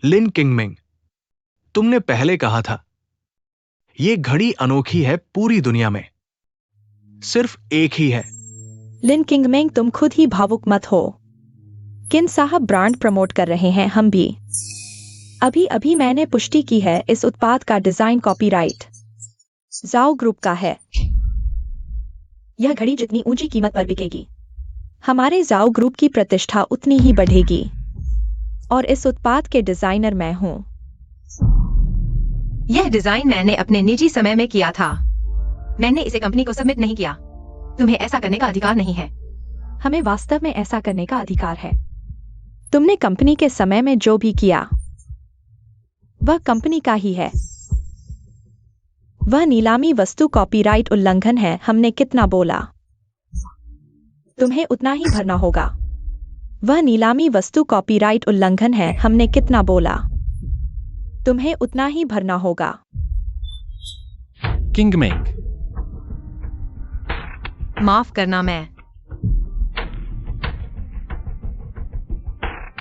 लिन किंगमिंग, तुमने पहले कहा था ये घड़ी अनोखी है पूरी दुनिया में, सिर्फ एक ही है। लिन किंगमिंग, तुम खुद ही भावुक मत हो। किन साहब ब्रांड प्रमोट कर रहे हैं, हम भी। अभी अभी मैंने पुष्टि की है, इस उत्पाद का डिजाइन कॉपीराइट जाओ ग्रुप का है। यह घड़ी जितनी ऊंची कीमत पर बिकेगी, हमारे जाओ ग्रुप की प्रतिष्ठा उतनी ही बढ़ेगी। और इस उत्पाद के डिजाइनर मैं हूं। यह डिजाइन मैंने अपने निजी समय में किया था। मैंने इसे कंपनी को सबमिट नहीं किया। तुम्हें ऐसा करने का अधिकार नहीं है। हमें वास्तव में ऐसा करने का अधिकार है। तुमने कंपनी के समय में जो भी किया वह कंपनी का ही है। वह नीलामी वस्तु कॉपीराइट उल्लंघन है। हमने कितना बोला, तुम्हें उतना ही भरना होगा। वह नीलामी वस्तु कॉपीराइट उल्लंघन है। हमने कितना बोला, तुम्हें उतना ही भरना होगा। किंगमिंग, माफ करना, मैं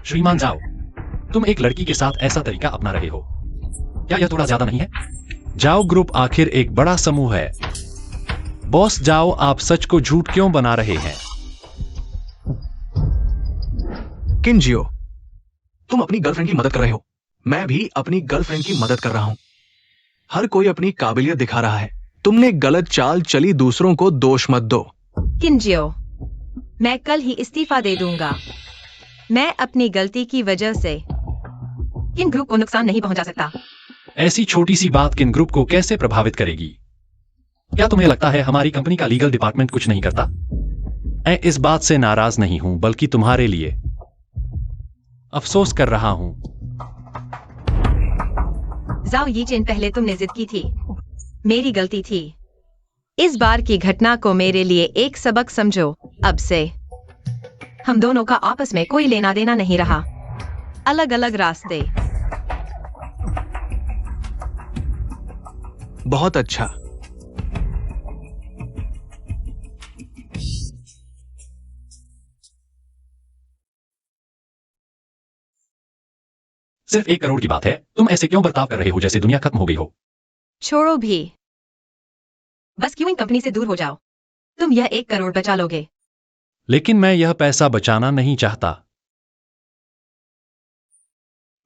श्रीमान जाओ, तुम एक लड़की के साथ ऐसा तरीका अपना रहे हो। क्या यह थोड़ा ज्यादा नहीं है? जाओ ग्रुप आखिर एक बड़ा समूह है। बॉस जाओ, आप सच को झूठ क्यों बना रहे हैं? किंजियो, तुम अपनी गर्लफ्रेंड की मदद कर रहे हो। मैं भी अपनी गर्लफ्रेंड की मदद कर रहा हूं। हर कोई अपनी काबिलियत दिखा रहा है। तुमने गलत चाल चली, दूसरों को दोष मत दो। किंजियो, मैं कल ही इस्तीफा दे दूंगा। मैं अपनी गलती की वजह से किन ग्रुप को नुकसान नहीं पहुंचा सकता। ऐसी छोटी सी बात किन ग्रुप को कैसे प्रभावित करेगी? क्या तुम्हें लगता है हमारी कंपनी का लीगल डिपार्टमेंट कुछ नहीं करता? मैं इस बात से नाराज नहीं हूं, बल्कि तुम्हारे लिए अफसोस कर रहा हूं। जाओ यीचेन, पहले तुमने जिद की थी। मेरी गलती थी। इस बार की घटना को मेरे लिए एक सबक समझो। अब से हम दोनों का आपस में कोई लेना देना नहीं रहा। अलग अलग रास्ते। बहुत अच्छा। सिर्फ 1 करोड़ की बात है, तुम ऐसे क्यों बर्ताव कर रहे हो जैसे दुनिया खत्म हो गई हो? छोड़ो भी, बस क्यूइंग कंपनी से दूर हो जाओ। तुम यह 1 करोड़ बचा लोगे। लेकिन मैं यह पैसा बचाना नहीं चाहता।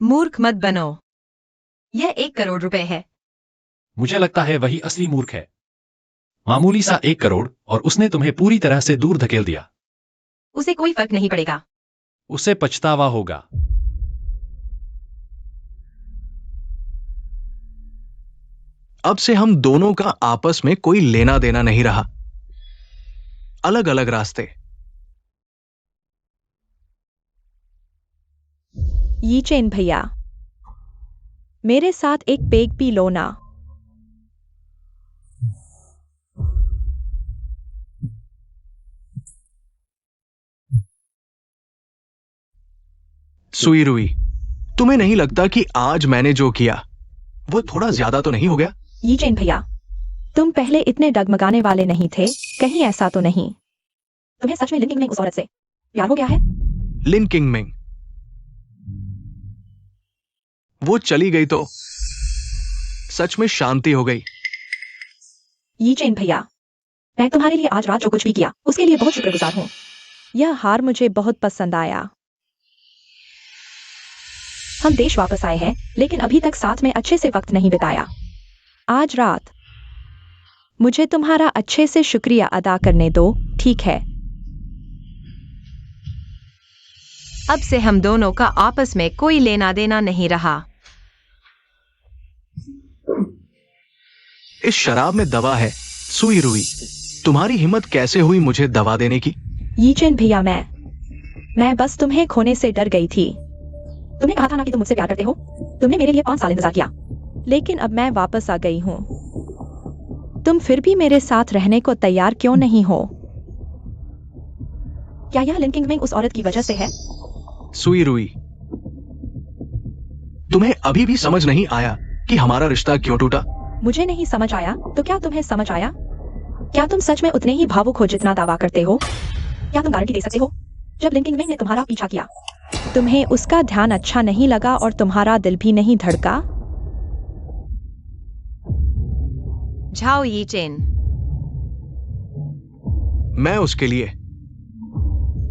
मूर्ख मत बनो, यह 1 करोड़ रुपए है। मुझे लगता है वही असली मूर्ख है। मामूली सा 1 करोड़ और उसने तुम्हें पूरी तरह से दूर धकेल दिया। उसे कोई फर्क नहीं पड़ेगा। उसे पछतावा होगा। अब से हम दोनों का आपस में कोई लेना देना नहीं रहा। अलग अलग रास्ते। ये चेन भैया, मेरे साथ एक पेग पी लो ना। सुई रुई, तुम्हें नहीं लगता कि आज मैंने जो किया वो थोड़ा ज्यादा तो नहीं हो गया? ये चेन भैया, तुम पहले इतने डगमगाने वाले नहीं थे, कहीं ऐसा तो नहीं? तुम्हें सच में लिंकिंग में उस औरत से प्यार हो गया है? लिन किंगमिंग, वो चली गई तो सच में शांति हो गई। ये चेन भैया, मैं तुम्हारे लिए आज रात जो कुछ भी किया उसके लिए बहुत शुक्रगुजार हूँ। यह हार मुझे बहुत पसंद आया। हम देश वापस आए हैं, लेकिन अभी तक साथ में अच्छे से वक्त नहीं बिताया। आज रात मुझे तुम्हारा अच्छे से शुक्रिया अदा करने दो, ठीक है? अब से हम दोनों का आपस में कोई लेना देना नहीं रहा। इस शराब में दवा है। सुई रुई, तुम्हारी हिम्मत कैसे हुई मुझे दवा देने की? ये चेन भैया, मैं बस तुम्हें खोने से डर गई थी। तुमने कहा था ना कि तुम मुझसे प्यार करते हो। तुमने मेरे लिए 5 साल इंतजार किया, लेकिन अब मैं वापस आ गई हूँ। तुम फिर भी मेरे साथ रहने को तैयार क्यों नहीं हो? क्या यह लिंकिंग में उस औरत की वजह से है? सुई रुई, तुम्हें अभी भी समझ नहीं आया कि हमारा रिश्ता क्यों टूटा? मुझे नहीं समझ आया तो क्या तुम्हें समझ आया? क्या तुम सच में उतने ही भावुक हो जितना दावा करते हो? क्या तुम गारंटी दे सकते हो जब लिंकिंग में ने तुम्हारा पीछा किया, तुम्हें उसका ध्यान अच्छा नहीं लगा और तुम्हारा दिल भी नहीं धड़का? झाओ ये चेन, मैं उसके लिए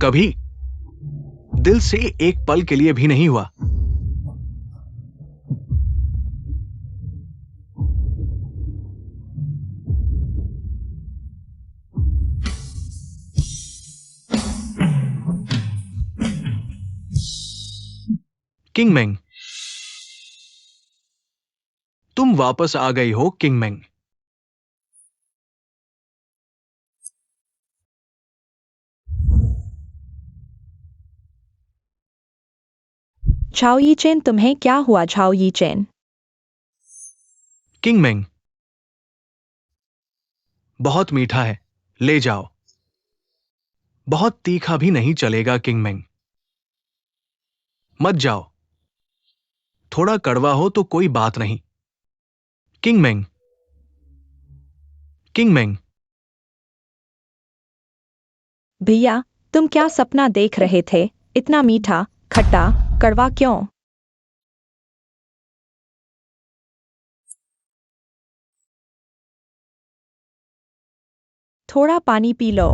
कभी दिल से एक पल के लिए भी नहीं हुआ। किंगमेंग, तुम वापस आ गई हो किंगमेंग। झाओ यी चेन, तुम्हें क्या हुआ झाओ यी चेन? किंगमेंग, बहुत मीठा है, ले जाओ। बहुत तीखा भी नहीं चलेगा किंगमेंग, मत जाओ। थोड़ा कड़वा हो तो कोई बात नहीं। किंगमेंग, किंगमेंग, भैया, तुम क्या सपना देख रहे थे? इतना मीठा, खट्टा, कड़वा क्यों? थोड़ा पानी पी लो।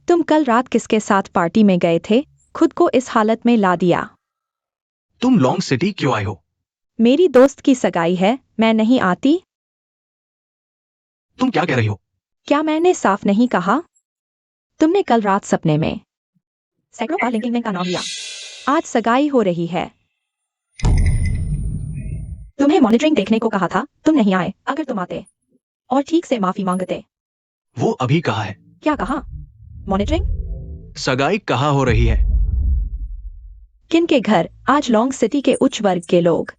तुम कल रात किसके साथ पार्टी में गए थे? खुद को इस हालत में ला दिया। तुम लॉन्ग सिटी क्यों आए हो? मेरी दोस्त की सगाई है, मैं नहीं आती। तुम क्या कह रही हो? क्या मैंने साफ नहीं कहा? तुमने कल रात सपने में सैकड़ों बार लिंकिंग का नाम लिया। आज सगाई हो रही है। तुम्हें मॉनिटरिंग देखने को कहा था, तुम नहीं आए। अगर तुम आते और ठीक से माफी मांगते। वो अभी कहा है। क्या कहा? मॉनिटरिंग? सगाई कहाँ हो रही है? किन के घर? आज लॉन्ग सिटी के उच्च वर्ग के लोग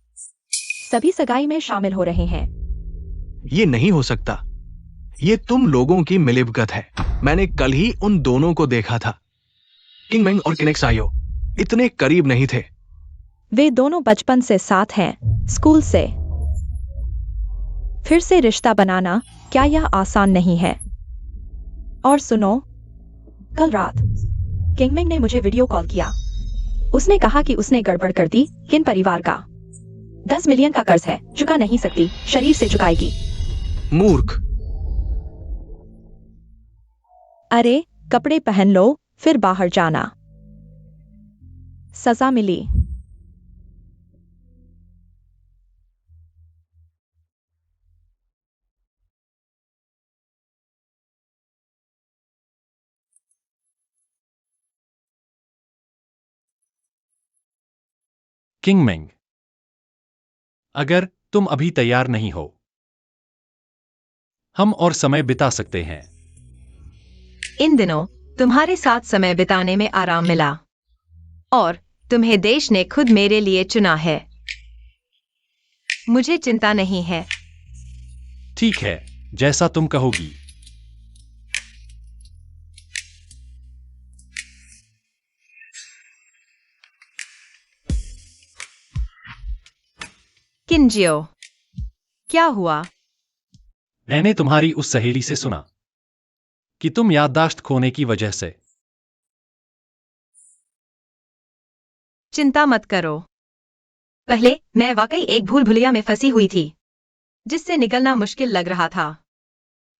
सभी सगाई में शामिल हो रहे हैं। ये नहीं हो सकता। ये तुम लोगों की मिलीभगत है। मैंने कल ही उन दोनों को देखा था। किंगमेंग और किनेक्सायो इतने करीब नहीं थे। वे दोनों बचपन से साथ हैं, स्कूल से। फिर से रिश्ता बनाना क्या यह आसान नहीं है? और सुनो, कल रात किंगमिंग ने मुझे वीडियो कॉल किया। उसने कहा कि उसने गड़बड़ कर दी। किन परिवार का 10 मिलियन का कर्ज है, चुका नहीं सकती, शरीर से चुकाएगी। मूर्ख। अरे कपड़े पहन लो, फिर बाहर जाना। सजा मिली। किंगमेंग, अगर तुम अभी तैयार नहीं हो, हम और समय बिता सकते हैं। इन दिनों तुम्हारे साथ समय बिताने में आराम मिला और तुम्हें देश ने खुद मेरे लिए चुना है। मुझे चिंता नहीं है। ठीक है, जैसा तुम कहोगी। किंजियो, क्या हुआ? मैंने तुम्हारी उस सहेली से सुना कि तुम याददाश्त खोने की वजह से। चिंता मत करो। पहले मैं वाकई एक भूल भुलैया में फंसी हुई थी जिससे निकलना मुश्किल लग रहा था,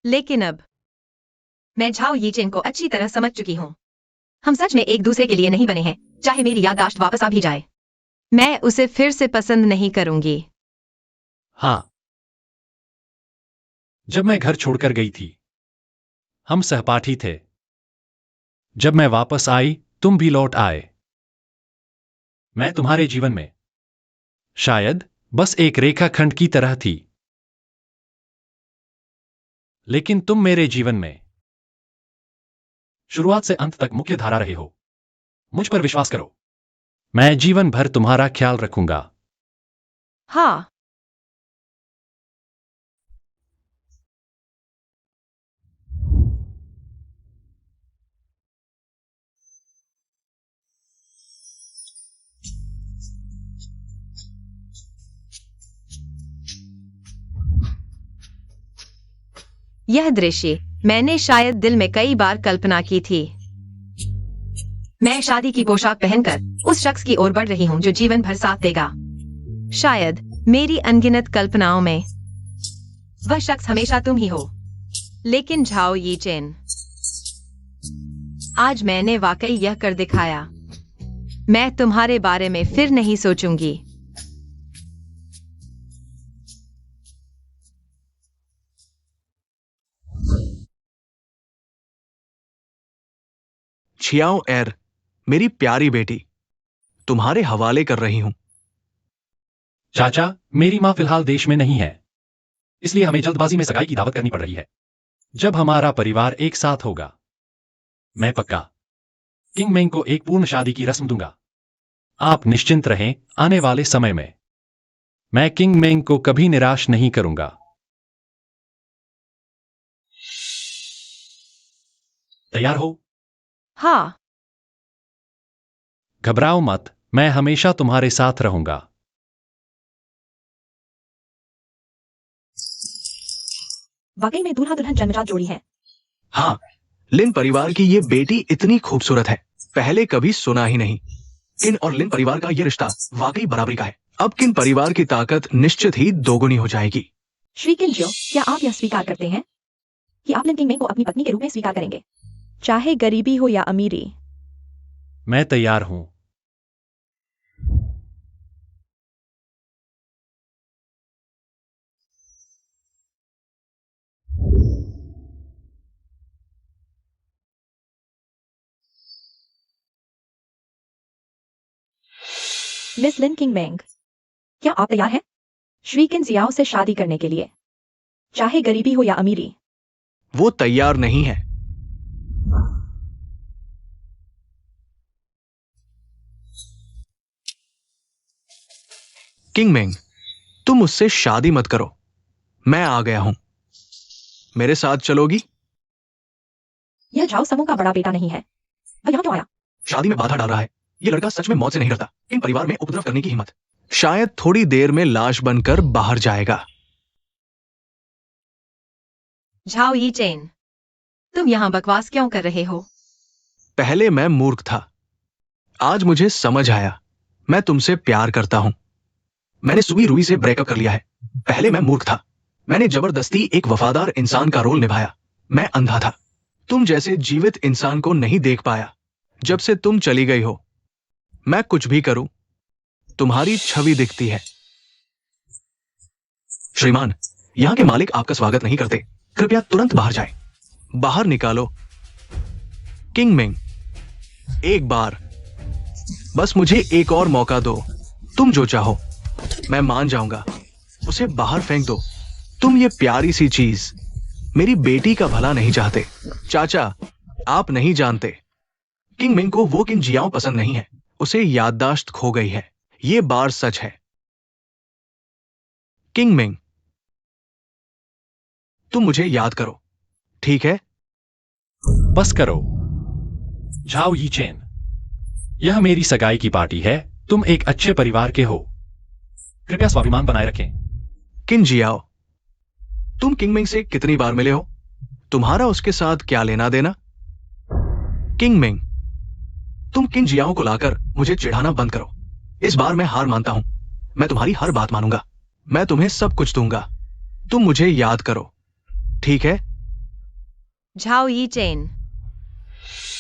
लेकिन अब मैं झाओ यीचेन को अच्छी तरह समझ चुकी हूँ। हम सच में एक दूसरे के लिए नहीं बने हैं, चाहे मेरी याददाश्त वापस आ भी जाए। मैं उसे फिर से पसंद नहीं करूंगी। हाँ, जब मैं घर छोड़कर गई थी, हम सहपाठी थे। जब मैं वापस आई, तुम भी लौट आए। मैं तुम्हारे जीवन में शायद बस एक रेखाखंड की तरह थी, लेकिन तुम मेरे जीवन में शुरुआत से अंत तक मुख्य धारा रहे हो। मुझ पर विश्वास करो, मैं जीवन भर तुम्हारा ख्याल रखूंगा। हाँ, यह दृश्य मैंने शायद दिल में कई बार कल्पना की थी। मैं शादी की पोशाक पहनकर उस शख्स की ओर बढ़ रही हूँ जो जीवन भर साथ देगा। शायद मेरी अनगिनत कल्पनाओं में वह शख्स हमेशा तुम ही हो। लेकिन झाओ यीचेन, आज मैंने वाकई यह कर दिखाया। मैं तुम्हारे बारे में फिर नहीं सोचूंगी। छियाओ एर, मेरी प्यारी बेटी, तुम्हारे हवाले कर रही हूं। चाचा, मेरी मां फिलहाल देश में नहीं है, इसलिए हमें जल्दबाजी में सगाई की दावत करनी पड़ रही है। जब हमारा परिवार एक साथ होगा, मैं पक्का किंगमेंग को एक पूर्ण शादी की रस्म दूंगा। आप निश्चिंत रहें, आने वाले समय में मैं किंगमेंग को कभी निराश नहीं करूंगा। तैयार हो? हाँ, घबराओ मत, मैं हमेशा तुम्हारे साथ रहूंगा। वाकई में दूल्हा दुल्हन जन्मजात जोड़ी है। हाँ, लिन परिवार की ये बेटी इतनी खूबसूरत है, पहले कभी सुना ही नहीं। किन और लिन परिवार का ये रिश्ता वाकई बराबरी का है। अब किन परिवार की ताकत निश्चित ही दोगुनी हो जाएगी। श्री किंजियो, क्या आप यह स्वीकार करते हैं कि आप लिन किंगमिंग को अपनी पत्नी के रूप में स्वीकार करेंगे, चाहे गरीबी हो या अमीरी? मैं तैयार हूं। मिस लिन किंगमिंग, क्या आप तैयार हैं श्री किन जियाओ से शादी करने के लिए, चाहे गरीबी हो या अमीरी? वो तैयार नहीं है। किंगमेंग, तुम मुझसे शादी मत करो। मैं आ गया हूं। मेरे साथ चलोगी? यह झाओ समूह का बड़ा बेटा नहीं है, वह यहाँ क्यों आया? शादी में बाधा डाल रहा है। ये लड़का सच में मौत से नहीं डरता। इन परिवार में उपद्रव करने की हिम्मत। शायद थोड़ी देर में लाश बनकर बाहर जाएगा। झाओ यी चेन, तुम यहाँ बकवास क्यों कर रहे हो? पहले मैं मूर्ख था, आज मुझे समझ आया मैं तुमसे प्यार करता हूं। मैंने सुई रुई से ब्रेकअप कर लिया है। पहले मैं मूर्ख था, मैंने जबरदस्ती एक वफादार इंसान का रोल निभाया। मैं अंधा था, तुम जैसे जीवित इंसान को नहीं देख पाया। जब से तुम चली गई हो, मैं कुछ भी करूं, तुम्हारी छवि दिखती है। श्रीमान, यहां के मालिक आपका स्वागत नहीं करते, कृपया तुरंत बाहर जाएं। बाहर निकालो। किंग मिंग, एक बार, बस मुझे एक और मौका दो। तुम जो चाहो, मैं मान जाऊंगा। उसे बाहर फेंक दो। तुम ये प्यारी सी चीज मेरी बेटी का भला नहीं चाहते। चाचा, आप नहीं जानते, किंग मिंग को वो किन जियाओं पसंद नहीं है। उसे याददाश्त खो गई है, ये बार सच है। किंग मिंग, तुम मुझे याद करो, ठीक है? बस करो। झाओ यी चेन, यह मेरी सगाई की पार्टी है। तुम एक अच्छे परिवार के हो, कृपया स्वाभिमान बनाए रखें। किन जियाओ, तुम किंग मिंग से कितनी बार मिले हो? तुम्हारा उसके साथ क्या लेना देना? किंग मिंग, तुम किन जियाओं को लाकर मुझे चिढ़ाना बंद करो। इस बार मैं हार मानता हूं, मैं तुम्हारी हर बात मानूंगा। मैं तुम्हें सब कुछ दूंगा, तुम मुझे याद करो, ठीक है? झाओ यी चेन,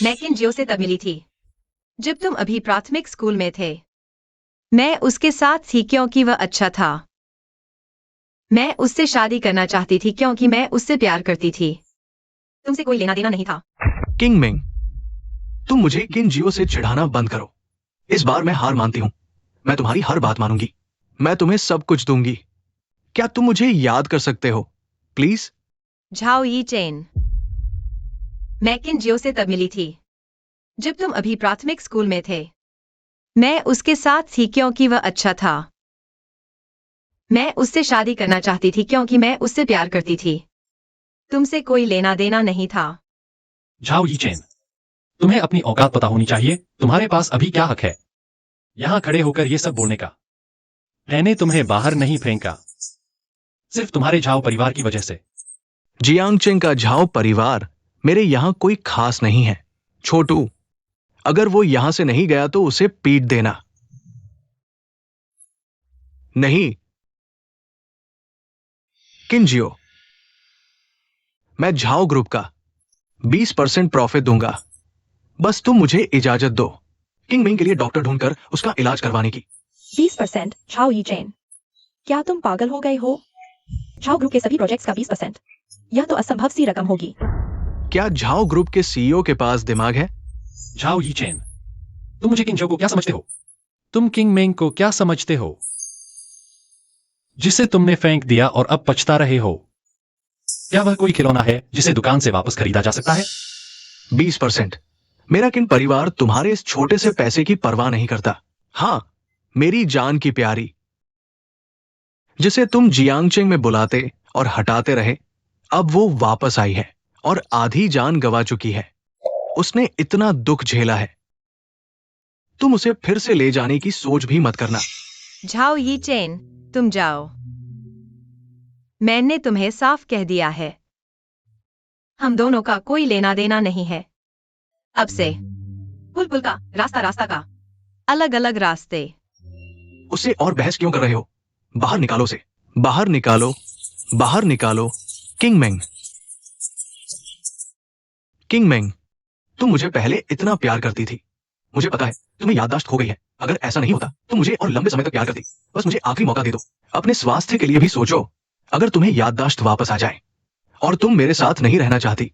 मैं किन जियो से तब मिली थी जब तुम अभी प्राथमिक स्कूल में थे। मैं उसके साथ थी क्योंकि वह अच्छा था। मैं उससे शादी करना चाहती थी क्योंकि मैं उससे प्यार करती थी। तुमसे कोई लेना देना नहीं था। किंग मिंग, तुम मुझे किन जियो से चिढ़ाना बंद करो। इस बार मैं हार मानती हूं, मैं तुम्हारी हर बात मानूंगी। मैं तुम्हें सब कुछ दूंगी। क्या तुम मुझे याद कर सकते हो, प्लीज? झाओ यी चेन, मैं किन जियो से तब मिली थी जब तुम अभी प्राथमिक स्कूल में थे। मैं उसके साथ थी क्योंकि वह अच्छा था। मैं उससे शादी करना चाहती थी क्योंकि मैं उससे प्यार करती थी। तुमसे कोई लेना देना नहीं था। झाओ यी चेन, तुम्हें अपनी औकात पता होनी चाहिए। तुम्हारे पास अभी क्या हक है यहां खड़े होकर ये सब बोलने का? मैंने तुम्हें बाहर नहीं फेंका, सिर्फ तुम्हारे झाओ परिवार की वजह से। जियांगचेंग का झाओ परिवार मेरे यहां कोई खास नहीं है। छोटू, अगर वो यहां से नहीं गया तो उसे पीट देना। नहीं, किंजियो, मैं झाओ ग्रुप का 20% प्रॉफिट दूंगा। बस तुम मुझे इजाजत दो किंग मिंग के लिए डॉक्टर ढूंढकर उसका इलाज करवाने की। 20% झाओ यी चेन, क्या तुम पागल हो गए हो? झाओ ग्रुप के सभी प्रोजेक्ट्स का 20%, यह तो असंभव सी रकम होगी। क्या झाओ ग्रुप के सीईओ के पास दिमाग है? झाओ यी चेन, तुम मुझे किंग जो को क्या समझते हो? तुम किंग मेंग को क्या समझते हो, जिसे तुमने फेंक दिया और अब पछता रहे हो? क्या वह कोई खिलौना है जिसे दुकान से वापस खरीदा जा सकता है? 20%। मेरा किन परिवार तुम्हारे इस छोटे से पैसे की परवाह नहीं करता। हां, मेरी जान की प्यारी, जिसे तुम जियांगचेंग में बुलाते और हटाते रहे, अब वो वापस आई है और आधी जान गंवा चुकी है। उसने इतना दुख झेला है, तुम उसे फिर से ले जाने की सोच भी मत करना। झाओ यी चेन, तुम जाओ। मैंने तुम्हें साफ कह दिया है, हम दोनों का कोई लेना देना नहीं है। अब से पुल पुल का, रास्ता रास्ता का, अलग अलग रास्ते। उससे और बहस क्यों कर रहे हो? बाहर निकालो उसे, बाहर निकालो, बाहर निकालो। किंग मेंग, किंग मेंग, तुम मुझे पहले इतना प्यार करती थी। मुझे पता है तुम्हें याददाश्त खो गई है। अगर ऐसा नहीं होता तो मुझे और लंबे समय तक प्यार करती। बस मुझे आखिरी मौका दे दो। अपने स्वास्थ्य के लिए भी सोचो। अगर तुम्हें याददाश्त वापस आ जाए और तुम मेरे साथ नहीं रहना चाहती,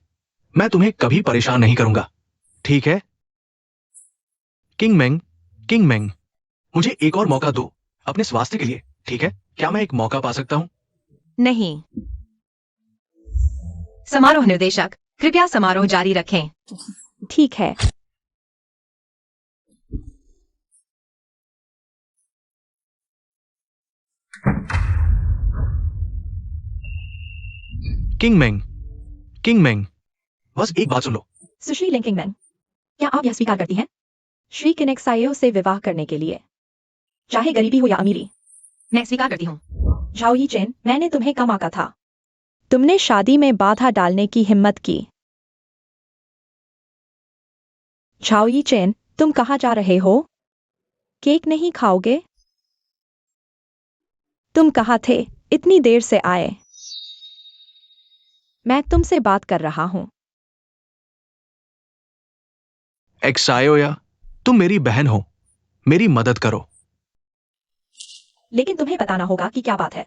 मैं तुम्हें कभी परेशान नहीं करूंगा, ठीक है? किंग मेंग, किंग मेंग, मुझे एक और मौका दो अपने स्वास्थ्य के लिए, ठीक है? क्या मैं एक मौका पा सकता हूं? नहीं। समारोह निर्देशक, कृपया समारोह जारी रखें। ठीक है। किंग मेंग, किंग मेंग, बस एक बात सुन लो। सुश्री लिंकिंग मैन, क्या आप यह स्वीकार करती हैं श्री किनेक्सायो से विवाह करने के लिए, चाहे गरीबी हो या अमीरी? मैं स्वीकार करती हूँ। झाओ यी चेन, मैंने तुम्हें कम आंका था। तुमने शादी में बाधा डालने की हिम्मत की। झाओ यी चेन, तुम कहाँ जा रहे हो? केक नहीं खाओगे? तुम कहाँ थे? इतनी देर से आए। मैं तुमसे बात कर रहा हूँ। एक्सायोया, तुम मेरी बहन हो, मेरी मदद करो। लेकिन तुम्हें बताना होगा कि क्या बात है।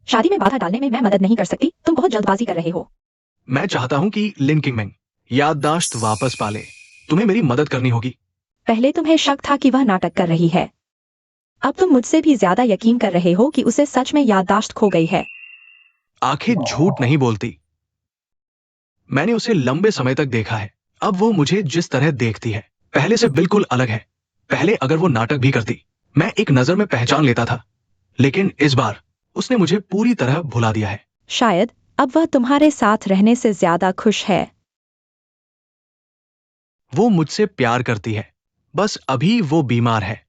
शादी में बाधा डालने में मैं मदद नहीं कर सकती, तुम बहुत जल्दबाजी कर रहे हो। मैं चाहता हूं कि लिन किंगमेंग याददाश्त वापस पाले। तुम्हें मेरी मदद करनी होगी। पहले तुम्हें शक था कि वह नाटक कर रही है। अब तुम मुझसे भी ज्यादा यकीन कर रहे हो कि उसे सच में याददाश्त खो गई है। आंखें झूठ नहीं बोलती। मैंने उसे लंबे समय तक देखा है। अब वो मुझे जिस तरह देखती है पहले से बिल्कुल अलग है। पहले अगर वो नाटक भी करती, मैं एक नजर में पहचान लेता था, लेकिन इस बार उसने मुझे पूरी तरह भुला दिया है। शायद अब वह तुम्हारे साथ रहने से ज्यादा खुश है। वो मुझसे प्यार करती है, बस अभी वो बीमार है।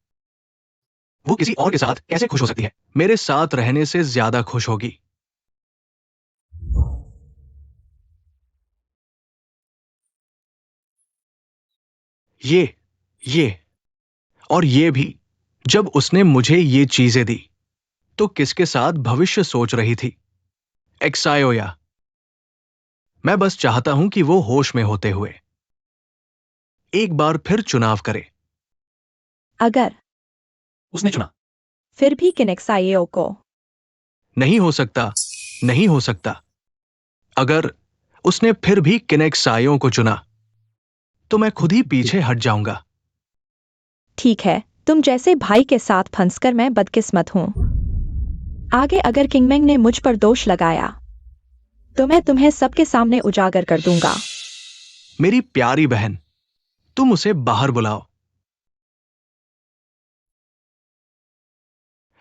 वो किसी और के साथ कैसे खुश हो सकती है? मेरे साथ रहने से ज्यादा खुश होगी। ये और ये भी। जब उसने मुझे ये चीजें दी तो किसके साथ भविष्य सोच रही थी? एक्सायोया, मैं बस चाहता हूं कि वो होश में होते हुए एक बार फिर चुनाव करे। अगर उसने चुना। फिर भी किनेक्साइयो को नहीं हो सकता, नहीं हो सकता। अगर उसने फिर भी किनेक्सायो को चुना तो मैं खुद ही पीछे हट जाऊंगा। ठीक है, तुम जैसे भाई के साथ फंसकर मैं बदकिस्मत हूँ। आगे अगर किंगमेंग ने मुझ पर दोष लगाया तो मैं तुम्हें सबके सामने उजागर कर दूंगा। मेरी प्यारी बहन, तुम उसे बाहर बुलाओ।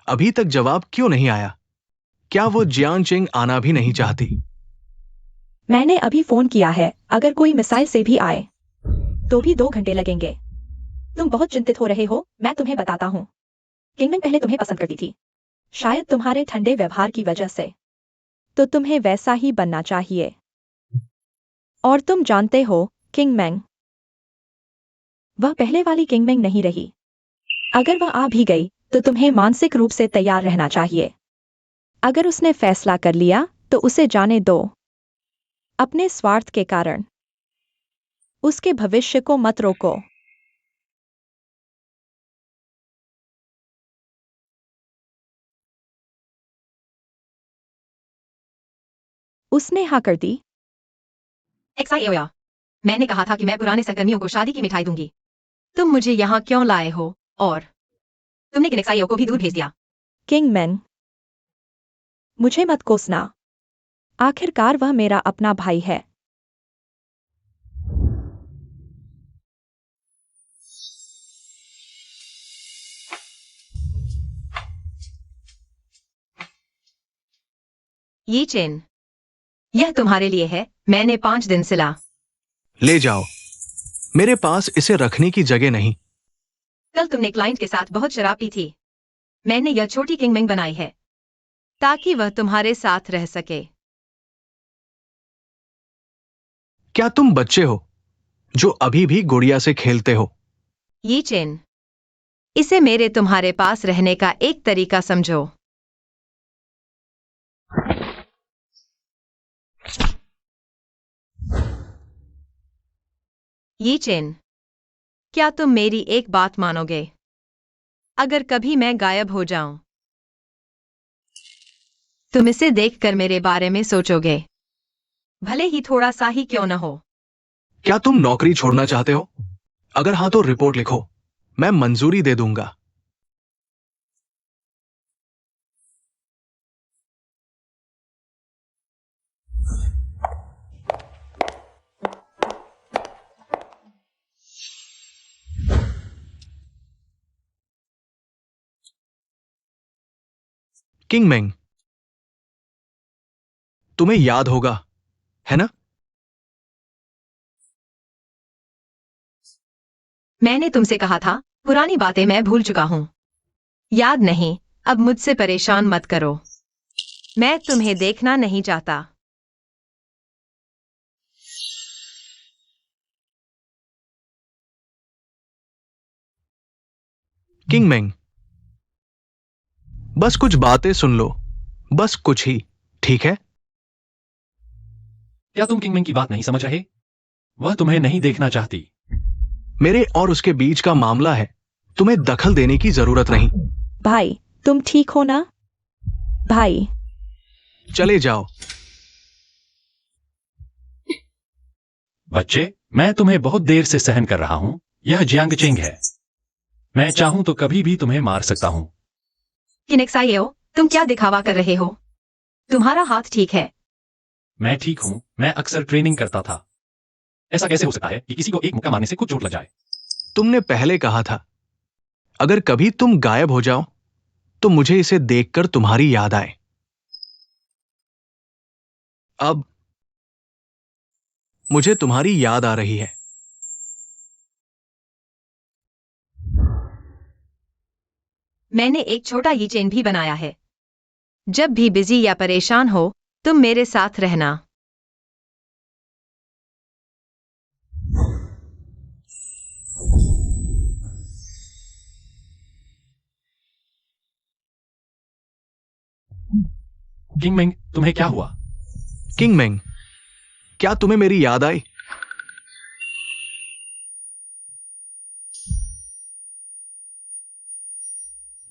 अभी तक जवाब क्यों नहीं आया? क्या वो जियांचिंग आना भी नहीं चाहती? मैंने अभी फोन किया है, अगर कोई मिसाइल से भी आए तो भी 2 घंटे लगेंगे। तुम बहुत चिंतित हो रहे हो, मैं तुम्हें बताता हूँ। किंगमेंग पहले तुम्हें पसंद करती थी, शायद तुम्हारे ठंडे व्यवहार की वजह से। तो तुम्हें वैसा ही बनना चाहिए। और तुम जानते हो, किंगमेंग वह पहले वाली किंगमेंग नहीं रही। अगर वह आ भी गई तो तुम्हें मानसिक रूप से तैयार रहना चाहिए। अगर उसने फैसला कर लिया तो उसे जाने दो। अपने स्वार्थ के कारण उसके भविष्य को मत रोको। उसने हाँ कर दी। एक्सायोया, मैंने कहा था कि मैं पुराने सहकर्मियों को शादी की मिठाई दूंगी। तुम मुझे यहाँ क्यों लाए हो? और तुमने किनेक्साइयो को भी दूर भेज दिया। किंगमैन, मुझे मत कोसना। आखिरकार वह मेरा अपना भाई है। ये चेन, यह तुम्हारे लिए है। मैंने 5 दिन सिला। ले जाओ, मेरे पास इसे रखने की जगह नहीं। कल तुमने क्लाइंट के साथ बहुत शराब पी थी। मैंने यह छोटी किंगमेंग बनाई है ताकि वह तुम्हारे साथ रह सके। क्या तुम बच्चे हो जो अभी भी गुड़िया से खेलते हो? ये चेन, इसे मेरे तुम्हारे पास रहने का एक तरीका समझो। ये चेन, क्या तुम मेरी एक बात मानोगे? अगर कभी मैं गायब हो जाऊं, तुम इसे देखकर मेरे बारे में सोचोगे, भले ही थोड़ा सा ही क्यों न हो। क्या तुम नौकरी छोड़ना चाहते हो? अगर हाँ तो रिपोर्ट लिखो, मैं मंजूरी दे दूंगा। किंगमेंग, तुम्हें याद होगा, है ना? मैंने तुमसे कहा था, पुरानी बातें मैं भूल चुका हूं। याद नहीं? अब मुझसे परेशान मत करो। मैं तुम्हें देखना नहीं चाहता। किंग मेंग, बस कुछ बातें सुन लो, बस कुछ ही, ठीक है? क्या तुम किंगमेंग की बात नहीं समझ रहे? वह तुम्हें नहीं देखना चाहती। मेरे और उसके बीच का मामला है, तुम्हें दखल देने की जरूरत नहीं। भाई, तुम ठीक हो ना? भाई, चले जाओ। बच्चे, मैं तुम्हें बहुत देर से सहन कर रहा हूं। यह जियांग चेंग है। मैं चाहूं तो कभी भी तुम्हें मार सकता हूं। किनेक्साइयो, तुम क्या दिखावा कर रहे हो? तुम्हारा हाथ ठीक है। मैं ठीक हूं, मैं अक्सर ट्रेनिंग करता था। ऐसा कैसे हो सकता है कि किसी को एक मुक्का मारने से खुद चोट लग जाए? तुमने पहले कहा था, अगर कभी तुम गायब हो जाओ तो मुझे इसे देखकर तुम्हारी याद आए। अब मुझे तुम्हारी याद आ रही है। मैंने एक छोटा ये चेन भी बनाया है। जब भी बिजी या परेशान हो, तुम मेरे साथ रहना। किंगमेंग, तुम्हें क्या हुआ? किंग मेंग, क्या तुम्हें मेरी याद आई?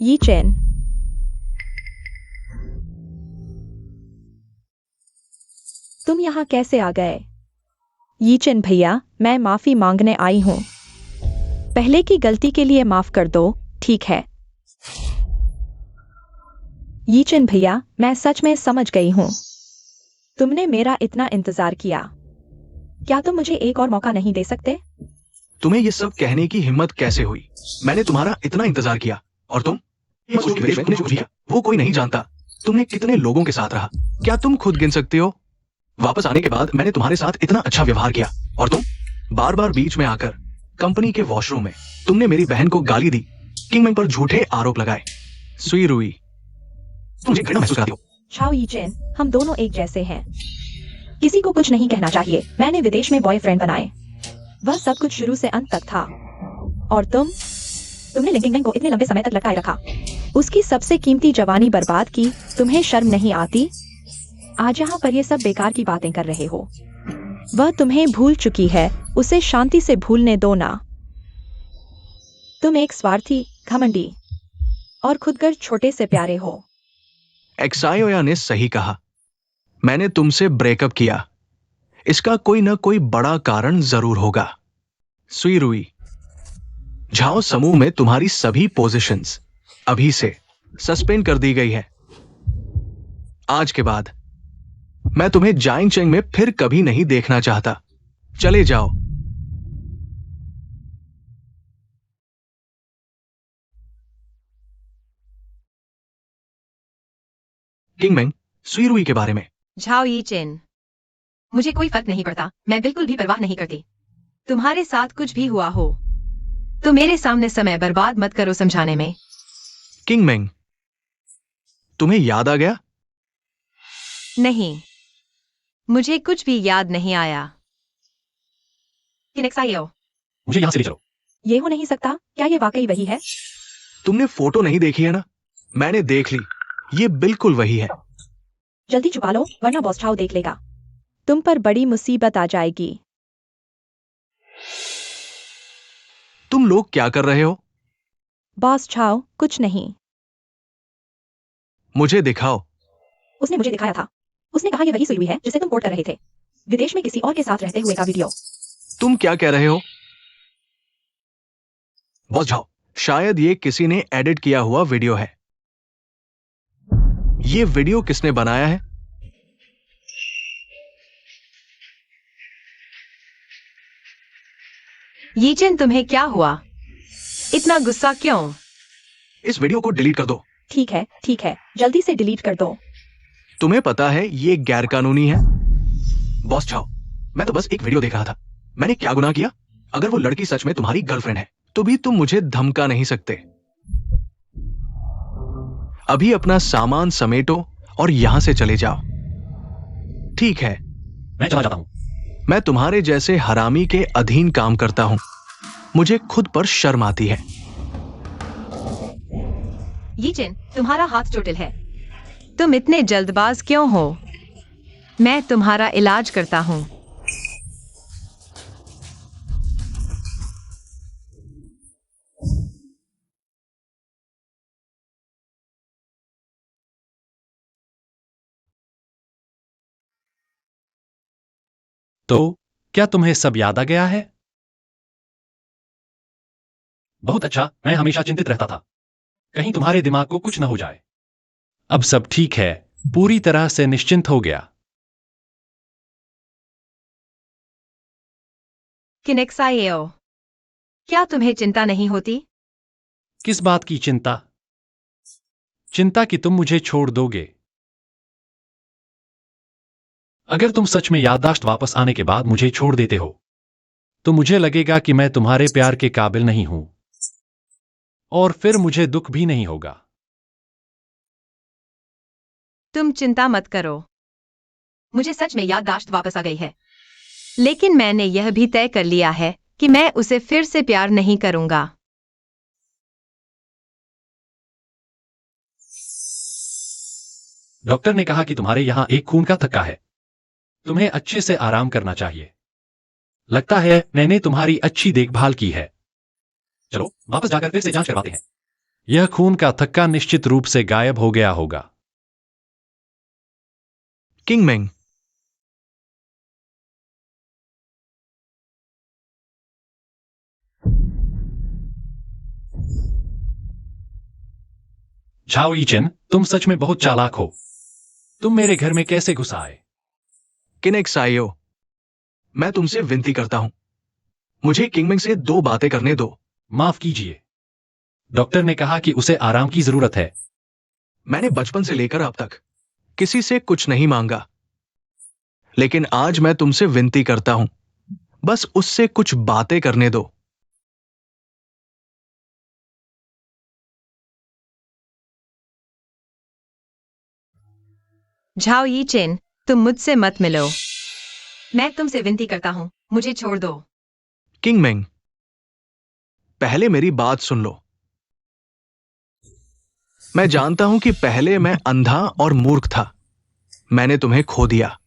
ये चैन। तुम यहाँ कैसे आ गए? ये चैन भैया, मैं माफी मांगने आई हूँ। पहले की गलती के लिए माफ कर दो, ठीक है? ये चैन भैया, मैं सच में समझ गई हूँ। तुमने मेरा इतना इंतजार किया। क्या तुम मुझे एक और मौका नहीं दे सकते? तुम्हें ये सब कहने की हिम्मत कैसे हुई? मैंने तुम्हारा इतना इंतजार किया और तुम ये सोच के विदेश में तुमने जो किया, वो कोई नहीं जानता। तुमने कितने लोगों के साथ रहा, क्या तुम खुद गिन सकते हो? वापस आने के बाद मैंने तुम्हारे साथ इतना अच्छा व्यवहार किया और तुम बार बार बीच में आकर कंपनी के वॉशरूम में तुमने मेरी बहन को गाली दी, किंगमेंग पर झूठे आरोप लगाए। सुई रुई, तुम मुझे घृणा महसूस कराती हो। छाओ यी चैन, हम दोनों एक जैसे हैं। किसी को कुछ नहीं कहना चाहिए। मैंने विदेश में बॉयफ्रेंड बनाए। वह सब कुछ शुरू से अंत तक था। और तुमने लिंकिंग को इतने लंबे समय तक लटकाए रखा। उसकी सबसे कीमती जवानी बर्बाद की। तुम्हें शर्म नहीं आती? आज यहाँ पर ये सब बेकार की बातें कर रहे हो। वह तुम्हें भूल चुकी है, उसे शांति से भूलने दो ना। तुम एक स्वार्थी, घमंडी और खुदगर्ज छोटे से प्यारे हो। एक्सायोया ने सही कहा, मैंने तुमसे ब्रेकअप किया। इसका कोई ना कोई बड़ा कारण जरूर होगा। सुई रुई, झाओ समूह में तुम्हारी सभी पोजीशंस अभी से सस्पेंड कर दी गई है। आज के बाद मैं तुम्हें जाइंग चेंग में फिर कभी नहीं देखना चाहता। चले जाओ। किंगमेंग, सुई रुई के बारे में। झाओ यी चेन, मुझे कोई फर्क नहीं पड़ता। मैं बिल्कुल भी परवाह नहीं करती। तुम्हारे साथ कुछ भी हुआ हो तो मेरे सामने समय बर्बाद मत करो समझाने में। किंगमेंग, तुम्हें याद आ गया? नहीं, मुझे कुछ भी याद नहीं आया। किनेक्साइयो, मुझे यहां से ले चलो। ये हो नहीं सकता। क्या ये वाकई वही है? तुमने फोटो नहीं देखी है ना? मैंने देख ली, ये बिल्कुल वही है। जल्दी छुपा लो, वरना बॉस छाओ देख लेगा। तुम पर बड़ी मुसीबत आ जाएगी। तुम लोग क्या कर रहे हो? बॉस छाओ, कुछ नहीं। मुझे दिखाओ। उसने मुझे दिखाया था। उसने कहा ये वही सुई हुई है जिसे तुम कोर्ट कर रहे थे, विदेश में किसी और के साथ रहते हुए का वीडियो। तुम क्या कह रहे हो? बॉस झाओ, शायद ये किसी ने एडिट किया हुआ वीडियो है। ये वीडियो किसने बनाया है? यी चेन, तुम्हें क्या हुआ? इतना गुस्सा क्यों? इस वीडियो को डिलीट कर दो। ठीक है, जल्दी से डिलीट कर दो। तुम्हें पता है ये गैरकानूनी है। बॉस झाओ, मैं तो बस एक वीडियो देख रहा था। मैंने क्या गुनाह किया? अगर वो लड़की सच में तुम्हारी गर्लफ्रेंड है तो भी तुम मुझे धमका नहीं सकते। अभी अपना सामान समेटो और यहां से चले जाओ। ठीक है, मैं चला जाता हूं। मैं तुम्हारे जैसे हरामी के अधीन काम करता हूं। मुझे खुद पर शर्म आती है। यीचेन, तुम्हारा हाथ चोटिल है। तुम इतने जल्दबाज क्यों हो? मैं तुम्हारा इलाज करता हूँ। तो क्या तुम्हें सब याद आ गया है? बहुत अच्छा, मैं हमेशा चिंतित रहता था कहीं तुम्हारे दिमाग को कुछ न हो जाए। अब सब ठीक है, पूरी तरह से निश्चिंत हो गया। किनेक्साएओ, क्या तुम्हें चिंता नहीं होती? किस बात की चिंता? चिंता कि तुम मुझे छोड़ दोगे। अगर तुम सच में याददाश्त वापस आने के बाद मुझे छोड़ देते हो तो मुझे लगेगा कि मैं तुम्हारे प्यार के काबिल नहीं हूं, और फिर मुझे दुख भी नहीं होगा। तुम चिंता मत करो, मुझे सच में याददाश्त वापस आ गई है, लेकिन मैंने यह भी तय कर लिया है कि मैं उसे फिर से प्यार नहीं करूंगा। डॉक्टर ने कहा कि तुम्हारे यहां एक खून का थक्का है, तुम्हें अच्छे से आराम करना चाहिए। लगता है मैंने तुम्हारी अच्छी देखभाल की है। चलो वापस जाकर फिर से जांच करवाते हैं। यह खून का थक्का निश्चित रूप से गायब हो गया होगा। किंग मेंग, झाओ यीचेन, तुम सच में बहुत चालाक हो। तुम मेरे घर में कैसे घुस आए? किनेक्साइयो, मैं तुमसे विनती करता हूं, मुझे किंगमेंग से 2 बातें करने दो। माफ कीजिए, डॉक्टर ने कहा कि उसे आराम की जरूरत है। मैंने बचपन से लेकर अब तक किसी से कुछ नहीं मांगा, लेकिन आज मैं तुमसे विनती करता हूं, बस उससे कुछ बातें करने दो। झाओ यीचेन, तुम मुझसे मत मिलो। मैं तुमसे विनती करता हूँ, मुझे छोड़ दो। किंग मेंग, पहले मेरी बात सुन लो। मैं जानता हूं कि पहले मैं अंधा और मूर्ख था, मैंने तुम्हें खो दिया।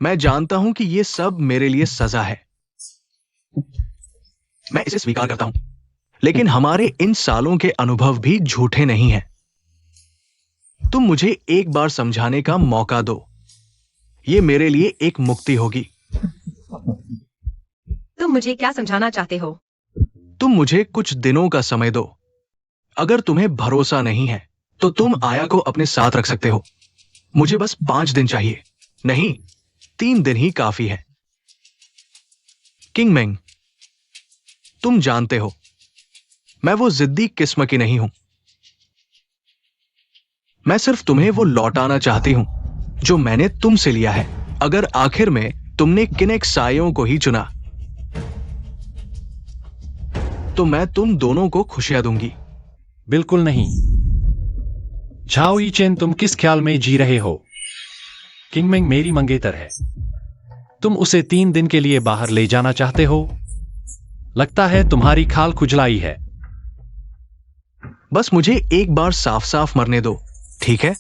मैं जानता हूं कि यह सब मेरे लिए सजा है, मैं इसे स्वीकार करता हूं, लेकिन हमारे इन सालों के अनुभव भी झूठे नहीं हैं। तुम मुझे एक बार समझाने का मौका दो, यह मेरे लिए एक मुक्ति होगी। तुम मुझे क्या समझाना चाहते हो? तुम मुझे कुछ दिनों का समय दो। अगर तुम्हें भरोसा नहीं है तो तुम आया को अपने साथ रख सकते हो। मुझे बस 5 दिन चाहिए, नहीं 3 दिन ही काफी है। किंग मेंग, तुम जानते हो मैं वो जिद्दी किस्म की नहीं हूं। मैं सिर्फ तुम्हें वो लौटाना चाहती हूं जो मैंने तुमसे लिया है। अगर आखिर में तुमने किनेक्साइयो को ही चुना तो मैं तुम दोनों को खुशियां दूंगी। बिल्कुल नहीं। झाओ यीचेन, तुम किस ख्याल में जी रहे हो? किंगमेंग मेरी मंगेतर है, तुम उसे 3 दिन के लिए बाहर ले जाना चाहते हो? लगता है तुम्हारी खाल खुजलाई है। बस मुझे एक बार साफ साफ मरने दो, ठीक है?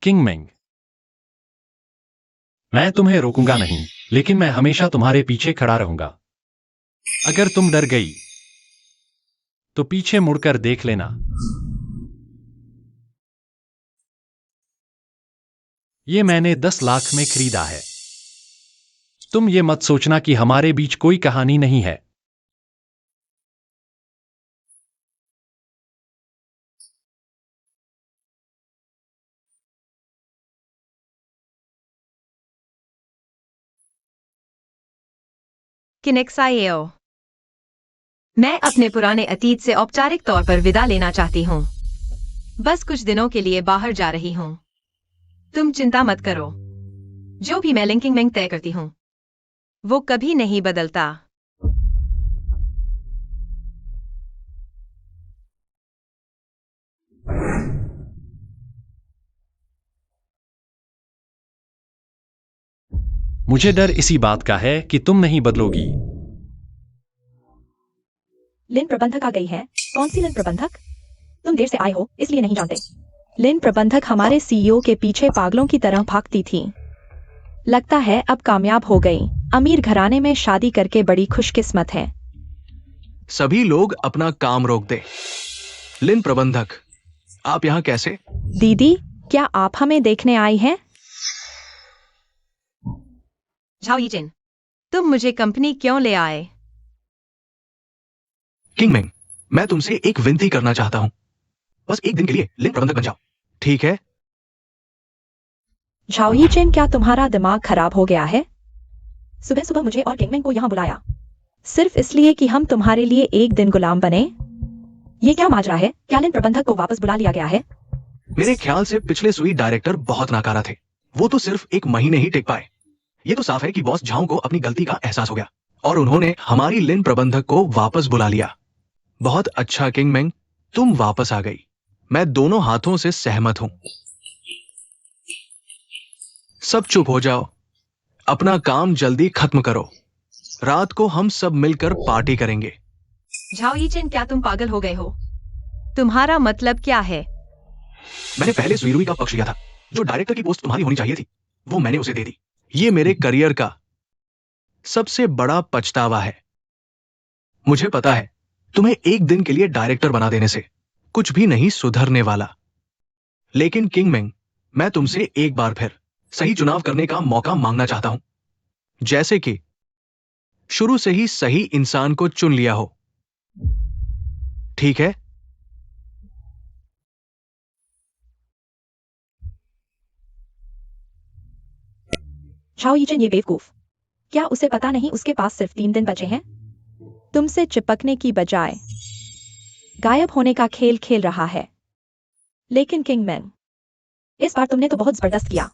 किंगमेंग, मैं तुम्हें रोकूंगा नहीं, लेकिन मैं हमेशा तुम्हारे पीछे खड़ा रहूंगा। अगर तुम डर गई तो पीछे मुड़कर देख लेना। ये मैंने 10 लाख में खरीदा है। तुम ये मत सोचना कि हमारे बीच कोई कहानी नहीं है। किनेक्साएओ, मैं अपने पुराने अतीत से औपचारिक तौर पर विदा लेना चाहती हूँ। बस कुछ दिनों के लिए बाहर जा रही हूँ। तुम चिंता मत करो, जो भी मैं लिंकिंग मेंग तय करती हूँ वो कभी नहीं बदलता। मुझे डर इसी बात का है कि तुम नहीं बदलोगी। लिन प्रबंधक आ गई है। कौन सी लिन प्रबंधक? तुम देर से आए हो इसलिए नहीं जानते। लिन प्रबंधक हमारे सीईओ के पीछे पागलों की तरह भागती थी। लगता है अब कामयाब हो गई। अमीर घराने में शादी करके बड़ी खुशकिस्मत है। सभी लोग अपना काम रोक दे। लिन प्रबंधक, आप यहाँ कैसे? दीदी, क्या आप हमें देखने आई हैं? झाओ यीचेन, तुम मुझे कंपनी क्यों ले आए? किंगमेंग, मैं तुमसे एक विनती करना चाहता हूं। बस एक दिन के लिए लिन प्रबंधक बन जाओ, ठीक है? झाओ यीचेन, क्या तुम्हारा दिमाग खराब हो गया है? सुबह सुबह मुझे और किंगमेंग को यहाँ बुलाया सिर्फ इसलिए कि हम तुम्हारे लिए एक दिन गुलाम बने। ये क्या माजरा है? क्या लिन प्रबंधक को वापस बुला लिया गया है? मेरे ख्याल से पिछले सुई डायरेक्टर बहुत नाकारा थे। वो तो सिर्फ एक महीने ही टिक पाए। ये तो साफ है कि बॉस झाओ को अपनी गलती का एहसास हो गया और उन्होंने हमारी लिन प्रबंधक को वापस बुला लिया। बहुत अच्छा किंगमेंग, तुम वापस आ गई। मैं दोनों हाथों से सहमत हूं। सब चुप हो जाओ, अपना काम जल्दी खत्म करो। रात को हम सब मिलकर पार्टी करेंगे। झाओ यीचेन, क्या तुम पागल हो गए हो? तुम्हारा मतलब क्या है? मैंने पहले सुईरुई का पक्ष लिया था। जो डायरेक्टर की पोस्ट तुम्हारी होनी चाहिए थी, वो मैंने उसे दे दी। ये मेरे करियर का सबसे बड़ा पछतावा है। मुझे पता है तुम्हें एक दिन के लिए डायरेक्टर बना देने से कुछ भी नहीं सुधरने वाला। लेकिन किंगमेंग, मैं तुमसे एक बार फिर सही चुनाव करने का मौका मांगना चाहता हूं। जैसे कि शुरू से ही सही इंसान को चुन लिया हो, ठीक है? झाओ यीचेन ये बेवकूफ, क्या उसे पता नहीं उसके पास सिर्फ 3 दिन बचे हैं? तुमसे चिपकने की बजाय गायब होने का खेल खेल रहा है। लेकिन किंगमैन, इस बार तुमने तो बहुत जबरदस्त किया।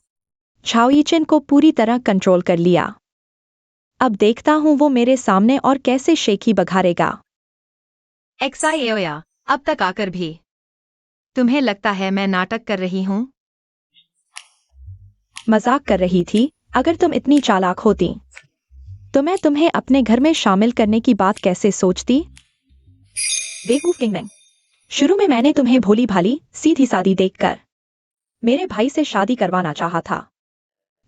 झाओ यीचेन को पूरी तरह कंट्रोल कर लिया। अब देखता हूं वो मेरे सामने और कैसे शेखी बघारेगा। एक्साइओया, अब तक आकर भी तुम्हें लगता है मैं नाटक कर रही हूं? मजाक कर रही थी। अगर तुम इतनी चालाक होती तो मैं तुम्हें अपने घर में शामिल करने की बात कैसे सोचती? बेवकूफ किंगमैन, शुरू में मैंने तुम्हें भोली भाली सीधी सादी देखकर मेरे भाई से शादी करवाना चाहा था,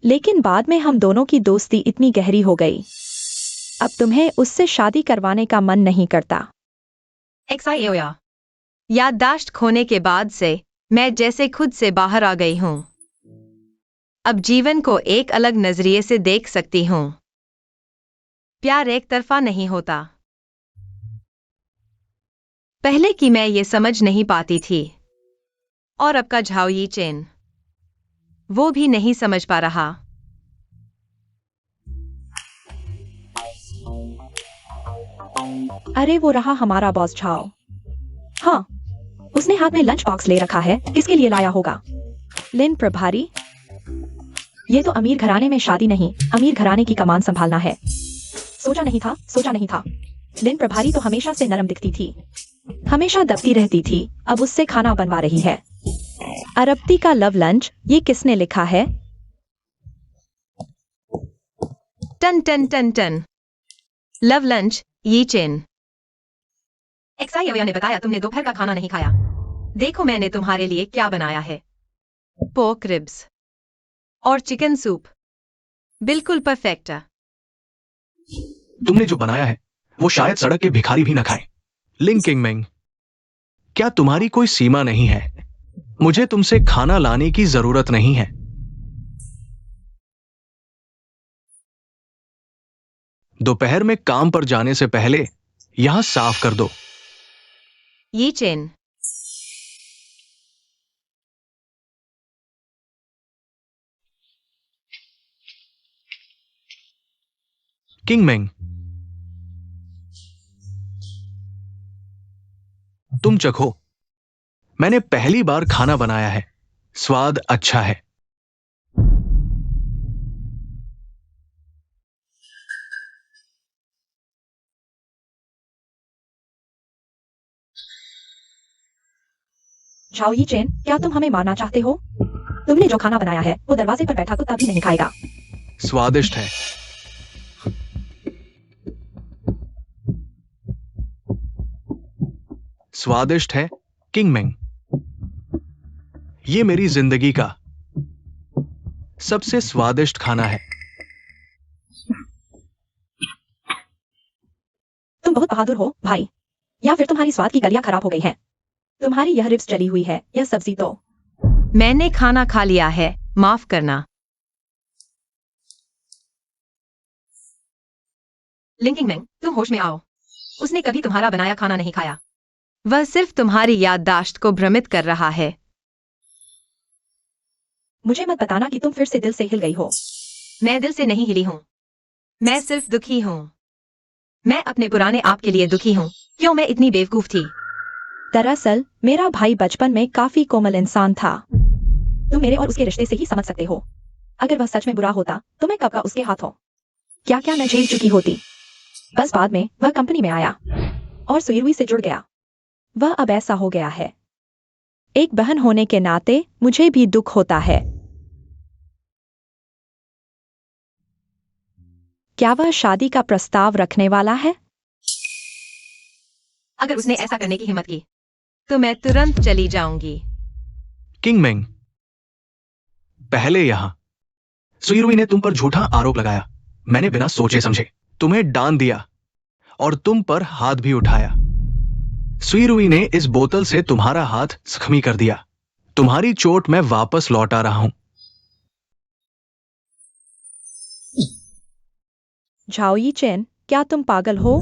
लेकिन बाद में हम दोनों की दोस्ती इतनी गहरी हो गई, अब तुम्हें उससे शादी करवाने का मन नहीं करता। एक्साइओया, याददाश्त खोने के बाद से मैं जैसे खुद से बाहर आ गई हूं। अब जीवन को एक अलग नजरिए से देख सकती हूं। प्यार एक तरफा नहीं होता। पहले की मैं ये समझ नहीं पाती थी, और अब का झाओ यीचेन वो भी नहीं समझ पा रहा। अरे वो रहा हमारा बॉस झाओ। हाँ, उसने हाथ में लंच बॉक्स ले रखा है। किसके लिए लाया होगा? लिन प्रभारी, ये तो अमीर घराने में शादी नहीं, अमीर घराने की कमान संभालना है। सोचा नहीं था, सोचा नहीं था। लिन प्रभारी तो हमेशा से नरम दिखती थी, हमेशा दबती रहती थी, अब उससे खाना बनवा रही है। अरबती का लव लंच, ये किसने लिखा है? टन टन टन टन। लव लंच यीचेन। एक्साइओया ने बताया तुमने दोपहर का खाना नहीं खाया। देखो मैंने तुम्हारे लिए क्या बनाया है। पोर्क रिब्स और चिकन सूप, बिल्कुल परफेक्ट। तुमने जो बनाया है वो शायद सड़क के भिखारी भी ना खाएं। लिन किंगमेंग, क्या तुम्हारी कोई सीमा नहीं है? मुझे तुमसे खाना लाने की जरूरत नहीं है। दोपहर में काम पर जाने से पहले यहां साफ कर दो। यीचेन, किंगमेंग, तुम चखो। मैंने पहली बार खाना बनाया है, स्वाद अच्छा है। झाओ यीचेन, क्या तुम हमें मारना चाहते हो? तुमने जो खाना बनाया है वो दरवाजे पर बैठा कुत्ता भी नहीं खाएगा। स्वादिष्ट है। स्वादिष्ट है किंग मेंग। ये मेरी जिंदगी का सबसे स्वादिष्ट खाना है। तुम बहुत बहादुर हो भाई, या फिर तुम्हारी स्वाद की गलियां खराब हो गई हैं। तुम्हारी यह रिब्स जली हुई है, यह सब्जी तो। मैंने खाना खा लिया है, माफ करना। लिंकिंग मैंग, तुम होश में आओ। उसने कभी तुम्हारा बनाया खाना नहीं खाया। वह सिर्फ तुम्हारी याददाश्त को भ्रमित कर रहा है। मुझे मत बताना कि तुम फिर से दिल से हिल गई हो। मैं दिल से नहीं हिली हूं, मैं सिर्फ दुखी हूं। मैं अपने पुराने आप के लिए दुखी हूं। क्यों मैं इतनी बेवकूफ थी? दरअसल मेरा भाई बचपन में काफी कोमल इंसान था। तुम मेरे और उसके रिश्ते से ही समझ सकते हो। अगर वह सच में बुरा होता तो मैं कब का उसके हाथों क्या क्या मैं झेल चुकी होती। बस बाद में वह कंपनी में आया और सुईरुई से जुड़ गया। वह अब ऐसा हो गया है। एक बहन होने के नाते मुझे भी दुख होता है। क्या वह शादी का प्रस्ताव रखने वाला है? अगर उसने ऐसा करने की हिम्मत की तो मैं तुरंत चली जाऊंगी। किंग मेंग, पहले यहां सुईरुई ने तुम पर झूठा आरोप लगाया। मैंने बिना सोचे समझे तुम्हें डांट दिया और तुम पर हाथ भी उठाया। सुईरुई ने इस बोतल से तुम्हारा हाथ जख्मी कर दिया। तुम्हारी चोट मैं वापस लौटा रहा हूं। झाओई चेन, क्या तुम पागल हो?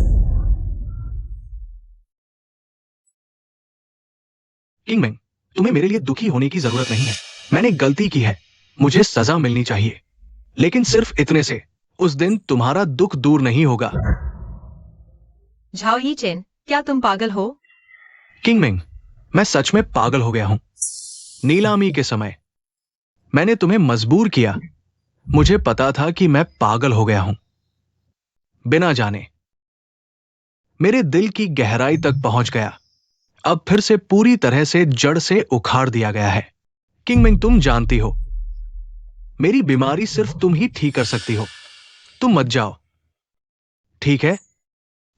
किंग मेंग, तुम्हें मेरे लिए दुखी होने की जरूरत नहीं है। मैंने गलती की है, मुझे सजा मिलनी चाहिए। लेकिन सिर्फ इतने से उस दिन तुम्हारा दुख दूर नहीं होगा। झाओई चेन, क्या तुम पागल हो? किंग मेंग, मैं सच में पागल हो गया हूं। नीलामी के समय मैंने तुम्हें मजबूर किया। मुझे पता था कि मैं पागल हो गया हूं। बिना जाने मेरे दिल की गहराई तक पहुंच गया। अब फिर से पूरी तरह से जड़ से उखाड़ दिया गया है। किंग मेंग, तुम जानती हो मेरी बीमारी सिर्फ तुम ही ठीक कर सकती हो। तुम मत जाओ, ठीक है?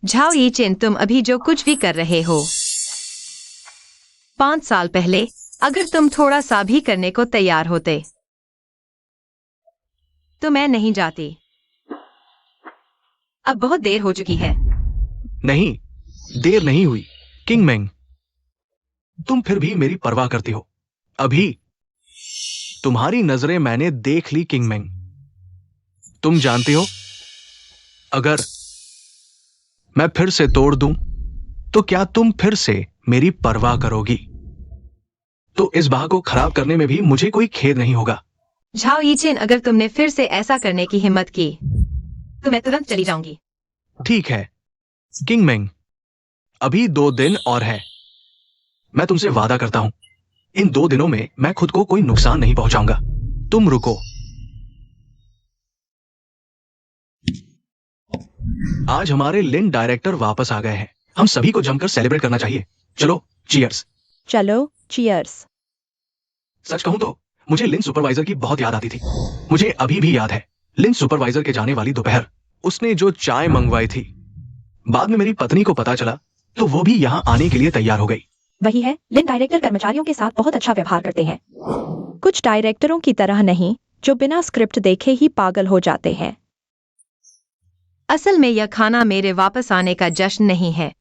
झाओई चेन, तुम अभी जो कुछ भी कर रहे हो, 5 साल पहले अगर तुम थोड़ा सा भी करने को तैयार होते तो मैं नहीं जाती। अब बहुत देर हो चुकी है। नहीं, देर नहीं हुई। किंग मेंग, तुम फिर भी मेरी परवाह करती हो। अभी तुम्हारी नजरें मैंने देख ली किंग मेंग। तुम जानती हो, अगर मैं फिर से तोड़ दूं तो क्या तुम फिर से मेरी परवाह करोगी? तो इस बाह को खराब करने में भी मुझे कोई खेद नहीं होगा। झाओई चेन, अगर तुमने फिर से ऐसा करने की हिम्मत की तो मैं तुरंत चली जाऊंगी। ठीक है किंग मेंग, अभी 2 दिन और है। मैं तुमसे वादा करता हूं, इन 2 दिनों में मैं खुद को कोई नुकसान नहीं पहुंचाऊंगा। तुम रुको। आज हमारे लिन डायरेक्टर वापस आ गए हैं। हम सभी को जमकर सेलिब्रेट करना चाहिए। चलो, चीयर्स। चलो, चीयर्स। सच कहूं तो मुझे लिन सुपरवाइजर की बहुत याद आती थी। मुझे अभी भी याद है लिन सुपरवाइजर के जाने वाली दोपहर उसने जो चाय मंगवाई थी। बाद में मेरी पत्नी को पता चला तो वो भी यहां आने के लिए तैयार हो गई। वही है, लिन डायरेक्टर कर्मचारियों के साथ बहुत अच्छा व्यवहार करते हैं। कुछ डायरेक्टरों की तरह नहीं, जो बिना स्क्रिप्ट देखे ही पागल हो जाते हैं। असल में यह खाना मेरे वापस आने का जश्न नहीं है,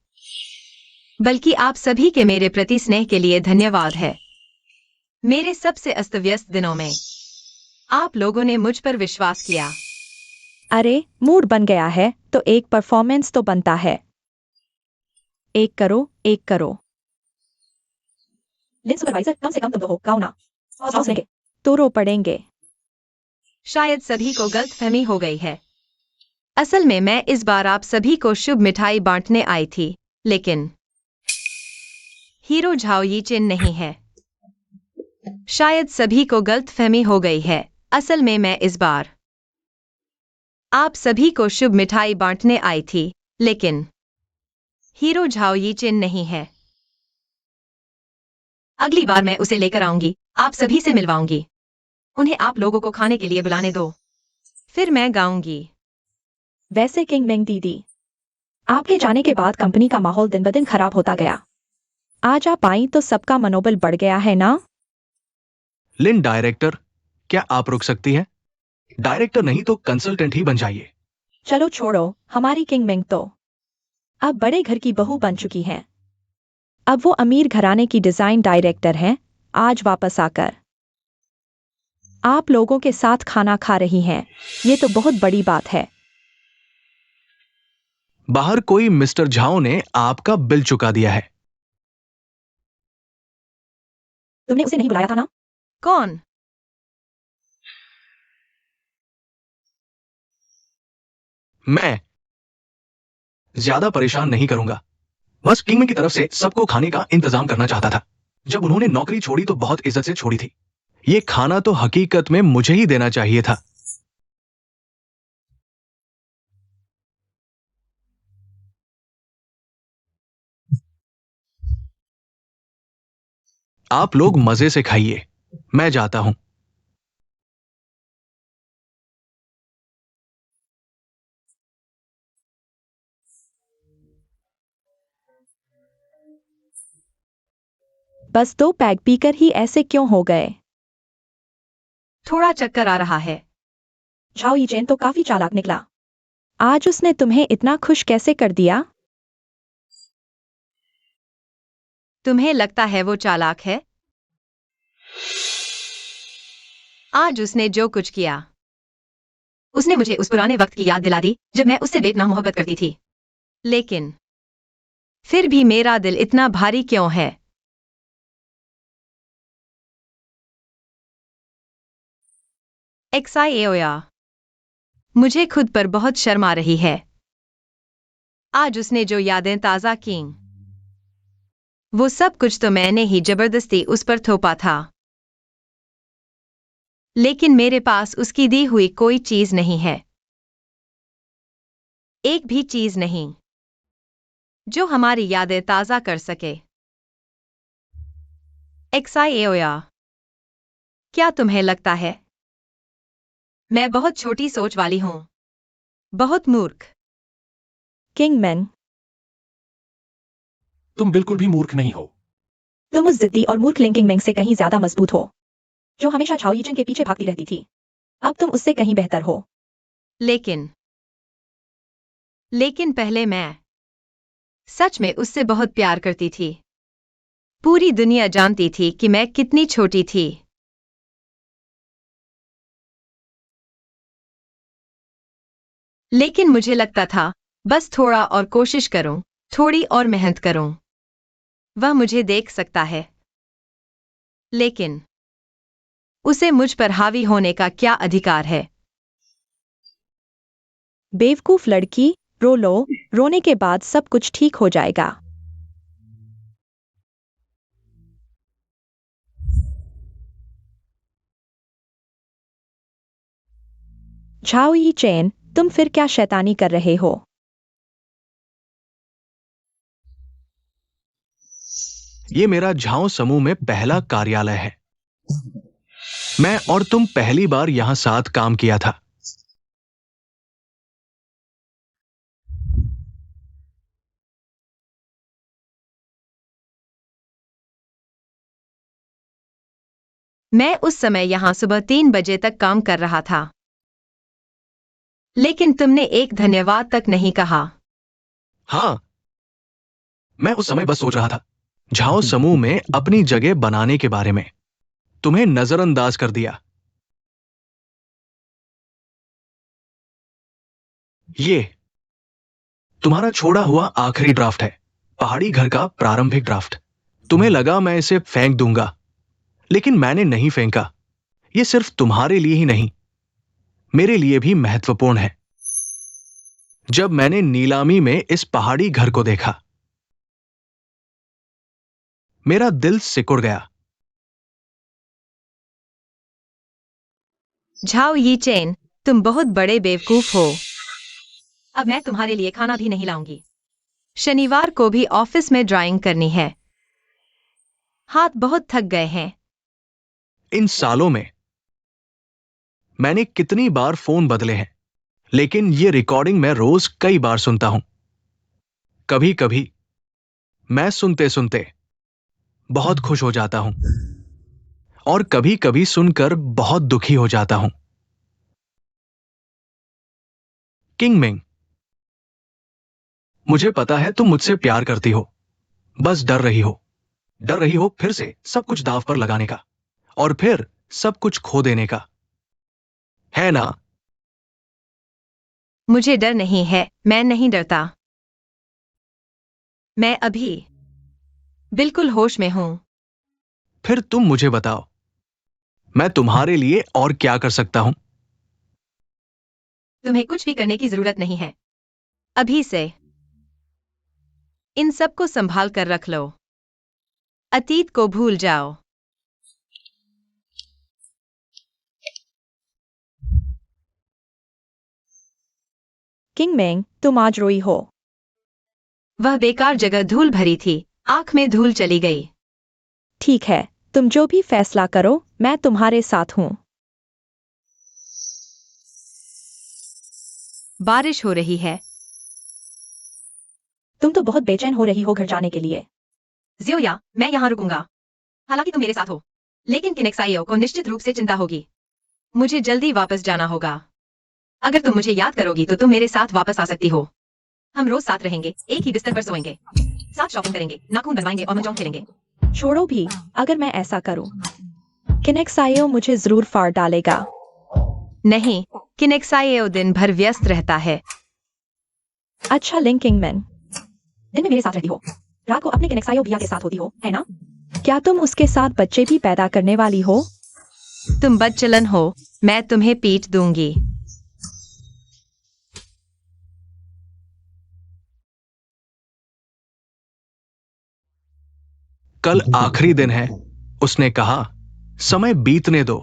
बल्कि आप सभी के मेरे प्रति स्नेह के लिए धन्यवाद है। मेरे सबसे अस्त व्यस्त दिनों में आप लोगों ने मुझ पर विश्वास किया। अरे, मूड बन गया है तो एक परफॉर्मेंस तो बनता है। एक करो, एक करो। लिन सुपरवाइजर, कम से कम तुम तो हो, गाओ ना। सॉस लेंगे तो रो पड़ेंगे। शायद सभी को गलतफहमी हो गई है। असल में मैं इस बार आप सभी को शुभ मिठाई बांटने आई थी, लेकिन हीरो झाओई चेन नहीं है। शायद सभी को गलतफहमी हो गई है। असल में मैं इस बार आप सभी को शुभ मिठाई बांटने आई थी, लेकिन हीरो झाओई चेन नहीं है। अगली बार मैं उसे लेकर आऊंगी, आप सभी से मिलवाऊंगी। उन्हें आप लोगों को खाने के लिए बुलाने दो, फिर मैं गाऊंगी। वैसे किंग मेंग दीदी, आपके जाने के बाद कंपनी का माहौल दिन ब दिन खराब होता गया। आज आप आई तो सबका मनोबल बढ़ गया है ना? लिन डायरेक्टर, क्या आप रुक सकती हैं? डायरेक्टर नहीं तो कंसल्टेंट ही बन जाइए। चलो छोड़ो, हमारी किंग मिंग तो अब बड़े घर की बहू बन चुकी हैं। अब वो अमीर घराने की डिजाइन डायरेक्टर हैं। आज वापस आकर आप लोगों के साथ खाना खा रही हैं, ये तो बहुत बड़ी बात है। बाहर कोई मिस्टर झाओ ने आपका बिल चुका दिया है। तुमने उसे नहीं बुलाया था ना? कौन? मैं ज्यादा परेशान नहीं करूंगा, बस किंग की तरफ से सबको खाने का इंतजाम करना चाहता था। जब उन्होंने नौकरी छोड़ी तो बहुत इज्जत से छोड़ी थी। ये खाना तो हकीकत में मुझे ही देना चाहिए था। आप लोग मजे से खाइए, मैं जाता हूं। बस 2 पैग पीकर ही ऐसे क्यों हो गए? थोड़ा चक्कर आ रहा है। झाओ यीचेन तो काफी चालाक निकला। आज उसने तुम्हें इतना खुश कैसे कर दिया? तुम्हें लगता है वो चालाक है? आज उसने जो कुछ किया, उसने मुझे उस पुराने वक्त की याद दिला दी जब मैं उससे बेपनाह मोहब्बत करती थी। लेकिन फिर भी मेरा दिल इतना भारी क्यों है? एक्साइओया, मुझे खुद पर बहुत शर्म आ रही है। आज उसने जो यादें ताज़ा कीं, वो सब कुछ तो मैंने ही जबरदस्ती उस पर थोपा था। लेकिन मेरे पास उसकी दी हुई कोई चीज नहीं है। एक भी चीज नहीं जो हमारी यादें ताज़ा कर सके। एक्साइओया, क्या तुम्हें लगता है मैं बहुत छोटी सोच वाली हूं? बहुत मूर्ख। किंग मैन, तुम बिल्कुल भी मूर्ख नहीं हो। तुम उस जिद्दी और मूर्ख लिंकिंग मिंग से कहीं ज्यादा मजबूत हो, जो हमेशा झाओ यीचेन के पीछे भागती रहती थी। अब तुम उससे कहीं बेहतर हो। लेकिन पहले मैं सच में उससे बहुत प्यार करती थी। पूरी दुनिया जानती थी कि मैं कितनी छोटी थी। लेकिन मुझे लगता था बस थोड़ा और कोशिश करूं, थोड़ी और मेहनत करूं, वह मुझे देख सकता है। लेकिन उसे मुझ पर हावी होने का क्या अधिकार है? बेवकूफ लड़की, रो लो, रोने के बाद सब कुछ ठीक हो जाएगा। झाओ यीचेन, तुम फिर क्या शैतानी कर रहे हो? ये मेरा झाओ समूह में पहला कार्यालय है। मैं और तुम पहली बार यहां साथ काम किया था। मैं उस समय यहां सुबह 3 बजे तक काम कर रहा था। लेकिन तुमने एक धन्यवाद तक नहीं कहा। हाँ, मैं उस समय बस सोच रहा था झाओ समूह में अपनी जगह बनाने के बारे में। तुम्हें नजरअंदाज कर दिया। ये तुम्हारा छोड़ा हुआ आखिरी ड्राफ्ट है, पहाड़ी घर का प्रारंभिक ड्राफ्ट। तुम्हें लगा मैं इसे फेंक दूंगा, लेकिन मैंने नहीं फेंका। ये सिर्फ तुम्हारे लिए ही नहीं, मेरे लिए भी महत्वपूर्ण है। जब मैंने नीलामी में इस पहाड़ी घर को देखा, मेरा दिल सिकुड़ गया। झाओ यीचेन, तुम बहुत बड़े बेवकूफ हो। अब मैं तुम्हारे लिए खाना भी नहीं लाऊंगी। शनिवार को भी ऑफिस में ड्राइंग करनी है। हाथ बहुत थक गए हैं। इन सालों में मैंने कितनी बार फोन बदले हैं, लेकिन ये रिकॉर्डिंग मैं रोज कई बार सुनता हूं। कभी कभी मैं सुनते सुनते बहुत खुश हो जाता हूं और कभी कभी सुनकर बहुत दुखी हो जाता हूं। किंग मिंग, मुझे पता है तुम मुझसे प्यार करती हो, बस डर रही हो फिर से सब कुछ दांव पर लगाने का और फिर सब कुछ खो देने का, है ना? मुझे डर नहीं है, मैं नहीं डरता। मैं अभी बिल्कुल होश में हूं। फिर तुम मुझे बताओ, मैं तुम्हारे लिए और क्या कर सकता हूं? तुम्हें कुछ भी करने की जरूरत नहीं है। अभी से इन सब को संभाल कर रख लो। अतीत को भूल जाओ। किंग मेंग, तुम आज रोई हो। वह बेकार जगह धूल भरी थी, आंख में धूल चली गई। ठीक है, तुम जो भी फैसला करो, मैं तुम्हारे साथ हूं। बारिश हो रही है। तुम तो बहुत बेचैन हो रही हो घर जाने के लिए। ज़ियोया, मैं यहाँ रुकूंगा। हालांकि तुम मेरे साथ हो, लेकिन किनेक्साइयो को निश्चित रूप से चिंता होगी। मुझे जल्दी वापस जाना होगा। अगर तुम मुझे याद करोगी तो तुम मेरे साथ वापस आ सकती हो। हम रोज साथ रहेंगे, एक ही बिस्तर पर सोएंगे, साथ शॉपिंग करेंगे, नाखून बनवाएंगे और महजौं खेलेंगे। छोड़ो भी, अगर मैं ऐसा करूं, किनेक्साइयो मुझे जरूर फाड़ डालेगा। नहीं, किनेक्साइयो दिन भर व्यस्त रहता है। अच्छा लिंकिंग मैन, दिन में मेरे साथ रहती हो, रात को अपने किनेक्साइयो भैया के साथ होती हो, है ना? क्या तुम उसके साथ बच्चे भी पैदा करने वाली हो? तुम बदचलन हो, मैं तुम्हें पीट दूंगी। कल आखिरी दिन है, उसने कहा। समय बीतने दो।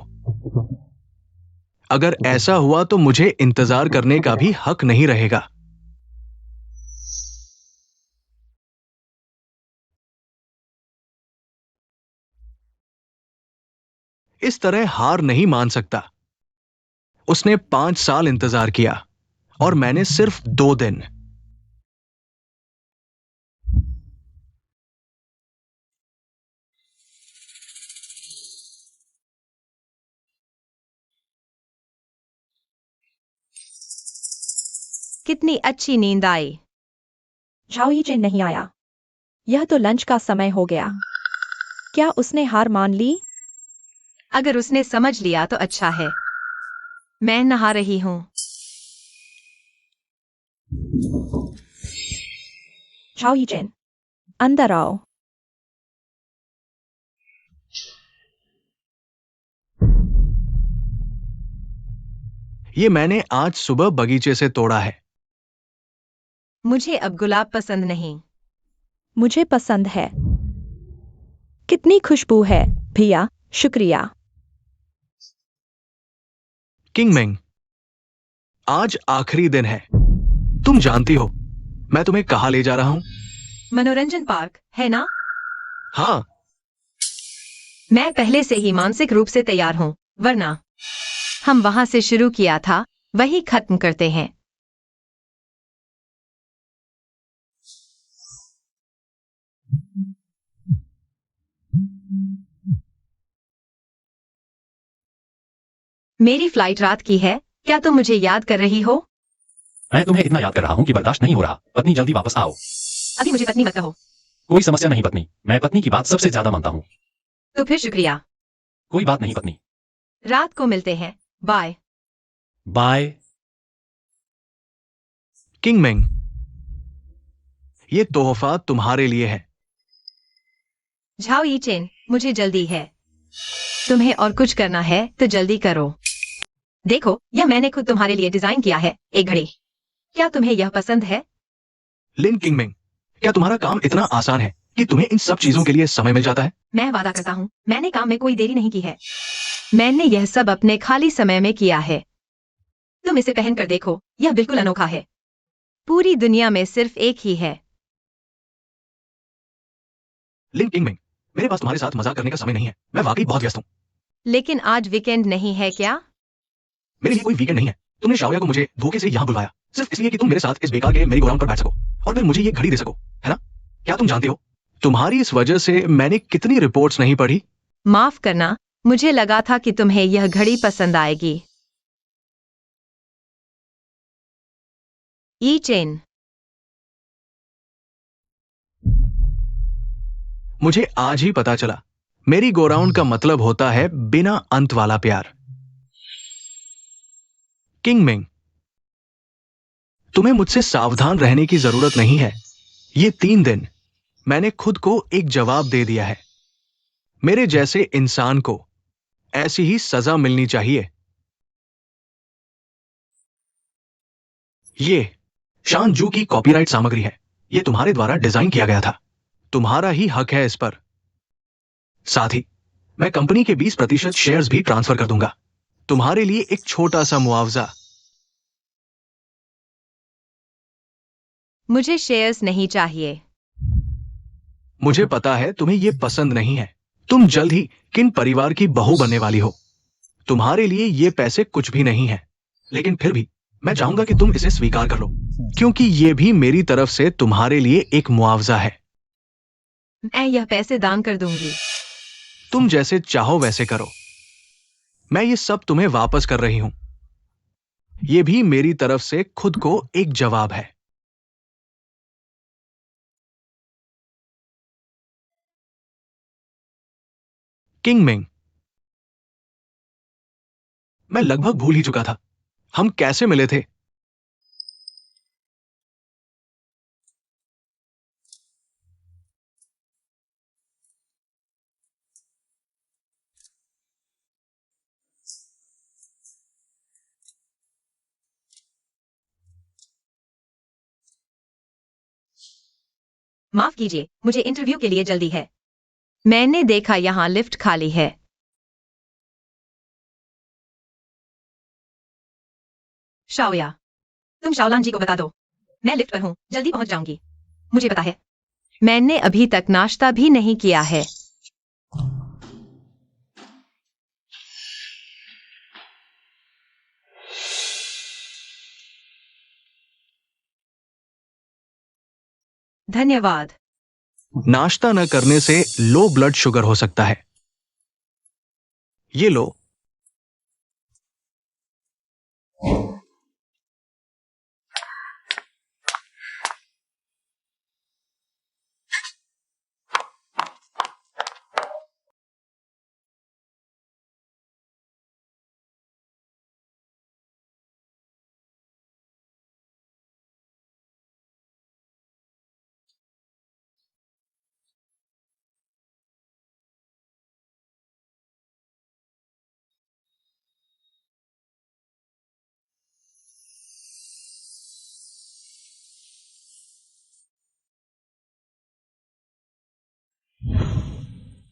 अगर ऐसा हुआ तो मुझे इंतजार करने का भी हक नहीं रहेगा। इस तरह हार नहीं मान सकता। उसने 5 साल इंतजार किया और मैंने सिर्फ 2 दिन। कितनी अच्छी नींद आई। झाओ चेन नहीं आया। यह तो लंच का समय हो गया। क्या उसने हार मान ली? अगर उसने समझ लिया तो अच्छा है। मैं नहा रही हूं। झाओ चेन, अंदर आओ। ये मैंने आज सुबह बगीचे से तोड़ा है। मुझे अब गुलाब पसंद नहीं। मुझे पसंद है। कितनी खुशबू है, भैया, शुक्रिया। किंग मेंग, आज आखिरी दिन है। तुम जानती हो मैं तुम्हें कहां ले जा रहा हूं? मनोरंजन पार्क, है ना? हाँ। मैं पहले से ही मानसिक रूप से तैयार हूं, वरना हम वहां से शुरू किया था, वही खत्म करते हैं। मेरी फ्लाइट रात की है, क्या तुम मुझे याद कर रही हो? मैं तुम्हें इतना याद कर रहा हूं कि बर्दाश्त नहीं हो रहा। पत्नी, जल्दी वापस आओ। अभी मुझे पत्नी मत कहो। कोई समस्या नहीं पत्नी, मैं पत्नी की बात सबसे ज्यादा मानता हूं। तो फिर शुक्रिया। कोई बात नहीं पत्नी। रात को मिलते हैं, बाय। बाय। किंग मेंग, ये तोहफा तुम्हारे लिए है। झाओ यी चेन, मुझे जल्दी है। तुम्हें और कुछ करना है तो जल्दी करो। देखो, यह मैंने खुद तुम्हारे लिए डिजाइन किया है, एक घड़ी। क्या तुम्हें यह पसंद है? लिन किंग मेंग, क्या तुम्हारा काम इतना आसान है कि तुम्हें इन सब चीजों के लिए समय मिल जाता है? मैं वादा करता हूँ, मैंने काम में कोई देरी नहीं की है। मैंने यह सब अपने खाली समय में किया है। तुम इसे पहन कर देखो, यह बिल्कुल अनोखा है। पूरी दुनिया में सिर्फ एक ही है। लिन किंग मेंग, मेरे पास तुम्हारे साथ मजाक करने का समय नहीं है। मैं वाकई बहुत व्यस्त हूं। लेकिन आज वीकेंड नहीं है क्या? मेरे लिए कोई वीकेंड नहीं है। तुमने शाओया को मुझे धोखे से यहां बुलवाया सिर्फ इसलिए कि तुम मेरे साथ इस बेकार के मेरी गोराउंड पर बैठ सको और फिर मुझे ये घड़ी दे सको, है ना? क्या तुम जानते हो तुम्हारी इस वजह से मैंने कितनी रिपोर्ट्स नहीं पढ़ी। माफ करना, मुझे लगा था कि तुम्हें यह घड़ी पसंद आएगी। ई चेन। मुझे आज ही पता चला, मेरी गोराउंड का मतलब होता है बिना अंत वाला प्यार। किंग मिंग, तुम्हें मुझसे सावधान रहने की जरूरत नहीं है। ये 3 दिन मैंने खुद को एक जवाब दे दिया है। मेरे जैसे इंसान को ऐसी ही सजा मिलनी चाहिए। ये शानजू की कॉपीराइट सामग्री है। ये तुम्हारे द्वारा डिजाइन किया गया था। तुम्हारा ही हक है इस पर। साथ ही मैं कंपनी के 20% शेयर्स भी ट्रांसफर कर दूंगा। तुम्हारे लिए एक छोटा सा मुआवजा। मुझे शेयर्स नहीं चाहिए। मुझे पता है तुम्हें यह पसंद नहीं है। तुम जल्द ही किन परिवार की बहू बनने वाली हो। तुम्हारे लिए ये पैसे कुछ भी नहीं है, लेकिन फिर भी मैं चाहूंगा कि तुम इसे स्वीकार कर लो, क्योंकि ये भी मेरी तरफ से तुम्हारे लिए एक मुआवजा है। मैं यह पैसे दान कर दूंगी। तुम जैसे चाहो वैसे करो। मैं ये सब तुम्हें वापस कर रही हूं। ये भी मेरी तरफ से खुद को एक जवाब है। किंग मिंग, मैं लगभग भूल ही चुका था हम कैसे मिले थे। माफ कीजिए, मुझे इंटरव्यू के लिए जल्दी है। मैंने देखा यहाँ लिफ्ट खाली है। शाओया, तुम शाओलान जी को बता दो मैं लिफ्ट पर हूँ, जल्दी पहुंच जाऊंगी। मुझे पता है मैंने अभी तक नाश्ता भी नहीं किया है। धन्यवाद। नाश्ता न करने से लो ब्लड शुगर हो सकता है। ये लो।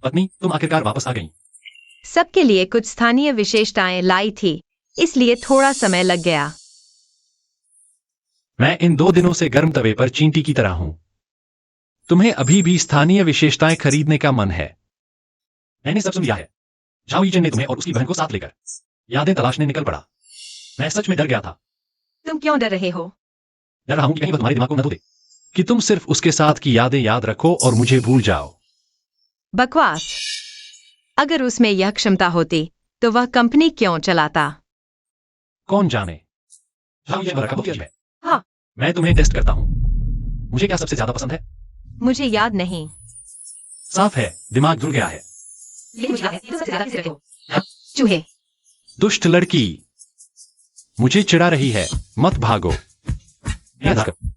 पत्नी, तुम आखिरकार वापस आ गई। सबके लिए कुछ स्थानीय विशेषताएं लाई थी, इसलिए थोड़ा समय लग गया। मैं इन 2 दिनों से गर्म तवे पर चींटी की तरह हूं। तुम्हें अभी भी स्थानीय विशेषताएं खरीदने का मन है। मैंने सब सुन लिया है। झाओ यीचेन ने तुम्हें और उसकी बहन को साथ लेकर यादें तलाशने निकल पड़ा। मैं सच में डर गया था। तुम क्यों डर रहे हो? डर रहा हूं कि कहीं वो तुम्हारे दिमाग को न धो दे, कि तुम सिर्फ उसके साथ की यादें याद रखो और मुझे भूल जाओ। बकवास। अगर उसमें यह क्षमता होती तो वह कंपनी क्यों चलाता? कौन जाने। झाओ यीचेन बहुत अजीब है। हाँ। मैं तुम्हें टेस्ट करता हूं। मुझे क्या सबसे ज्यादा पसंद है? मुझे याद नहीं। साफ है, दिमाग जुड़ गया है। लेकिन मुझे याद है, तुम सबसे ज्यादा किसे रहे हो? चूहे। दुष्ट लड़की, मुझे चिढ़ा रही है। मत भागो। याद रखो।